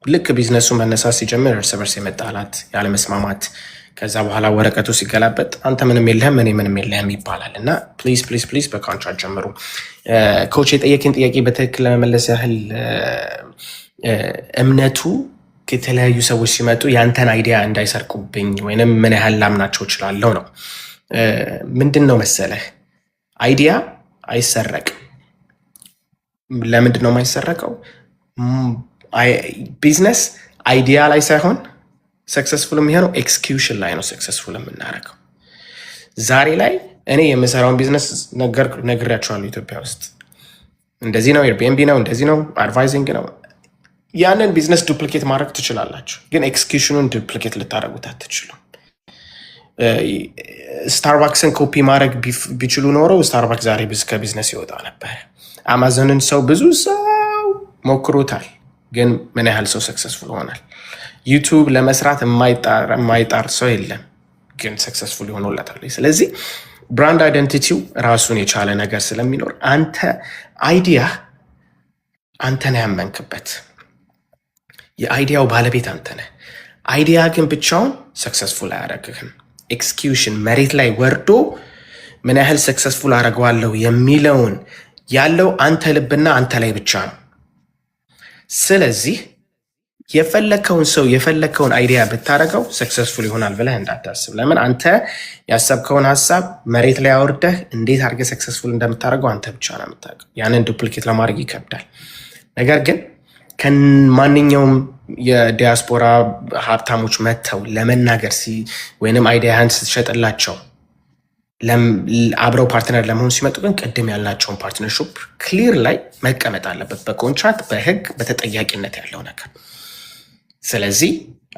ልክ ቢዝነሱ መነሳት ሲጀምር እርስ በርስ የመጣላት ያለመስማማት ከዛ በኋላ ወረቀቱ ሲገላበጥ አንተ ምንም የለህም እኔ ምንም የለህም ይባላል እና ፕሊዝ በኮንትራክት ጀምሩ ኮች የጠየቅን ጥያቄ በትክክል ለመመለስ ያህል እምነቱ ከተለያዩ ሰዎች ሲመጡ ያንተን አይዲያ እንዳይሰርቁብኝ ወይንም ምን ያህል ላምናቸው እችላለሁ ነው ምንድን ነው መሰለህ አይዲያ አይሰረቅም ለምንድን ነው የማይሰረቀው ቢዝነስ አይዲያ ላይ ሳይሆን ሰክሰስፉል የሚሆነው ኤክስኪዩሽን ላይ ነው ሰክሰስፉል የምናደርገው ዛሬ ላይ እኔ የምሰራውን ቢዝነስ ነግሬያቸዋለሁ ኢትዮጵያ ውስጥ እንደዚህ ነው ኤርቢኤንቢ ነው እንደዚህ ነው አድቫይዚንግ ነው ያንን ቢዝነስ ዱፕሊኬት ማድረግ ትችላላችሁ ግን ኤክስኪዩሽኑን ዱፕሊኬት ልታደረጉት አትችሉም ስታርባክስን ኮፒ ማድረግ ቢችሉ ኖረው ስታርባክስ ዛሬ ከቢዝነስ ይወጣ ነበር አማዞንን ሰው ብዙ ሰው ሞክሮታል ግን ምን ያህል ሰው ሰክሰስፉል ሆናል ዩቱብ ለመስራት የማይጣር ሰው የለም ግን ሰክሰስፉል ሆኖለታል ስለዚህ ብራንድ አይደንቲቲው ራሱን የቻለ ነገር ስለሚኖር አንተ አይዲያ አንተን ያመንክበት የአይዲያው ባለቤት አንተ ነህ አይዲያ ግን ብቻውን ሰክሰስፉል አያደርግህም ኤክስኪዩሽን መሬት ላይ ወርዶ ምን ያህል ሰክሰስፉል አደርገዋለሁ የሚለውን ያለው አንተ ልብና አንተ ላይ ብቻ ነው ስለዚህ የፈለከውን ሰው የፈለከውን አይዲያ ብታረገው ሰክሰስፉል ይሆናል ብለህ እንዳታስብ ለምን አንተ ያሰብከውን ሐሳብ መሬት ላይ አውርደህ እንዴት አድርገህ ሰክሰስፉል እንደምታደርገው አንተ ብቻ ነው የምታውቀው ያንን ዱፕሊኬት ለማድረግ ይከብዳል ነገር ግን ከማንኛውም የዲያስፖራ ሀብታሞች መጥተው ለመናገር ወይንም አይዲያህን ስትሸጥላቸው አብረው ፓርትነር ለመሆን ሲመጡ ግን ቅድም ያላቸውን ፓርትነርሺፕ ክሊር ላይ መቀመጥ አለበት በኮንትራክት በህግ በተጠያቂነት ያለው ነገር ስለዚህ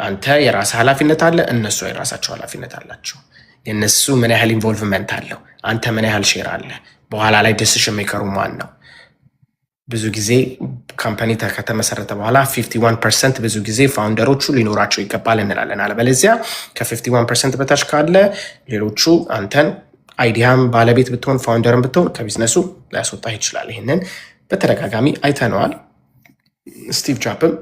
አንተ የራስ ኃላፊነት አለ እነሱ የራሳቸው ኃላፊነት አላቸው የነሱ ምን ያህል ኢንቮልቭመንት አለው አንተ ምን ያህል ሼር አለ በኋላ ላይ ዲሲሽን ሜከሩ ማን ነው ብዙ ጊዜ ካምፓኒ ከተመሰረተ በኋላ 51% ብዙ ጊዜ ፋውንደሮቹ ሊኖራቸው ይገባል እንላለን አለበለዚያ ከ51% በታች ካለ ሌሎቹ አንተን አይዲያም ባለቤት ብትሆን ፋውንደርን ብትሆን ከቢዝነሱ ሊያስወጣ ይችላል ይህንን በተደጋጋሚ አይተነዋል ስቲቭ ጆብም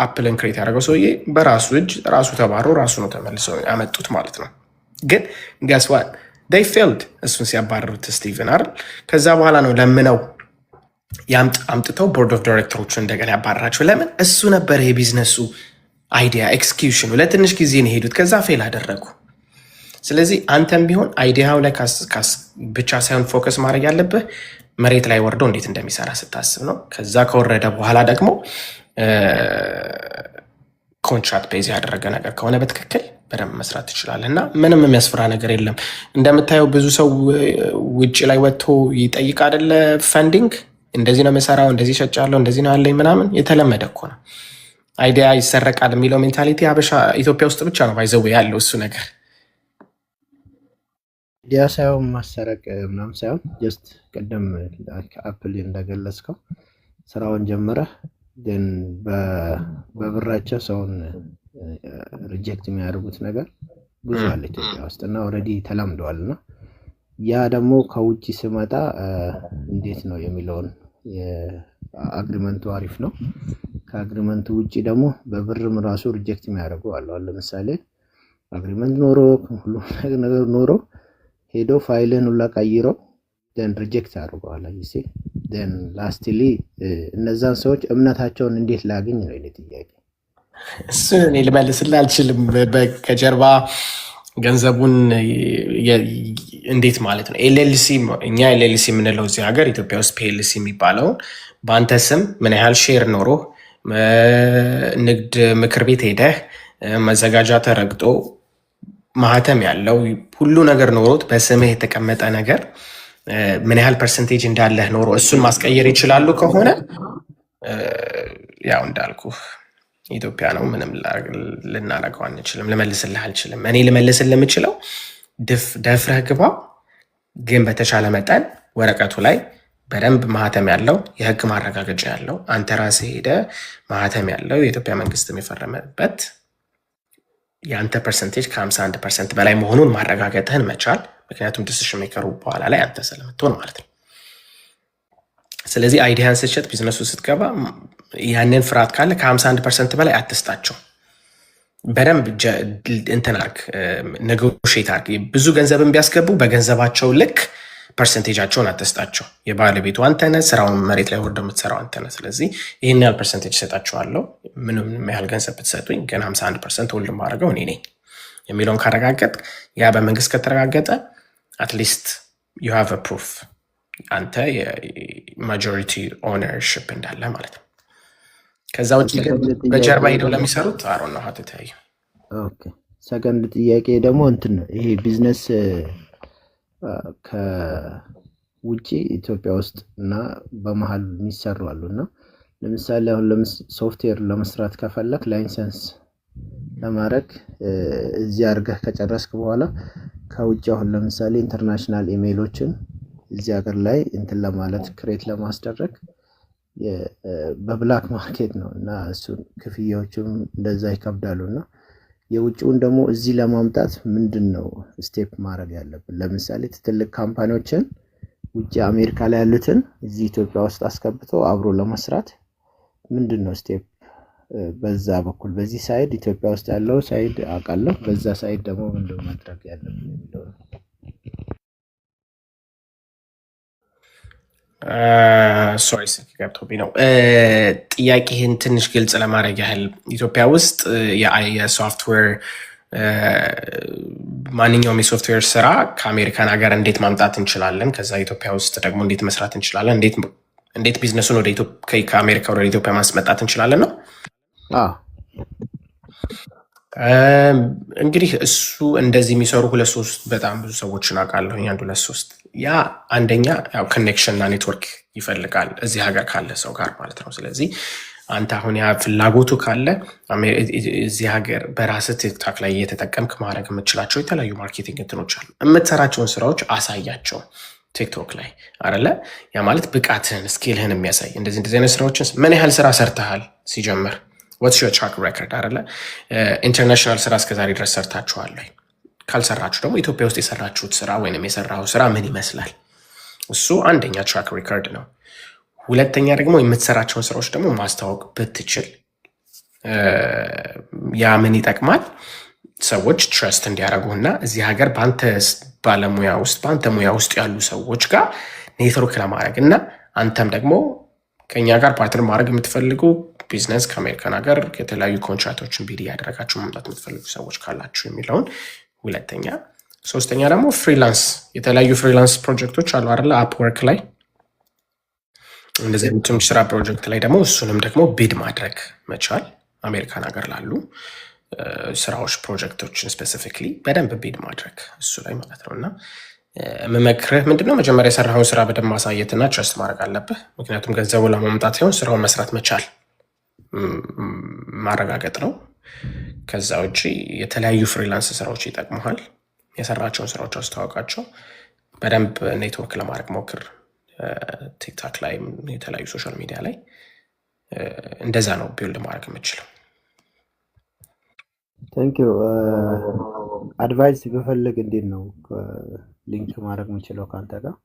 አፕልን ክሬት ያደረገው ሰውዬ በራሱ እጅ ራሱ ተባሮ ራሱ ነው ተመልሰው ያመጡት ማለት ነው ግን guess what they failed እሱን ሲያባረሩት ስቲቭን አይደል ከዛ በኋላ ነው ለምነው አምጥተው ቦርድ ኦፍ ዳይሬክተሮቹ እንደገና ያባረራቸው ለምን እሱ ነበር የቢዝነሱ አይዲያ ኤክስኪዩሽኑ ለትንሽ ጊዜ ነው ሄዱት ከዛ ፌል አደረጉ ስለዚህ አንተም ቢሆን አይዲያው ላይ ብቻ ሳይሆን ፎከስ ማድረግ ያለብህ መሬት ላይ ወርዶ እንዴት እንደሚሰራ ስታስብ ነው ከዛ ከወረደ በኋላ ደግሞ ኮንትራክት ቤዝ ያደረገ ነገር ከሆነ በትክክል በደንብ መስራት ትችላለህ እና ምንም የሚያስፈራ ነገር የለም። እንደምታየው ብዙ ሰው ውጭ ላይ ወጥቶ ይጠይቅ አይደለ ፈንዲንግ፣ እንደዚህ ነው የምሰራው፣ እንደዚህ ሸጫለሁ፣ እንደዚህ ነው ያለኝ ምናምን። የተለመደ እኮ ነው። አይዲያ ይሰረቃል የሚለው ሜንታሊቲ ሀበሻ ኢትዮጵያ ውስጥ ብቻ ነው ባይዘው ያለው እሱ ነገር። አይዲያ ሳይሆን ማሰረቅ ምናምን ሳይሆን ጀስት ቅድም አፕል እንደገለጽከው ስራውን ጀምረህ ግን በብራቸው ሰውን ሪጀክት የሚያደርጉት ነገር ብዙ አለ ኢትዮጵያ ውስጥ እና ኦልሬዲ ተላምደዋል። እና ያ ደግሞ ከውጭ ስመጣ እንዴት ነው የሚለውን አግሪመንቱ አሪፍ ነው። ከአግሪመንቱ ውጭ ደግሞ በብርም ራሱ ሪጀክት የሚያደርጉ አሉ። ለምሳሌ አግሪመንት ኖሮ ሁሉ ነገር ኖሮ ሄዶ ፋይልን ሁላ ቀይረው ደን ሪጀክት አድርገዋል። ይሴ ደን ላስትሊ እነዛን ሰዎች እምነታቸውን እንዴት ላገኝ ነው የኔ ጥያቄ። እሱን እኔ ልመልስልህ አልችልም። ከጀርባ ገንዘቡን እንዴት ማለት ነው ኤልኤልሲ፣ እኛ ኤልኤልሲ የምንለው እዚህ ሀገር ኢትዮጵያ ውስጥ ፒኤልሲ የሚባለውን በአንተ ስም ምን ያህል ሼር ኖሮ ንግድ ምክር ቤት ሄደህ መዘጋጃ ተረግጦ ማህተም ያለው ሁሉ ነገር ኖሮት በስምህ የተቀመጠ ነገር ምን ያህል ፐርሰንቴጅ እንዳለህ ኖሮ እሱን ማስቀየር ይችላሉ ከሆነ ያው እንዳልኩ ኢትዮጵያ ነው፣ ምንም ልናደርገው አንችልም። ልመልስልህ አልችልም። እኔ ልመልስልህ የምችለው ደፍረህ ግባው፣ ግን በተቻለ መጠን ወረቀቱ ላይ በደንብ ማህተም ያለው የህግ ማረጋገጫ ያለው አንተ ራስህ ሄደህ ማህተም ያለው የኢትዮጵያ መንግስት የፈረመበት የአንተ ፐርሰንቴጅ ከ51% በላይ መሆኑን ማረጋገጥህን መቻል። ምክንያቱም ዲሲሽን ሜከሩ በኋላ ላይ አንተ ስለምትሆን ማለት ነው። ስለዚህ አይዲያን ስትሸጥ ቢዝነሱ ስትገባ ያንን ፍርሃት ካለ ከ51% በላይ አትስጣቸው። በደንብ እንትን አርግ፣ ኔጎሽዬት አርግ። ብዙ ገንዘብን ቢያስገቡ በገንዘባቸው ልክ ፐርሰንቴጃቸውን አትስጣቸው። የባለቤቱ አንተነህ፣ ስራውን መሬት ላይ ወርዶ የምትሰራው አንተነህ። ስለዚህ ይህን ያህል ፐርሰንቴጅ እሰጣቸዋለሁ፣ ምንም ያህል ገንዘብ ብትሰጡኝ ግን 51% ሁሉ ማድረገው እኔ ነኝ የሚለውን ካረጋገጥ፣ ያ በመንግስት ከተረጋገጠ አትሊስት ዩ ሃቭ አ ፕሩፍ አንተ የማጆሪቲ ኦነርሽፕ እንዳለ ማለት ነው። ከዛ ውጭ በጀርባ ሄደው ለሚሰሩት አሮ ነው ሀት ተያዩ። ሰከንድ ጥያቄ ደግሞ እንትን ነው ይሄ ቢዝነስ ከውጭ ኢትዮጵያ ውስጥ እና በመሀል የሚሰሩ አሉ እና ለምሳሌ አሁን ሶፍትዌር ለመስራት ከፈለክ ላይሰንስ ለማድረግ እዚህ አድርገህ ከጨረስክ በኋላ ከውጭ አሁን ለምሳሌ ኢንተርናሽናል ኢሜይሎችን እዚህ ሀገር ላይ እንትን ለማለት ክሬት ለማስደረግ በብላክ ማርኬት ነው እና እሱን ክፍያዎችም እንደዛ ይከብዳሉ እና የውጭውን ደግሞ እዚህ ለማምጣት ምንድን ነው ስቴፕ ማድረግ ያለብን? ለምሳሌ ትልቅ ካምፓኒዎችን ውጭ አሜሪካ ላይ ያሉትን እዚህ ኢትዮጵያ ውስጥ አስገብተው አብሮ ለመስራት ምንድን ነው ስቴፕ? በዛ በኩል በዚህ ሳይድ ኢትዮጵያ ውስጥ ያለው ሳይድ አውቃለሁ፣ በዛ ሳይድ ደግሞ ምንድን ማድረግ ያለብን የሚለው ነው። ሶሪ ስልክ ገብቶብኝ ነው። ጥያቄህን ትንሽ ግልጽ ለማድረግ ያህል ኢትዮጵያ ውስጥ የሶፍትዌር ማንኛውም የሶፍትዌር ስራ ከአሜሪካን ሀገር እንዴት ማምጣት እንችላለን፣ ከዛ ኢትዮጵያ ውስጥ ደግሞ እንዴት መስራት እንችላለን፣ እንዴት ቢዝነሱን ከአሜሪካ ወደ ኢትዮጵያ ማስመጣት እንችላለን ነው። እንግዲህ እሱ እንደዚህ የሚሰሩ 2-3 በጣም ብዙ ሰዎችን አውቃለሁ። 1-2-3 ያ አንደኛ ያው ኮኔክሽን እና ኔትወርክ ይፈልጋል እዚህ ሀገር ካለ ሰው ጋር ማለት ነው። ስለዚህ አንተ አሁን ያ ፍላጎቱ ካለ እዚህ ሀገር በራስህ ቲክቶክ ላይ እየተጠቀምክ ማድረግ የምትችላቸው የተለያዩ ማርኬቲንግ እንትኖች አሉ። የምትሰራቸውን ስራዎች አሳያቸው ቲክቶክ ላይ አይደለ? ያ ማለት ብቃትህን ስኪልህን የሚያሳይ እንደዚህ አይነት ስራዎችን ምን ያህል ስራ ሰርተሃል ሲጀምር what's your track record አይደለ? ኢንተርናሽናል ስራ እስከዛሬ ድረስ ሰርታችኋል? ካልሰራችሁ ደግሞ ኢትዮጵያ ውስጥ የሰራችሁት ስራ ወይንም የሰራው ስራ ምን ይመስላል? እሱ አንደኛ ትራክ ሪከርድ ነው። ሁለተኛ ደግሞ የምትሰራቸውን ስራዎች ደግሞ ማስተዋወቅ ብትችል ያ ምን ይጠቅማል? ሰዎች ትረስት እንዲያደርጉና እዚህ ሀገር በአንተ ባለሙያ ውስጥ በአንተ ሙያ ውስጥ ያሉ ሰዎች ጋር ኔትወርክ ለማድረግ እና አንተም ደግሞ ከኛ ጋር ፓርትነር ማድረግ የምትፈልጉ ቢዝነስ ከአሜሪካን ሀገር የተለያዩ ኮንትራክቶችን ቢድ እያደረጋችሁ መምጣት የምትፈልጉ ሰዎች ካላችሁ የሚለውን ሁለተኛ። ሶስተኛ ደግሞ ፍሪላንስ የተለያዩ ፍሪላንስ ፕሮጀክቶች አሉ አይደለ? አፕወርክ ላይ እንደዚህ አይነትም ስራ ፕሮጀክት ላይ ደግሞ እሱንም ደግሞ ቢድ ማድረግ መቻል አሜሪካን ሀገር ላሉ ስራዎች ፕሮጀክቶችን ስፔሲፊክሊ በደንብ ቢድ ማድረግ እሱ ላይ ማለት ነው። እና የምመክርህ ምንድነው መጀመሪያ የሰራኸውን ስራ በደንብ ማሳየትና ትረስት ማድረግ አለብህ። ምክንያቱም ገንዘቡ ለማምጣት ሲሆን ስራውን መስራት መቻል ማረጋገጥ ነው። ከዛ ውጭ የተለያዩ ፍሪላንስ ስራዎች ይጠቅሙሃል። የሰራቸውን ስራዎች አስተዋውቃቸው። በደንብ ኔትወርክ ለማድረግ ሞክር። ቲክታክ ላይ የተለያዩ ሶሻል ሚዲያ ላይ እንደዛ ነው ቢልድ ማድረግ የምችለው። ቴንክዩ። አድቫይስ ብፈልግ እንዴት ነው ሊንክ ማድረግ የምችለው ከአንተ ጋር?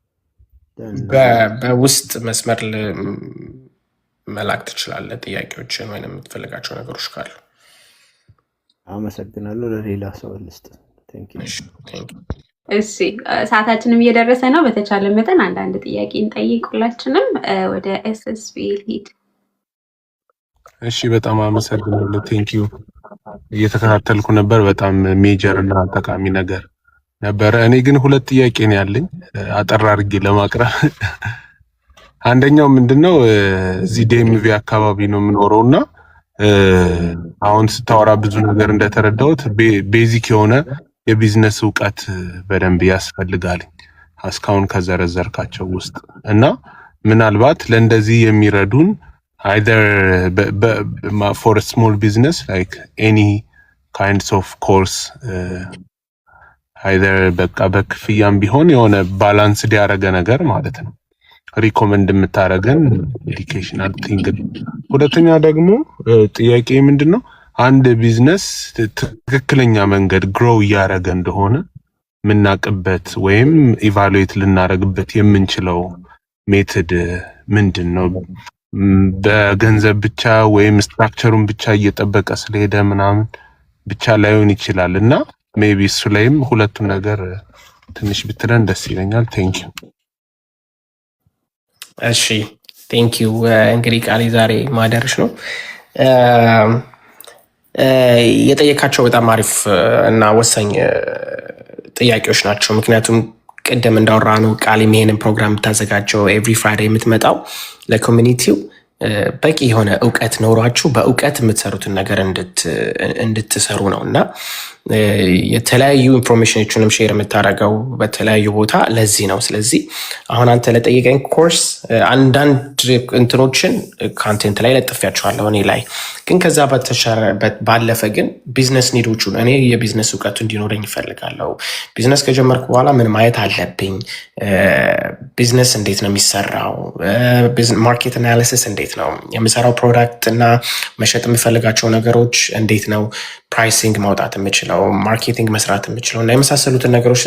በውስጥ መስመር መላክ ትችላለህ፣ ጥያቄዎችን ወይም የምትፈልጋቸው ነገሮች ካሉ። አመሰግናለሁ። ለሌላ ሰው ልስጥ። እሺ፣ ሰዓታችንም እየደረሰ ነው። በተቻለ መጠን አንዳንድ ጥያቄ እንጠይቅ ሁላችንም። ወደ ኤስኤስቢ ሂድ። እሺ፣ በጣም አመሰግናለሁ። ቴንኪዩ። እየተከታተልኩ ነበር። በጣም ሜጀር እና ጠቃሚ ነገር ነበረ። እኔ ግን ሁለት ጥያቄ ነው ያለኝ አጠር አድርጌ ለማቅረብ። አንደኛው ምንድነው እዚህ ዴምቪ አካባቢ ነው የምኖረው እና አሁን ስታወራ ብዙ ነገር እንደተረዳሁት ቤዚክ የሆነ የቢዝነስ እውቀት በደንብ ያስፈልጋል እስካሁን ከዘረዘርካቸው ውስጥ እና ምናልባት ለእንደዚህ የሚረዱን either for a small business like any kinds of course either በቃ በክፍያም ቢሆን የሆነ ባላንስ ያደረገ ነገር ማለት ነው ሪኮመንድ የምታደርገን ኤዱኬሽናል ቲንግ። ሁለተኛ ደግሞ ጥያቄ ምንድነው አንድ ቢዝነስ ትክክለኛ መንገድ ግሮው እያደረገ እንደሆነ ምናቅበት ወይም ኢቫሉዌት ልናደርግበት የምንችለው ሜተድ ምንድነው? በገንዘብ ብቻ ወይም ስትራክቸሩን ብቻ እየጠበቀ ስለሄደ ምናምን ብቻ ላይሆን ይችላል እና ሜቢ እሱ ላይም ሁለቱን ነገር ትንሽ ብትለን ደስ ይለኛል። ቴንኪዩ። እሺ፣ ቴንኪዩ። እንግዲህ ቃሌ ዛሬ ማደርሽ ነው። የጠየካቸው በጣም አሪፍ እና ወሳኝ ጥያቄዎች ናቸው። ምክንያቱም ቅድም እንዳወራ ነው ቃሊም ይሄንን ፕሮግራም የምታዘጋጀው ኤቭሪ ፍራይዴይ የምትመጣው ለኮሚኒቲው በቂ የሆነ እውቀት ኖሯችሁ በእውቀት የምትሰሩትን ነገር እንድትሰሩ ነው እና የተለያዩ ኢንፎርሜሽኖችንም ሼር የምታደርገው በተለያዩ ቦታ ለዚህ ነው። ስለዚህ አሁን አንተ ለጠየቀኝ ኮርስ አንዳንድ እንትኖችን ካንቴንት ላይ ለጥፌያቸዋለሁ እኔ ላይ ግን ከዛ ባለፈ ግን ቢዝነስ ኒዶቹን እኔ የቢዝነስ እውቀቱ እንዲኖረኝ ይፈልጋለሁ። ቢዝነስ ከጀመርኩ በኋላ ምን ማየት አለብኝ? ቢዝነስ እንዴት ነው የሚሰራው? ማርኬት አናሊሲስ እንዴት ነው የምሰራው? ፕሮዳክት እና መሸጥ የምፈልጋቸው ነገሮች እንዴት ነው ፕራይሲንግ ማውጣት የምችለው? ማርኬቲንግ መስራት የምችለው እና የመሳሰሉትን ነገሮች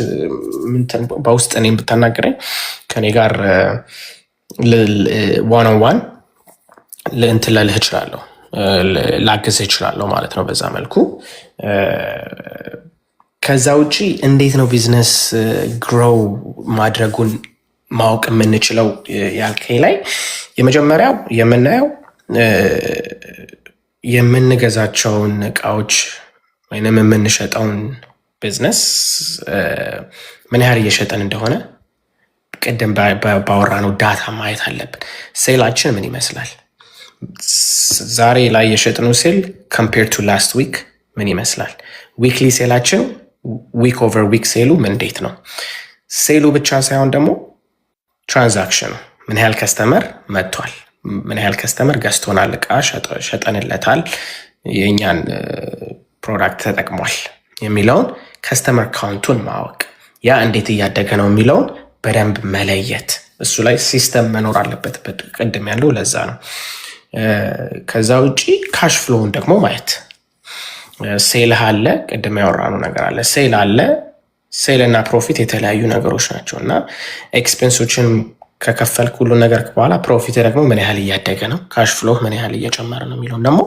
በውስጥ እኔም ብታናገረኝ ከኔ ጋር ዋን ኦን ዋን እንትን ልልህ እችላለሁ፣ ላግዝህ እችላለሁ ማለት ነው በዛ መልኩ። ከዛ ውጪ እንዴት ነው ቢዝነስ ግሮው ማድረጉን ማወቅ የምንችለው ያልከኝ ላይ የመጀመሪያው የምናየው የምንገዛቸውን እቃዎች ወይም የምንሸጠውን ቢዝነስ ምን ያህል እየሸጠን እንደሆነ ቅድም ባወራነው ዳታ ማየት አለብን። ሴላችን ምን ይመስላል? ዛሬ ላይ የሸጥነው ሴል ኮምፔር ቱ ላስት ዊክ ምን ይመስላል? ዊክሊ ሴላችን ዊክ ኦቨር ዊክ ሴሉ እንዴት ነው? ሴሉ ብቻ ሳይሆን ደግሞ ትራንዛክሽኑ ምን ያህል ከስተመር መጥቷል፣ ምን ያህል ከስተመር ገዝቶናል፣ እቃ ሸጠንለታል፣ የእኛን ፕሮዳክት ተጠቅሟል የሚለውን ከስተመር ካውንቱን ማወቅ፣ ያ እንዴት እያደገ ነው የሚለውን በደንብ መለየት፣ እሱ ላይ ሲስተም መኖር አለበት። ቅድም ያለው ለዛ ነው። ከዛ ውጪ ካሽ ፍሎውን ደግሞ ማየት። ሴልህ አለ፣ ቅድም ያወራነው ነገር አለ፣ ሴል አለ። ሴል እና ፕሮፊት የተለያዩ ነገሮች ናቸው እና ኤክስፔንሶችን ከከፈልክ ሁሉ ነገር በኋላ ፕሮፊት ደግሞ ምን ያህል እያደገ ነው፣ ካሽ ፍሎ ምን ያህል እየጨመረ ነው የሚለውን ደግሞ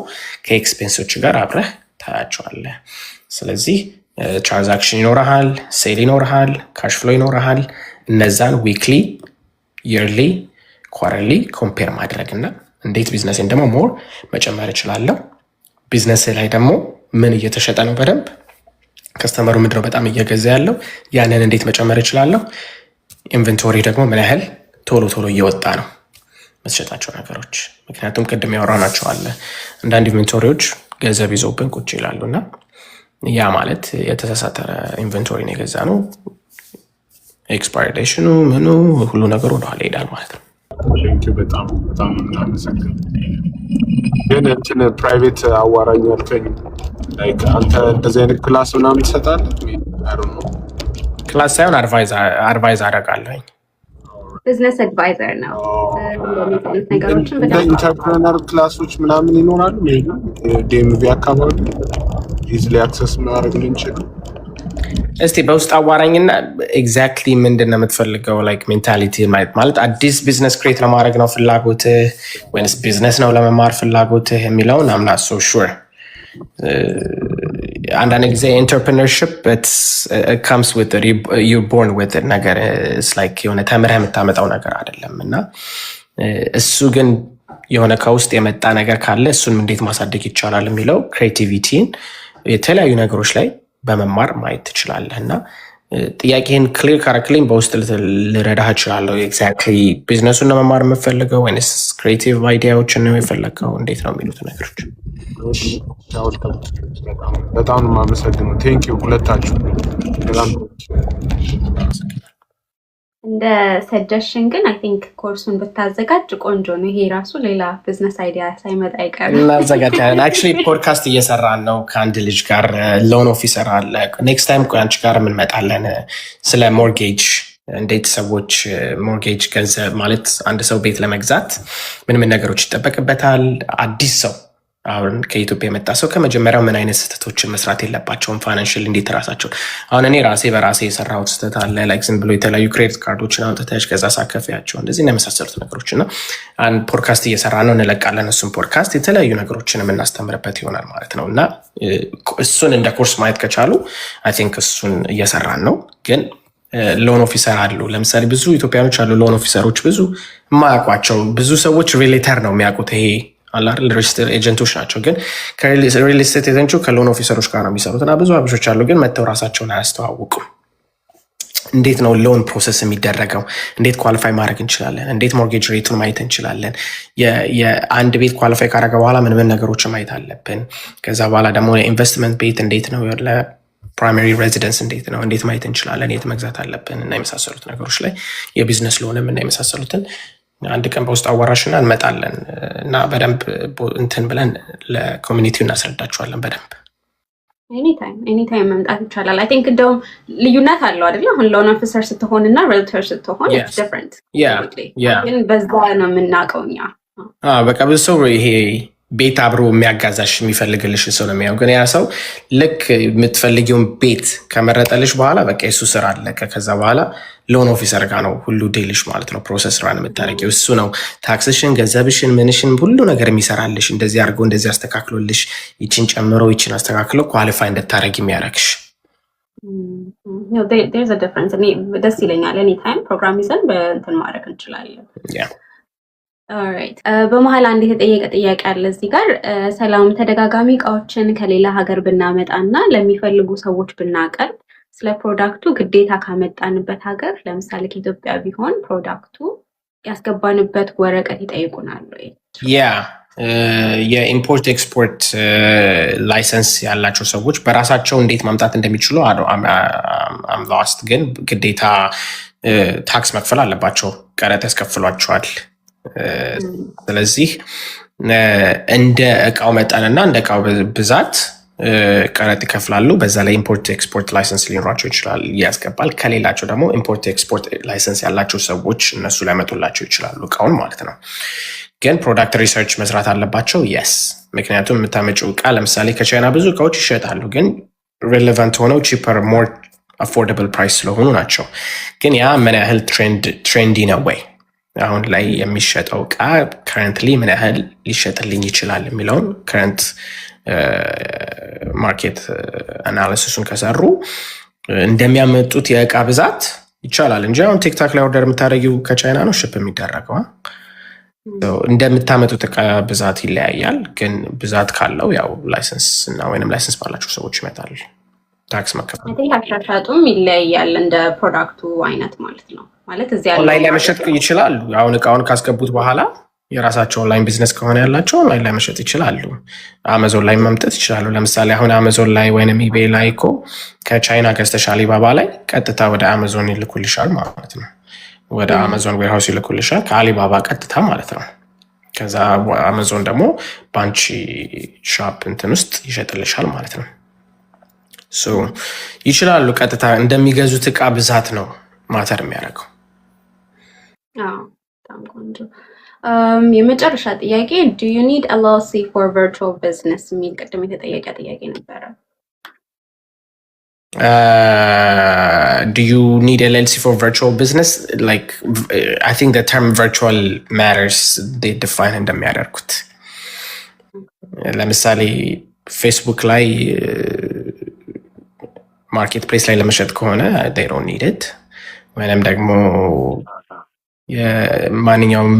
ከኤክስፔንሶች ጋር አብረህ ታያቸዋለህ። ስለዚህ ትራንዛክሽን ይኖረሃል፣ ሴል ይኖረሃል፣ ካሽ ፍሎ ይኖረሃል። እነዛን ዊክሊ፣ የርሊ፣ ኳረርሊ ኮምፔር ማድረግ እና እንዴት ቢዝነስን ደግሞ ሞር መጨመር እችላለሁ፣ ቢዝነስ ላይ ደግሞ ምን እየተሸጠ ነው በደንብ ከስተመሩ ምንድነው በጣም እየገዛ ያለው ያንን እንዴት መጨመር እችላለሁ፣ ኢንቨንቶሪ ደግሞ ምን ያህል ቶሎ ቶሎ እየወጣ ነው፣ የምትሸጣቸው ነገሮች። ምክንያቱም ቅድም ያወራናቸው አለ አንዳንድ ኢንቨንቶሪዎች ገንዘብ ይዘውብን ቁጭ ይላሉ እና ያ ማለት የተሳሳተ ኢንቨንቶሪ ነው የገዛ ነው፣ ኤክስፓይሬሽኑ ምኑ ሁሉ ነገር ወደኋላ ይሄዳል ማለት ነው። በጣም በጣም እናመሰግን። ግን እንትን ፕራይቬት አዋራኝ ያልከኝ ላይክ አንተ እንደዚህ አይነት ክላስ ምናምን ትሰጣለህ? ክላስ ሳይሆን አድቫይዝ አደርጋለሁኝ። ቢዝነስ አድቫይዘር ነው። ነገሮችን ኢንተርፕረነር ክላሶች ምናምን ይኖራሉ ዲኤምቪ አካባቢ ኢዝሊ አክሰስ ማድረግ ምንችል? እስቲ በውስጥ አዋራኝና ኤግዛክትሊ ምንድን ነው የምትፈልገው? ላይክ ሜንታሊቲ ማለት አዲስ ቢዝነስ ክሬት ለማድረግ ነው ፍላጎትህ ወይስ ቢዝነስ ነው ለመማር ፍላጎትህ የሚለውን አም ናት ሶ ሹር። አንዳንድ ጊዜ ኢንተርፕረነርሺፕ ካምስ ዊዝ ዩር ቦርን ዊዝ ነገር ላይክ የሆነ ተምረህ የምታመጣው ነገር አይደለም እና እሱ ግን የሆነ ከውስጥ የመጣ ነገር ካለ እሱን እንዴት ማሳደግ ይቻላል የሚለው ክሬቲቪቲን የተለያዩ ነገሮች ላይ በመማር ማየት ትችላለህ እና ጥያቄህን ክሊር ካረክልኝ በውስጥ ልረዳህ እችላለሁ። ኤግዛክትሊ ቢዝነሱን ነው መማር የምፈልገው ወይስ ክሬቲቭ አይዲያዎችን ነው የፈለግከው? እንዴት ነው የሚሉት ነገሮች? በጣም ነው የማመሰግነው። ቴንኪው ሁለታችሁ። እንደ ሰጀሽን ግን አይ ቲንክ ኮርሱን ብታዘጋጅ ቆንጆ ነው። ይሄ ራሱ ሌላ ቢዝነስ አይዲያ ሳይመጣ አይቀርም። እናዘጋጃለን። አክቹዋሊ ፖድካስት እየሰራን ነው ከአንድ ልጅ ጋር ሎን ኦፊሰር አለ። ኔክስት ታይም አንቺ ጋር የምንመጣለን ስለ ሞርጌጅ፣ እንዴት ሰዎች ሞርጌጅ ገንዘብ ማለት አንድ ሰው ቤት ለመግዛት ምን ምን ነገሮች ይጠበቅበታል፣ አዲስ ሰው አሁን ከኢትዮጵያ የመጣ ሰው ከመጀመሪያው ምን አይነት ስህተቶችን መስራት የለባቸውም፣ ፋይናንሽል እንዴት ራሳቸውን አሁን እኔ በራሴ የሰራሁት ስህተት አለ። ላይክ ዝም ብሎ የተለያዩ ክሬዲት ካርዶችን አውጥተሽ ከዛ ሳከፍያቸው እንደዚህ እና የመሳሰሉት ነገሮች እና አንድ ፖድካስት እየሰራ ነው እንለቃለን። እሱን ፖድካስት የተለያዩ ነገሮችን የምናስተምርበት ይሆናል ማለት ነው እና እሱን እንደ ኮርስ ማየት ከቻሉ አይ ቲንክ እሱን እየሰራን ነው። ግን ሎን ኦፊሰር አሉ ለምሳሌ ብዙ ኢትዮጵያኖች አሉ ሎን ኦፊሰሮች ብዙ የማያውቋቸው ብዙ ሰዎች ሪሌተር ነው የሚያውቁት ይሄ አላር ሪል ኤጀንቶች ናቸው። ግን ከሪል ስቴት ኤጀንቶች ከሎን ኦፊሰሮች ጋር ነው የሚሰሩት እና ብዙ አበሾች አሉ ግን መተው ራሳቸውን አያስተዋውቁም። እንዴት ነው ሎን ፕሮሰስ የሚደረገው? እንዴት ኳሊፋይ ማድረግ እንችላለን? እንዴት ሞርጌጅ ሬቱን ማየት እንችላለን? የአንድ ቤት ኳሊፋይ ካደረገ በኋላ ምን ምን ነገሮችን ማየት አለብን? ከዛ በኋላ ደግሞ የኢንቨስትመንት ቤት እንዴት ነው ፕራይመሪ ሬዚደንስ እንዴት ነው እንዴት ማየት እንችላለን? የት መግዛት አለብን? እና የመሳሰሉት ነገሮች ላይ የቢዝነስ ሎንም እና የመሳሰሉትን አንድ ቀን በውስጥ አዋራሽና እንመጣለን እና በደንብ እንትን ብለን ለኮሚኒቲው እናስረዳችኋለን በደንብ። ኤኒታይም መምጣት ይቻላል። አይ ቲንክ እንደውም ልዩነት አለው አይደለ? አሁን ሎን ኦፊሰር ስትሆን እና ሬልተር ስትሆን ዲፍረንት ግን በዛ ነው የምናውቀው እኛ። በቃ ብዙ ሰው ይሄ ቤት አብሮ የሚያጋዛሽ የሚፈልግልሽ ሰው ነው የሚያው። ግን ያ ሰው ልክ የምትፈልጊውን ቤት ከመረጠልሽ በኋላ በቃ የሱ ስራ አለቀ። ከዛ በኋላ ሎን ኦፊሰር ጋር ነው ሁሉ ዴልሽ ማለት ነው ፕሮሰስ ራን የምታደርጊው። እሱ ነው ታክስሽን፣ ገንዘብሽን፣ ምንሽን ሁሉ ነገር የሚሰራልሽ። እንደዚህ አድርጎ እንደዚህ አስተካክሎልሽ ይችን ጨምሮ ይችን አስተካክሎ ኳሊፋይ እንድታደርጊ የሚያደርግሽ። there's a difference። እኔ ደስ ይለኛል። ኤኒታይም ፕሮግራም ይዘን በእንትን ማድረግ እንችላለን። ኦልራይት በመሀል አንድ የተጠየቀ ጥያቄ አለ እዚህ ጋር። ሰላም ተደጋጋሚ እቃዎችን ከሌላ ሀገር ብናመጣ እና ለሚፈልጉ ሰዎች ብናቀርብ ስለ ፕሮዳክቱ ግዴታ ካመጣንበት ሀገር ለምሳሌ ከኢትዮጵያ ቢሆን ፕሮዳክቱ ያስገባንበት ወረቀት ይጠይቁናል ወይ? የኢምፖርት ኤክስፖርት ላይሰንስ ያላቸው ሰዎች በራሳቸው እንዴት ማምጣት እንደሚችሉ ሎስት፣ ግን ግዴታ ታክስ መክፈል አለባቸው። ቀረጥ ያስከፍሏቸዋል። ስለዚህ እንደ እቃው መጠንና እንደ እቃው ብዛት ቀረጥ ይከፍላሉ። በዛ ላይ ኢምፖርት ኤክስፖርት ላይሰንስ ሊኖራቸው ይችላል፣ ያስገባል። ከሌላቸው ደግሞ ኢምፖርት ኤክስፖርት ላይሰንስ ያላቸው ሰዎች እነሱ ሊያመጡላቸው ይችላሉ እቃውን ማለት ነው። ግን ፕሮዳክት ሪሰርች መስራት አለባቸው። የስ ምክንያቱም የምታመጪው እቃ ለምሳሌ ከቻይና ብዙ እቃዎች ይሸጣሉ፣ ግን ሬሌቫንት ሆነው ቺፐር ሞር አፎርደብል ፕራይስ ስለሆኑ ናቸው። ግን ያ ምን ያህል ትሬንዲ ነው ወይ አሁን ላይ የሚሸጠው እቃ ከረንትሊ ምን ያህል ሊሸጥልኝ ይችላል የሚለውን ከረንት ማርኬት አናሊሲሱን ከሰሩ እንደሚያመጡት የእቃ ብዛት ይቻላል እንጂ አሁን ቲክታክ ላይ ኦርደር የምታደርጊው ከቻይና ነው ሽፕ የሚደረገው። እንደምታመጡት እቃ ብዛት ይለያያል። ግን ብዛት ካለው ያው ላይሰንስ እና ወይንም ላይሰንስ ባላቸው ሰዎች ይመጣል ታክስ መከፈል። አሻሻጡም ይለያያል እንደ ፕሮዳክቱ አይነት ማለት ነው። ማለት እዚያ ኦንላይን ላይ መሸጥ ይችላሉ። አሁን እቃውን ካስገቡት በኋላ የራሳቸው ኦንላይን ቢዝነስ ከሆነ ያላቸው ኦንላይን ላይ መሸጥ ይችላሉ። አማዞን ላይ መምጠት ይችላሉ። ለምሳሌ አሁን አማዞን ላይ ወይንም ኢቤይ ላይ እኮ ከቻይና ገዝተሽ አሊባባ ላይ ቀጥታ ወደ አማዞን ይልኩልሻል ማለት ነው። ወደ አማዞን ዌርሃውስ ይልኩልሻል ከአሊባባ ቀጥታ ማለት ነው። ከዛ አማዞን ደግሞ ባንቺ ሻፕ እንትን ውስጥ ይሸጥልሻል ማለት ነው። ይችላሉ። ቀጥታ እንደሚገዙት እቃ ብዛት ነው ማተር የሚያደርገው። በጣም ቆንጆ። የመጨረሻ ጥያቄ do you need LLC for virtual business የሚል ቅድም የተጠየቀ ጥያቄ ነበረ። Do you need LLC for virtual business? Like, I think the term virtual matters. They define እንደሚያደርጉት ለምሳሌ ፌስቡክ ላይ ማርኬት ፕሌስ ላይ ለመሸጥ ከሆነ they don't need it። ወይንም ደግሞ የማንኛውም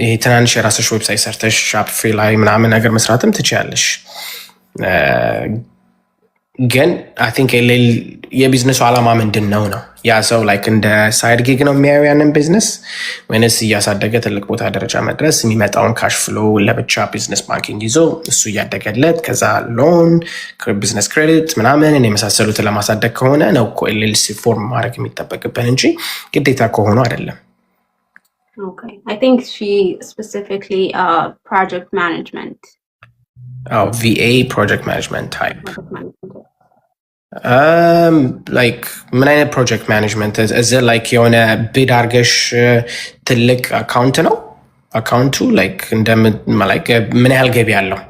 ይሄ ትናንሽ የራስሽ ዌብሳይት ሰርተሽ ሻፕፊ ላይ ምናምን ነገር መስራትም ትችያለሽ። ግን አይ ቲንክ የቢዝነሱ ዓላማ ምንድን ነው? ያ ሰው ላይክ እንደ ሳይድ ጊግ ነው የሚያየው ያንን ቢዝነስ ወይንስ እያሳደገ ትልቅ ቦታ ደረጃ መድረስ የሚመጣውን ካሽ ፍሎ ለብቻ ቢዝነስ ባንኪንግ ይዞ እሱ እያደገለት ከዛ ሎን ቢዝነስ ክሬዲት ምናምን የመሳሰሉትን ለማሳደግ ከሆነ ነው እኮ ኤልኤልሲ ፎርም ማድረግ የሚጠበቅብን እንጂ ግዴታ ከሆኑ አይደለም። Okay, I think she specifically project management. Oh, VA project management type. Like ምን አይነት ፕሮጀክት ማኔጅመንት is it like የሆነ ቢድ አርገሽ ትልቅ አካውንት ነው አካውንቱ like ምን ያህል ገቢ አለው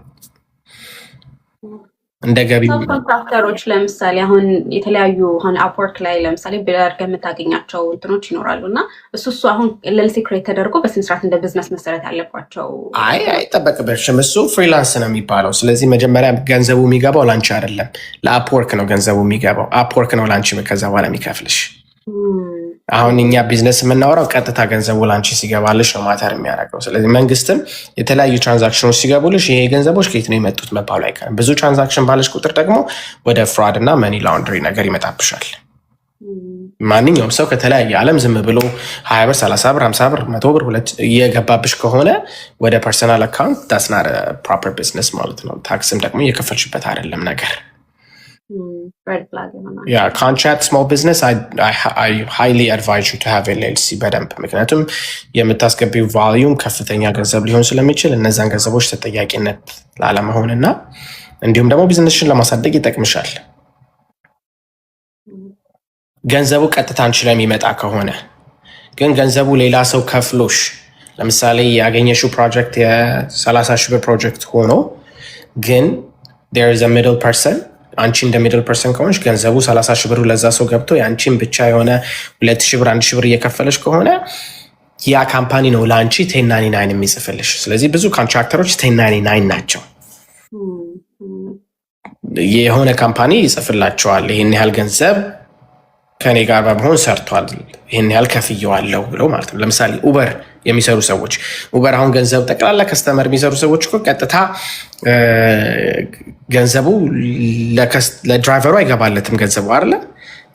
እንደ ገቢ ኮንትራክተሮች ለምሳሌ አሁን የተለያዩ አሁን አፕወርክ ላይ ለምሳሌ ቢደርገ የምታገኛቸው እንትኖች ይኖራሉ እና እሱ አሁን ኤልኤልሲ ክሬት ተደርጎ በስንት እንደ ቢዝነስ መሰረት ያለባቸው አይጠበቅብሽም። እሱ ፍሪላንስ ነው የሚባለው። ስለዚህ መጀመሪያ ገንዘቡ የሚገባው ላንቺ አይደለም፣ ለአፕወርክ ነው ገንዘቡ የሚገባው። አፕወርክ ነው ላንቺ ከዛ በኋላ የሚከፍልሽ። አሁን እኛ ቢዝነስ የምናወራው ቀጥታ ገንዘቡ ላንቺ ሲገባልሽ ነው ማተር የሚያደርገው። ስለዚህ መንግስትም የተለያዩ ትራንዛክሽኖች ሲገቡልሽ ይሄ ገንዘቦች ከየት ነው የመጡት መባሉ አይቀርም። ብዙ ትራንዛክሽን ባለሽ ቁጥር ደግሞ ወደ ፍራድ እና መኒ ላውንደሪ ነገር ይመጣብሻል። ማንኛውም ሰው ከተለያየ ዓለም ዝም ብሎ 20 ብር 30 ብር 50 ብር 100 ብር እየገባብሽ ከሆነ ወደ ፐርሰናል አካውንት that's not a proper business ማለት ነው። ታክስም ደግሞ እየከፈልሽበት አይደለም ነገር። Yeah, contract small business I highly advise you to have LLC በደንብ። ምክንያቱም የምታስገቢው ቫልዩም ከፍተኛ ገንዘብ ሊሆን ስለሚችል እነዛን ገንዘቦች ተጠያቂነት ላለመሆንና እንዲሁም ደግሞ ቢዝነስሽን ለማሳደግ ይጠቅምሻል። ገንዘቡ ቀጥታ አንቺ ላይ የሚመጣ ከሆነ ግን ገንዘቡ ሌላ ሰው ከፍሎሽ ለምሳሌ ያገኘሽው ፕሮጀክት የ30 ሺህ ብር ፕሮጀክት ሆኖ ግን there is a middle person አንቺ እንደ ሚድል ፐርሰን ከሆነች ገንዘቡ 30 ሺህ ብሩ ለዛ ሰው ገብቶ የአንቺን ብቻ የሆነ 2 ሺህ ብር 1 ሺህ ብር እየከፈለች ከሆነ ያ ካምፓኒ ነው ለአንቺ 1099 የሚጽፍልሽ። ስለዚህ ብዙ ኮንትራክተሮች 1099 ናቸው። የሆነ ካምፓኒ ይጽፍላቸዋል ይህን ያህል ገንዘብ ከኔ ጋር በመሆን ሰርቷል ይህን ያህል ከፍየዋለሁ ብለው ማለት ነው። ለምሳሌ ኡበር የሚሰሩ ሰዎች ኡበር አሁን ገንዘብ ጠቅላላ ከስተመር የሚሰሩ ሰዎች እኮ ቀጥታ ገንዘቡ ለድራይቨሩ አይገባለትም። ገንዘቡ አይደለ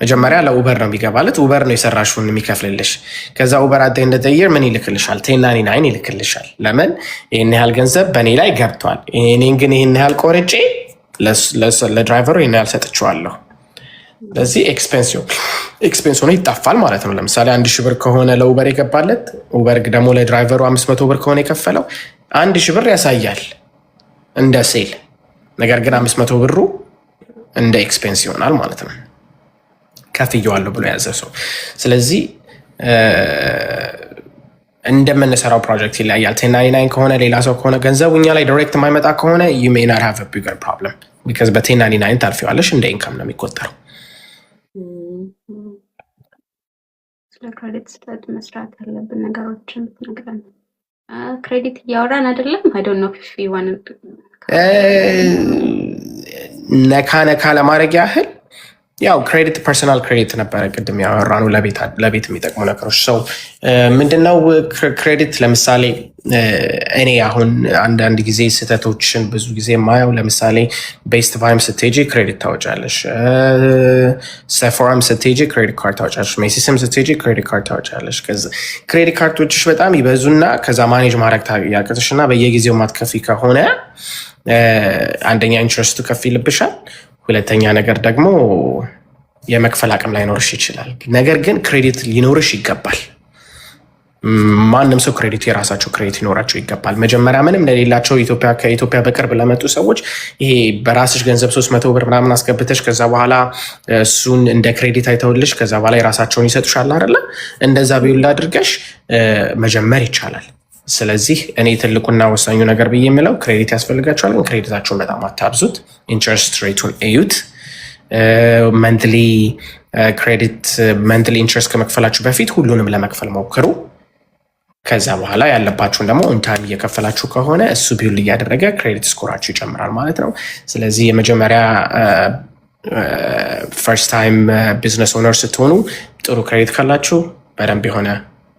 መጀመሪያ ለኡበር ነው የሚገባለት። ኡበር ነው የሰራሽውን የሚከፍልልሽ። ከዛ ኡበር አደ እንደተየር ምን ይልክልሻል? 1099 ይልክልሻል። ለምን ይህን ያህል ገንዘብ በእኔ ላይ ገብቷል፣ እኔን ግን ይህን ያህል ቆርጬ ለድራይቨሩ ይህን ያህል ሰጥቼዋለሁ። ለዚህ ኤክስፔንስ ሆኖ ይጣፋል ማለት ነው። ለምሳሌ 1 ሺህ ብር ከሆነ ለኡበር የገባለት ኡበር ደግሞ ለድራይቨሩ 500 ብር ከሆነ የከፈለው 1 ሺህ ብር ያሳያል እንደ ሴል፣ ነገር ግን 500 ብሩ እንደ ኤክስፔንስ ይሆናል ማለት ነው ከፍየዋለሁ ብሎ ያዘ ሰው። ስለዚህ እንደምንሰራው ፕሮጀክት ይለያያል። 1099 ከሆነ ሌላ ሰው ከሆነ ገንዘቡ እኛ ላይ ዳይሬክት የማይመጣ ከሆነ you may not have a bigger problem because በ1099 ታልፊዋለሽ እንደ ኢንካም ነው የሚቆጠረው። ስለ ክሬዲት ስታድ መስራት ያለብን ነገሮችን ነግረን ክሬዲት እያወራን አይደለም። I don't know if you want ነካ ለማድረግ ያህል ያው ክሬዲት ፐርሰናል ክሬዲት ነበረ ቅድም ያወራነው ለቤት የሚጠቅሙ ነገሮች ሰው ምንድነው ክሬዲት ለምሳሌ እኔ አሁን አንዳንድ ጊዜ ስህተቶችን ብዙ ጊዜ የማየው ለምሳሌ ቤስት ባይም ስትሄጂ ክሬዲት ታወጫለሽ፣ ሰፎራም ስትሄጂ ክሬዲት ካርድ ታወጫለሽ፣ ሜሲስም ስትሄጂ ክሬዲት ካርድ ታወጫለሽ። ክሬዲት ካርዶችሽ በጣም ይበዙና ከዛ ማኔጅ ማድረግ ያቅትሽ እና በየጊዜው ማትከፊ ከሆነ አንደኛ ኢንትረስቱ ከፍ ይልብሻል፣ ሁለተኛ ነገር ደግሞ የመክፈል አቅም ላይኖርሽ ይችላል። ነገር ግን ክሬዲት ሊኖርሽ ይገባል። ማንም ሰው ክሬዲት የራሳቸው ክሬዲት ሊኖራቸው ይገባል። መጀመሪያ ምንም ለሌላቸው ከኢትዮጵያ በቅርብ ለመጡ ሰዎች ይሄ በራስሽ ገንዘብ 300 ብር ምናምን አስገብተሽ ከዛ በኋላ እሱን እንደ ክሬዲት አይተውልሽ ከዛ በኋላ የራሳቸውን ይሰጡሻል አይደለ? እንደዛ ቢውል አድርገሽ መጀመር ይቻላል። ስለዚህ እኔ ትልቁና ወሳኙ ነገር ብዬ የምለው ክሬዲት ያስፈልጋቸዋል፣ ግን ክሬዲታቸውን በጣም አታብዙት። ኢንትረስት ሬቱን እዩት። መንትሊ ክሬዲት መንትሊ ኢንትረስት ከመክፈላችሁ በፊት ሁሉንም ለመክፈል ሞክሩ። ከዛ በኋላ ያለባችሁን ደግሞ ኦንታይም እየከፈላችሁ ከሆነ እሱ ቢውል እያደረገ ክሬዲት ስኮራችሁ ይጨምራል ማለት ነው። ስለዚህ የመጀመሪያ ፈርስት ታይም ቢዝነስ ኦነር ስትሆኑ ጥሩ ክሬዲት ካላችሁ በደንብ የሆነ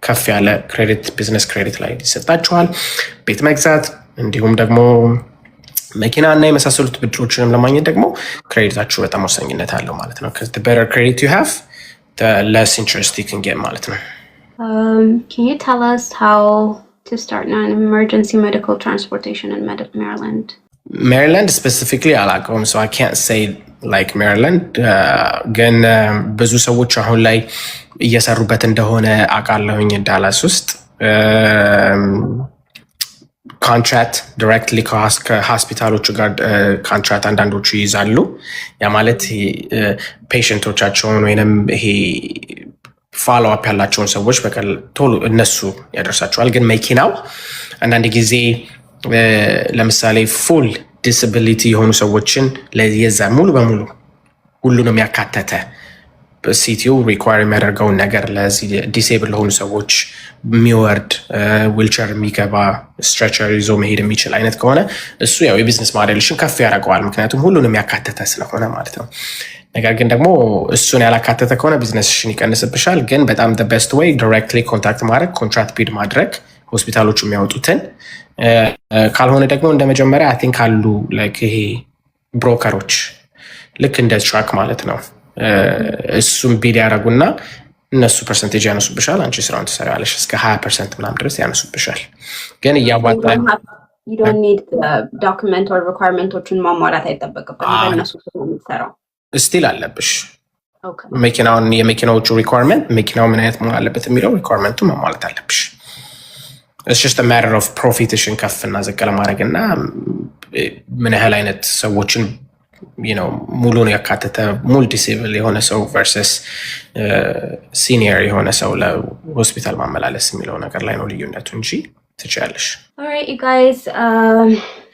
ከፍ ያለ ክሬዲት ቢዝነስ ክሬዲት ላይ ይሰጣችኋል። ቤት መግዛት እንዲሁም ደግሞ መኪና እና የመሳሰሉት ብድሮችንም ለማግኘት ደግሞ ክሬዲታችሁ በጣም ወሳኝነት አለው ማለት ነው። better credit you have, the less interest you can get ማለት ነው። Can you tell us how to start non-emergency medical transportation in Maryland? Maryland specifically አላውቀውም, so I can't say like Maryland. ግን ብዙ ሰዎች አሁን ላይ እየሰሩበት እንደሆነ አውቃለሁኝ ዳላስ ውስጥ ኮንትራክት ዳይሬክትሊ ከሆስፒታሎቹ ጋር ኮንትራክት አንዳንዶቹ ይይዛሉ። ያ ማለት ፔሽንቶቻቸውን ወይንም ይሄ ፎሎ አፕ ያላቸውን ሰዎች ቶሎ እነሱ ያደርሳቸዋል። ግን መኪናው አንዳንድ ጊዜ ለምሳሌ ፉል ዲስብሊቲ የሆኑ ሰዎችን የዛ ሙሉ በሙሉ ሁሉንም ያካተተ ሲቲው ሪኳየር የሚያደርገውን ነገር ለዚህ ዲሴብል ለሆኑ ሰዎች የሚወርድ ዊልቸር የሚገባ ስትሬቸር ይዞ መሄድ የሚችል አይነት ከሆነ እሱ ያው የቢዝነስ ሞዴልሽን ከፍ ያደርገዋል፣ ምክንያቱም ሁሉንም ያካተተ ስለሆነ ማለት ነው። ነገር ግን ደግሞ እሱን ያላካተተ ከሆነ ቢዝነስሽን ይቀንስብሻል። ግን በጣም ቤስት ዌይ ዳይሬክትሊ ኮንታክት ማድረግ፣ ኮንትራክት ቢድ ማድረግ ሆስፒታሎቹ የሚያወጡትን። ካልሆነ ደግሞ እንደ መጀመሪያ አይ ቲንክ አሉ ላይክ ይሄ ብሮከሮች ልክ እንደ ትራክ ማለት ነው። እሱም ቢድ ያደረጉና እነሱ ፐርሰንቴጅ ያነሱብሻል። አንቺ ስራውን ትሰሪያለሽ እስከ 20% ምናምን ድረስ ያነሱብሻል። ግን እያዋጣ ዶክመንት ኦር ሪኳየርመንቶችን ማሟላት አይጠበቅብንም። በእነሱ የምትሰራው ስቲል አለብሽ። የመኪናዎቹ ሪኳየርመንት መኪናው ምን አይነት መሆን አለበት የሚለው ሪኳየርመንቱ መሟላት አለብሽ። It's just a matter of ፕሮፊትሽን ከፍ እና ዝቅ ለማድረግ እና ምን ያህል አይነት ሰዎችን ሙሉን ያካተተ ሙሉ ዲሴብል የሆነ ሰው ቨርሰስ ሲኒየር የሆነ ሰው ለሆስፒታል ማመላለስ የሚለው ነገር ላይ ነው ልዩነቱ እንጂ ትችያለሽ። ኦልራይት ዩ ጋይስ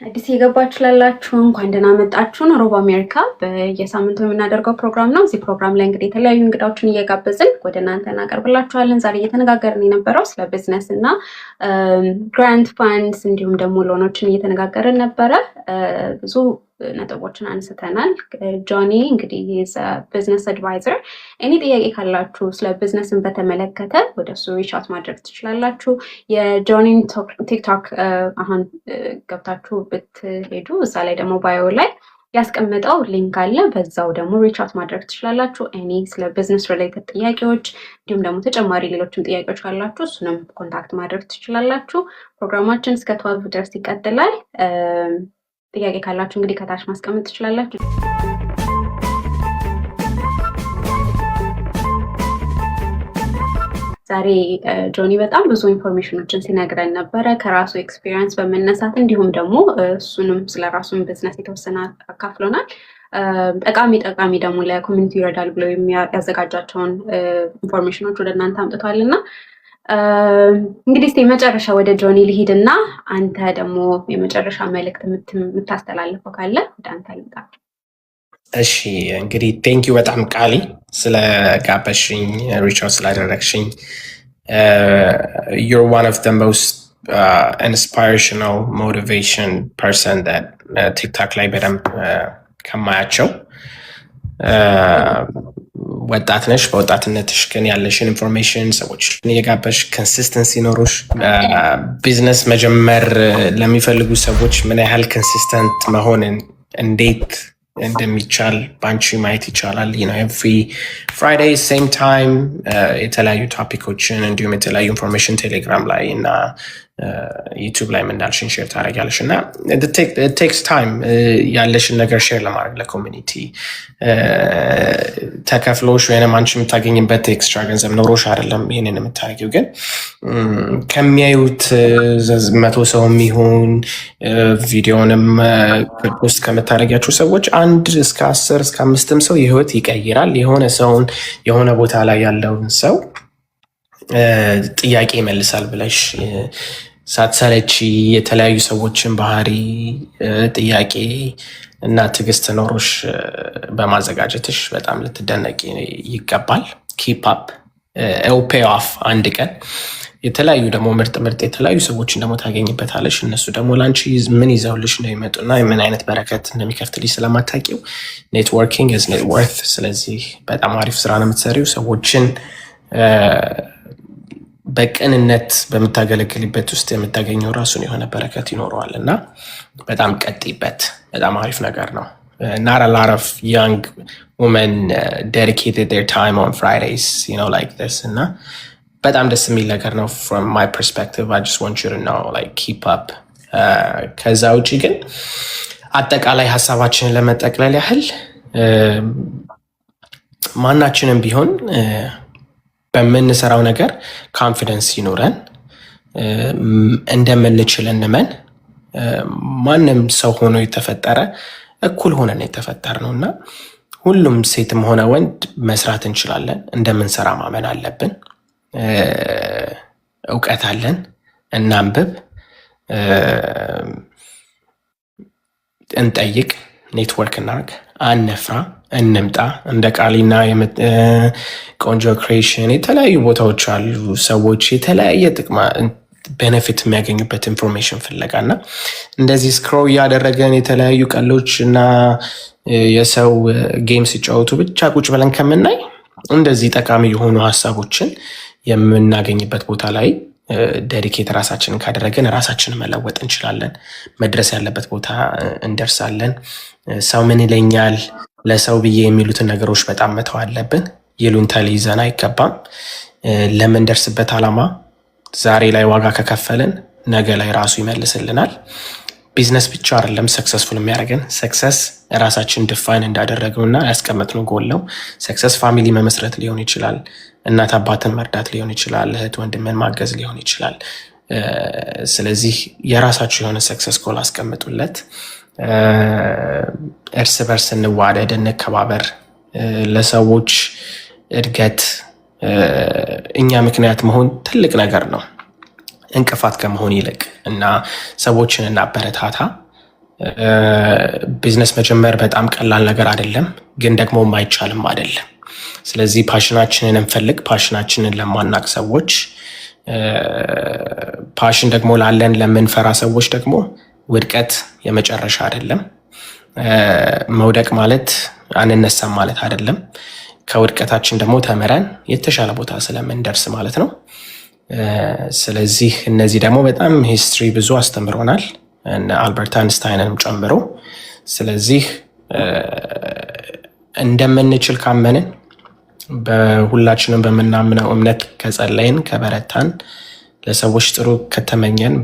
አዲስ የገባችሁ ላላችሁ እንኳን ደህና መጣችሁ። ሮብ አሜሪካ በየሳምንቱ የምናደርገው ፕሮግራም ነው። እዚህ ፕሮግራም ላይ እንግዲህ የተለያዩ እንግዳዎችን እየጋበዝን ወደ እናንተ እናቀርብላችኋለን። ዛሬ እየተነጋገርን የነበረው ስለ ቢዝነስ እና ግራንት ፋንድስ እንዲሁም ደግሞ ሎኖችን እየተነጋገርን ነበረ። ብዙ ነጥቦችን አንስተናል። ጆኒ እንግዲህ ቢዝነስ አድቫይዘር። እኔ ጥያቄ ካላችሁ ስለ ቢዝነስን በተመለከተ ወደ እሱ ሪቻት ማድረግ ትችላላችሁ። የጆኒን ቲክቶክ አሁን ገብታችሁ ብትሄዱ እዛ ላይ ደግሞ ባዮ ላይ ያስቀመጠው ሊንክ አለ። በዛው ደግሞ ሪቻት ማድረግ ትችላላችሁ። እኔ ስለ ቢዝነስ ሪሌትድ ጥያቄዎች እንዲሁም ደግሞ ተጨማሪ ሌሎችም ጥያቄዎች ካላችሁ እሱንም ኮንታክት ማድረግ ትችላላችሁ። ፕሮግራማችን እስከ 12 ድረስ ይቀጥላል። ጥያቄ ካላችሁ እንግዲህ ከታች ማስቀመጥ ትችላላችሁ። ዛሬ ጆኒ በጣም ብዙ ኢንፎርሜሽኖችን ሲነግረን ነበረ ከራሱ ኤክስፒሪየንስ በመነሳት እንዲሁም ደግሞ እሱንም ስለራሱን ቢዝነስ የተወሰነ አካፍሎናል። ጠቃሚ ደግሞ ለኮሚኒቲ ይረዳል ብለው ያዘጋጃቸውን ኢንፎርሜሽኖች ወደ እናንተ አምጥቷል እና እንግዲህ እስኪ መጨረሻ ወደ ጆኒ ልሂድ እና አንተ ደግሞ የመጨረሻ መልእክት የምታስተላልፈው ካለ ወደ አንተ ልምጣ። እሺ እንግዲህ ቴንኪው በጣም ቃሊ ስለጋበሽኝ ሪቻርድ ስላደረግሽኝ። you're one of the most inspirational motivation person that ቲክታክ ላይ በደንብ ከማያቸው ወጣት ነሽ። በወጣትነትሽ ግን ያለሽን ኢንፎርሜሽን ሰዎችን እየጋበሽ ኮንሲስተንሲ ኖሮሽ ቢዝነስ መጀመር ለሚፈልጉ ሰዎች ምን ያህል ኮንሲስተንት መሆንን እንዴት እንደሚቻል በአንቺ ማየት ይቻላል። ኤቭሪ ፍራይዴይ ሴም ታይም የተለያዩ ቶፒኮችን እንዲሁም የተለያዩ ኢንፎርሜሽን ቴሌግራም ላይ እና ዩቱብ ላይ እንዳልሽን ሼር ታደርጊያለሽ እና ቴክስ ታይም ያለሽን ነገር ሼር ለማድረግ ለኮሚኒቲ ተከፍሎሽ ወይም አንቺ የምታገኝበት ኤክስትራ ገንዘብ ኖሮሽ አይደለም ይህንን የምታደርጊው። ግን ከሚያዩት 100 ሰው የሚሆን ቪዲዮንም ፖስት ከምታደርጊያቸው ሰዎች 1 እስከ 10 እስከ 5 ሰው የህይወት ይቀይራል። የሆነ ሰውን የሆነ ቦታ ላይ ያለውን ሰው ጥያቄ ይመልሳል ብለሽ ሳትሰለቺ የተለያዩ ሰዎችን ባህሪ ጥያቄ እና ትዕግስት ኖሮሽ በማዘጋጀትሽ በጣም ልትደነቂ ይገባል። ኪፕ አፕ ፔይ ኦፍ። አንድ ቀን የተለያዩ ደግሞ ምርጥ የተለያዩ ሰዎችን ደግሞ ታገኝበታለሽ። እነሱ ደግሞ ለአንቺ ምን ይዘውልሽ ነው ይመጡና ምን አይነት በረከት እንደሚከፍትልሽ ስለማታውቂው ኔትወርኪንግ ኢዝ ኔት ወርት። ስለዚህ በጣም አሪፍ ስራ ነው የምትሰሪው። ሰዎችን በቅንነት በምታገለግልበት ውስጥ የምታገኘው ራሱን የሆነ በረከት ይኖረዋል እና በጣም ቀጥይበት። በጣም አሪፍ ነገር ነው። not a lot of young women dedicated their time on Fridays, like this እና በጣም ደስ የሚል ነገር ነው. from my perspective I just want you to know, like, keep up. ከዛ ውጪ ግን አጠቃላይ ሀሳባችንን ለመጠቅለል ያህል ማናችንም ቢሆን በምንሰራው ነገር ኮንፊደንስ ይኖረን፣ እንደምንችል እንመን። ማንም ሰው ሆኖ የተፈጠረ እኩል ሆነን የተፈጠር ነው እና ሁሉም ሴትም ሆነ ወንድ መስራት እንችላለን። እንደምንሰራ ማመን አለብን። እውቀት አለን፣ እናንብብ፣ እንጠይቅ፣ ኔትወርክ እናርግ፣ አንፍራ፣ እንምጣ። እንደ ቃሊና ቆንጆ ክሬሽን የተለያዩ ቦታዎች አሉ። ሰዎች የተለያየ ጥቅማ ቤኔፊት የሚያገኙበት ኢንፎርሜሽን ፍለጋ እና እንደዚህ ስክሮል እያደረገን የተለያዩ ቀሎች እና የሰው ጌም ሲጫወቱ ብቻ ቁጭ ብለን ከምናይ እንደዚህ ጠቃሚ የሆኑ ሀሳቦችን የምናገኝበት ቦታ ላይ ዴዲኬት ራሳችንን ካደረገን ራሳችንን መለወጥ እንችላለን። መድረስ ያለበት ቦታ እንደርሳለን። ሰው ምን ይለኛል ለሰው ብዬ የሚሉትን ነገሮች በጣም መተው አለብን። ይሉንታ ሊይዘን አይገባም። ለምንደርስበት ዓላማ ዛሬ ላይ ዋጋ ከከፈልን ነገ ላይ ራሱ ይመልስልናል። ቢዝነስ ብቻ አይደለም ሰክሰስፉል የሚያደርገን። ሰክሰስ ራሳችን ዲፋይን እንዳደረግነውና ያስቀመጥነው ጎል ነው። ሰክሰስ ፋሚሊ መመስረት ሊሆን ይችላል። እናት አባትን መርዳት ሊሆን ይችላል። እህት ወንድምን ማገዝ ሊሆን ይችላል። ስለዚህ የራሳችሁ የሆነ ሰክሰስ ጎል አስቀምጡለት። እርስ በርስ እንዋደድ፣ እንከባበር። ለሰዎች እድገት እኛ ምክንያት መሆን ትልቅ ነገር ነው፣ እንቅፋት ከመሆን ይልቅ እና ሰዎችን እናበረታታ። ቢዝነስ መጀመር በጣም ቀላል ነገር አይደለም፣ ግን ደግሞ የማይቻልም አይደለም። ስለዚህ ፓሽናችንን እንፈልግ። ፓሽናችንን ለማናቅ ሰዎች፣ ፓሽን ደግሞ ላለን ለምንፈራ ሰዎች ደግሞ ውድቀት የመጨረሻ አይደለም። መውደቅ ማለት አንነሳም ማለት አይደለም። ከውድቀታችን ደግሞ ተምረን የተሻለ ቦታ ስለምንደርስ ማለት ነው። ስለዚህ እነዚህ ደግሞ በጣም ሂስትሪ ብዙ አስተምሮናል፣ አልበርት አንስታይንንም ጨምሮ። ስለዚህ እንደምንችል ካመንን፣ በሁላችንም በምናምነው እምነት ከጸለይን፣ ከበረታን፣ ለሰዎች ጥሩ ከተመኘን፣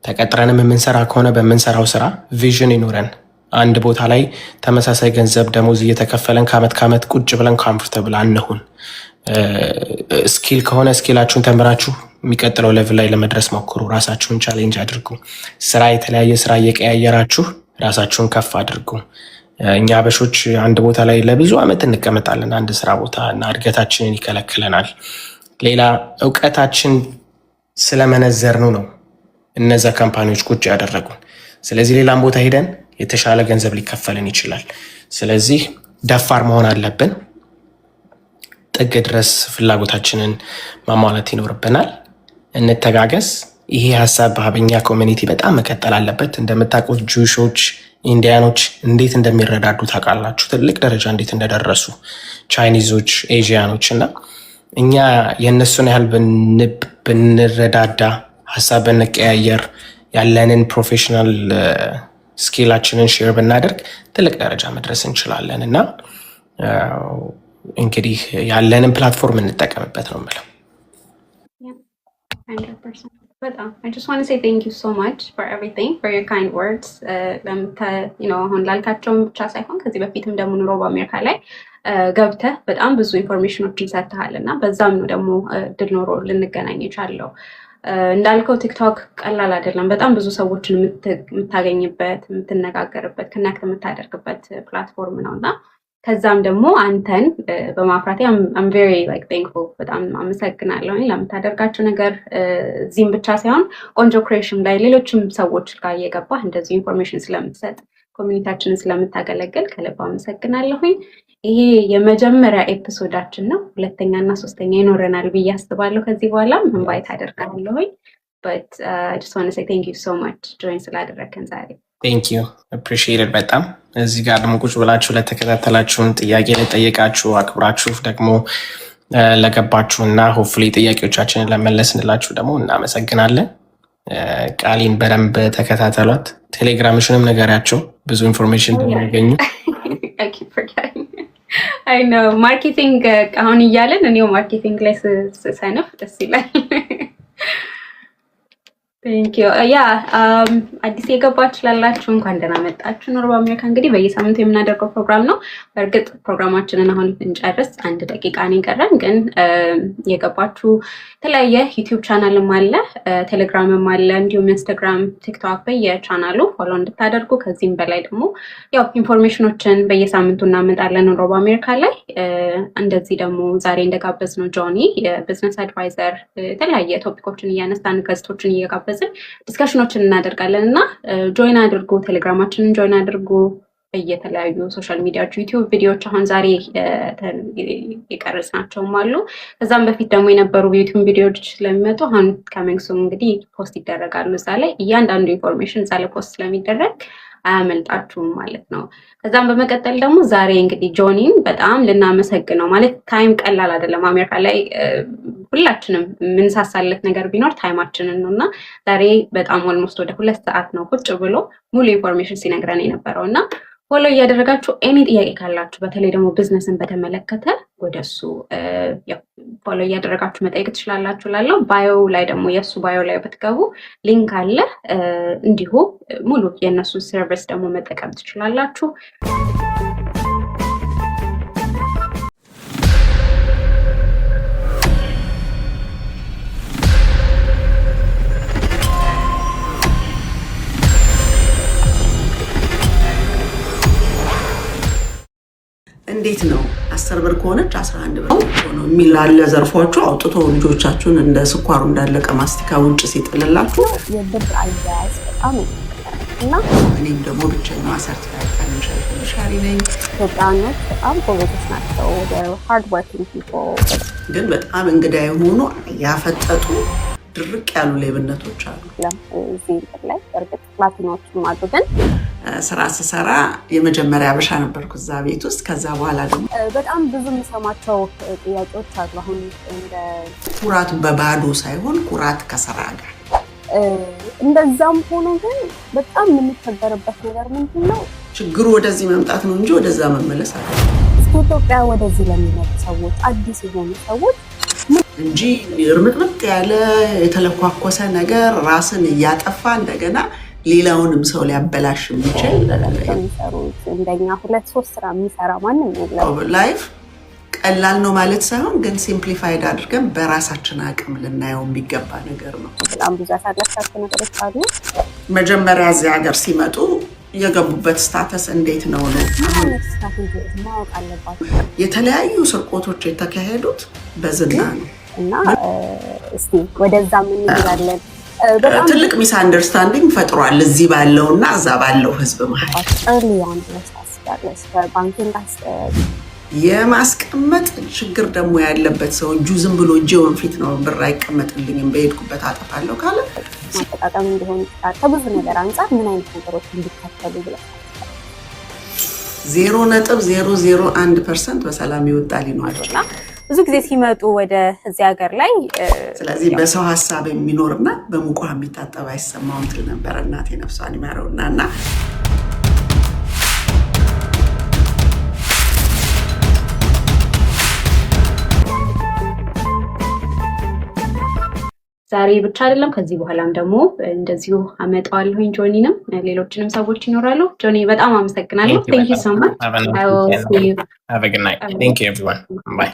ተቀጥረንም የምንሰራ ከሆነ በምንሰራው ስራ ቪዥን ይኖረን። አንድ ቦታ ላይ ተመሳሳይ ገንዘብ ደሞዝ እየተከፈለን ከአመት ቁጭ ብለን ኮምፎርተብል አንሁን። ስኪል ከሆነ ስኪላችሁን ተምራችሁ የሚቀጥለው ሌቭል ላይ ለመድረስ ሞክሩ። ራሳችሁን ቻሌንጅ አድርጉ። ስራ የተለያየ ስራ እየቀያየራችሁ ራሳችሁን ከፍ አድርጉ። እኛ አበሾች አንድ ቦታ ላይ ለብዙ አመት እንቀመጣለን፣ አንድ ስራ ቦታ እና እድገታችንን ይከለክለናል። ሌላ እውቀታችን ስለመነዘርኑ ነው እነዛ ካምፓኒዎች ቁጭ ያደረጉን። ስለዚህ ሌላም ቦታ ሄደን የተሻለ ገንዘብ ሊከፈልን ይችላል። ስለዚህ ደፋር መሆን አለብን። ጥግ ድረስ ፍላጎታችንን ማሟላት ይኖርብናል። እንተጋገዝ። ይሄ ሀሳብ በሀበኛ ኮሚኒቲ በጣም መቀጠል አለበት። እንደምታውቁት ጁሾች ኢንዲያኖች እንዴት እንደሚረዳዱ ታውቃላችሁ፣ ትልቅ ደረጃ እንዴት እንደደረሱ ቻይኒዞች፣ ኤዥያኖች እና እኛ የእነሱን ያህል ብንረዳዳ ሀሳብ ብንቀያየር ያለንን ፕሮፌሽናል ስኪላችንን ሼር ብናደርግ ትልቅ ደረጃ መድረስ እንችላለን እና እንግዲህ ያለንን ፕላትፎርም እንጠቀምበት ነው የምለው። 100%. በጣም I just want to say thank you so much for everything, for your kind words. አሁን ላልካቸውም ብቻ ሳይሆን ከዚህ በፊትም ደግሞ ኑሮ በአሜሪካ ላይ ገብተህ በጣም ብዙ ኢንፎርሜሽኖችን ሰጥተሃል እና በዛም ነው ደግሞ ድል ኖሮ ልንገናኝ የቻለው። እንዳልከው ቲክቶክ ቀላል አይደለም። በጣም ብዙ ሰዎችን የምታገኝበት፣ የምትነጋገርበት፣ ከናክት የምታደርግበት ፕላትፎርም ነው እና ከዛም ደግሞ አንተን በማፍራቴ I'm very like thankful። በጣም አመሰግናለሁ ለምታደርጋቸው ነገር እዚህም ብቻ ሳይሆን ቆንጆ ክሬሽን ላይ ሌሎችም ሰዎች ጋር እየገባህ እንደዚህ ኢንፎርሜሽን ስለምትሰጥ ኮሚኒቲያችንን ስለምታገለግል ከልብ አመሰግናለሁኝ። ይሄ የመጀመሪያ ኤፒሶዳችን ነው። ሁለተኛ እና ሶስተኛ ይኖረናል ብዬ አስባለሁ። ከዚህ በኋላ ኢንቫይት አደርጋለሁኝ። but I just want to say thank you so much join ስላደረግከን ዛሬ። ቴንክ ዩ አፕሪሺየትድ በጣም። እዚህ ጋር ደግሞ ቁጭ ብላችሁ ለተከታተላችሁን፣ ጥያቄ ለጠየቃችሁ፣ አክብራችሁ ደግሞ ለገባችሁ እና ሆፕፉሊ ጥያቄዎቻችንን ለመለስንላችሁ ደግሞ እናመሰግናለን። ቃሊን በደንብ ተከታተሏት። ቴሌግራምሽንም ነገራቸው ብዙ ኢንፎርሜሽን እንደሚያገኙ። አይ ኖ ማርኬቲንግ አሁን እያለን እኔው ማርኬቲንግ ላይ ስሰንፍ ደስ ይላል። ቴንክ ዩ ያ አዲስ የገባችሁ ላላችሁ እንኳን ደህና መጣችሁ። ኑሮ በአሜሪካ እንግዲህ በየሳምንቱ የምናደርገው ፕሮግራም ነው። በእርግጥ ፕሮግራማችንን አሁን እንጨርስ 1 ደቂቃ ነው የቀረን፣ ግን የገባችሁ የተለያየ ዩቲዩብ ቻናልም አለ፣ ቴሌግራምም አለ፣ እንዲሁም ኢንስታግራም፣ ቲክቶክ በየቻናሉ ፎሎ እንድታደርጉ ከዚህም በላይ ደግሞ ያው ኢንፎርሜሽኖችን በየሳምንቱ እናመጣለን ኑሮ በአሜሪካ ላይ። እንደዚህ ደግሞ ዛሬ እንደጋበዝ ነው ጆኒ የቢዝነስ አድቫይዘር የተለያየ ቶፒኮችን እያነሳን ገዝቶችን እየጋበዝን ዲስከሽኖችን እናደርጋለን እና ጆይን አድርጉ፣ ቴሌግራማችንን ጆይን አድርጉ። በየተለያዩ ሶሻል ሚዲያዎች ዩቲዩብ ቪዲዮዎች አሁን ዛሬ የቀረጽናቸውም አሉ። ከዛም በፊት ደግሞ የነበሩ ዩቲዩብ ቪዲዮዎች ስለሚመጡ አሁን ከመንግስቱ እንግዲህ ፖስት ይደረጋሉ። እዛ ላይ እያንዳንዱ ኢንፎርሜሽን እዛ ላይ ፖስት ስለሚደረግ አያመልጣችሁም ማለት ነው። ከዛም በመቀጠል ደግሞ ዛሬ እንግዲህ ጆኒን በጣም ልናመሰግነው ማለት ታይም ቀላል አይደለም። አሜሪካ ላይ ሁላችንም የምንሳሳለት ነገር ቢኖር ታይማችንን ነው እና ዛሬ በጣም ኦልሞስት ወደ 2 ሰዓት ነው ቁጭ ብሎ ሙሉ ኢንፎርሜሽን ሲነግረን የነበረው እና ፎሎ እያደረጋችሁ ኤኒ ጥያቄ ካላችሁ በተለይ ደግሞ ቢዝነስን በተመለከተ ወደሱ ፎሎ እያደረጋችሁ መጠየቅ ትችላላችሁ። ላለው ባዮ ላይ ደግሞ የሱ ባዮ ላይ ብትገቡ ሊንክ አለ። እንዲሁ ሙሉ የነሱ ሰርቪስ ደግሞ መጠቀም ትችላላችሁ። እንዴት ነው 10 ብር ከሆነች 11 ብር ነው የሚላለ ዘርፎቹ አውጥቶ ልጆቻችሁን እንደ ስኳሩ እንዳለቀ ማስቲካ ውጭ ሲጥልላችሁ የብር አያያዝ በጣም እና እኔም ደግሞ ብቸኛዋ ሰርቲፋይድ ፋይናንሻል ኮሚሽነር ነኝ። ኢትዮጵያኖች በጣም ጎበዞች ናቸው። ሃርድ ወርኪንግ ፒፕል ግን በጣም እንግዳ የሆኑ ያፈጠጡ ድርቅ ያሉ ሌብነቶች አሉ። እዚህ ላይ በእርግጥ ፕላቲኖችም አሉ። ግን ስራ ስሰራ የመጀመሪያ አበሻ ነበርኩ እዛ ቤት ውስጥ። ከዛ በኋላ ደግሞ በጣም ብዙ የምሰማቸው ጥያቄዎች አሉ። አሁን እንደ ኩራት በባዶ ሳይሆን ኩራት ከስራ ጋር እንደዛም ሆኖ ግን በጣም የምንቸገርበት ነገር ምንድን ነው? ችግሩ ወደዚህ መምጣት ነው እንጂ ወደዛ መመለስ አለ። ኢትዮጵያ ወደዚህ ለሚመጡ ሰዎች አዲስ የሆኑ ሰዎች እንጂ እርምጥምጥ ያለ የተለኳኮሰ ነገር ራስን እያጠፋ እንደገና ሌላውንም ሰው ሊያበላሽ የሚችል የሚሰሩት እንደኛ 2-3 ስራ የሚሰራ ማንም የለም። ላይፍ ቀላል ነው ማለት ሳይሆን ግን ሲምፕሊፋይድ አድርገን በራሳችን አቅም ልናየው የሚገባ ነገር ነው። በጣም ብዙ ያሳለፍካቸው ነገሮች አሉ። መጀመሪያ እዚህ ሀገር ሲመጡ የገቡበት ስታተስ እንዴት ነው ነው ማወቅ አለባቸው። የተለያዩ ስርቆቶች የተካሄዱት በዝና ነው እና እስቲ ወደዛ ምን እንላለን። ትልቅ ሚስ አንደርስታንዲንግ ፈጥሯል እዚህ ባለው እና እዛ ባለው ህዝብ መሀል። የማስቀመጥ ችግር ደግሞ ያለበት ሰው እጁ ዝም ብሎ እጄ ወንፊት ነው ብር አይቀመጥልኝም በሄድኩበት አጠፋለሁ ካለ ማጠቃቀም እንዲሆን ይችላል። ከብዙ ነገር አንጻር ምን አይነት ነገሮች እንዲከተሉ ብለህ 0.001% በሰላም ይወጣል ይኖራል። ብዙ ጊዜ ሲመጡ ወደ እዚህ ሀገር ላይ ስለዚህ በሰው ሀሳብ የሚኖርና በሙቅ ውሃ የሚታጠብ አይሰማውም ትል ነበር እናቴ ነፍሷን ይማረውና እና ዛሬ ብቻ አይደለም ከዚህ በኋላም ደግሞ እንደዚሁ አመጣዋለሁ ጆኒንም ሌሎችንም ሰዎች ይኖራሉ። ጆኒ በጣም አመሰግናለሁ። Thank you so much. I will see you. Have a good night. Thank you everyone. Bye.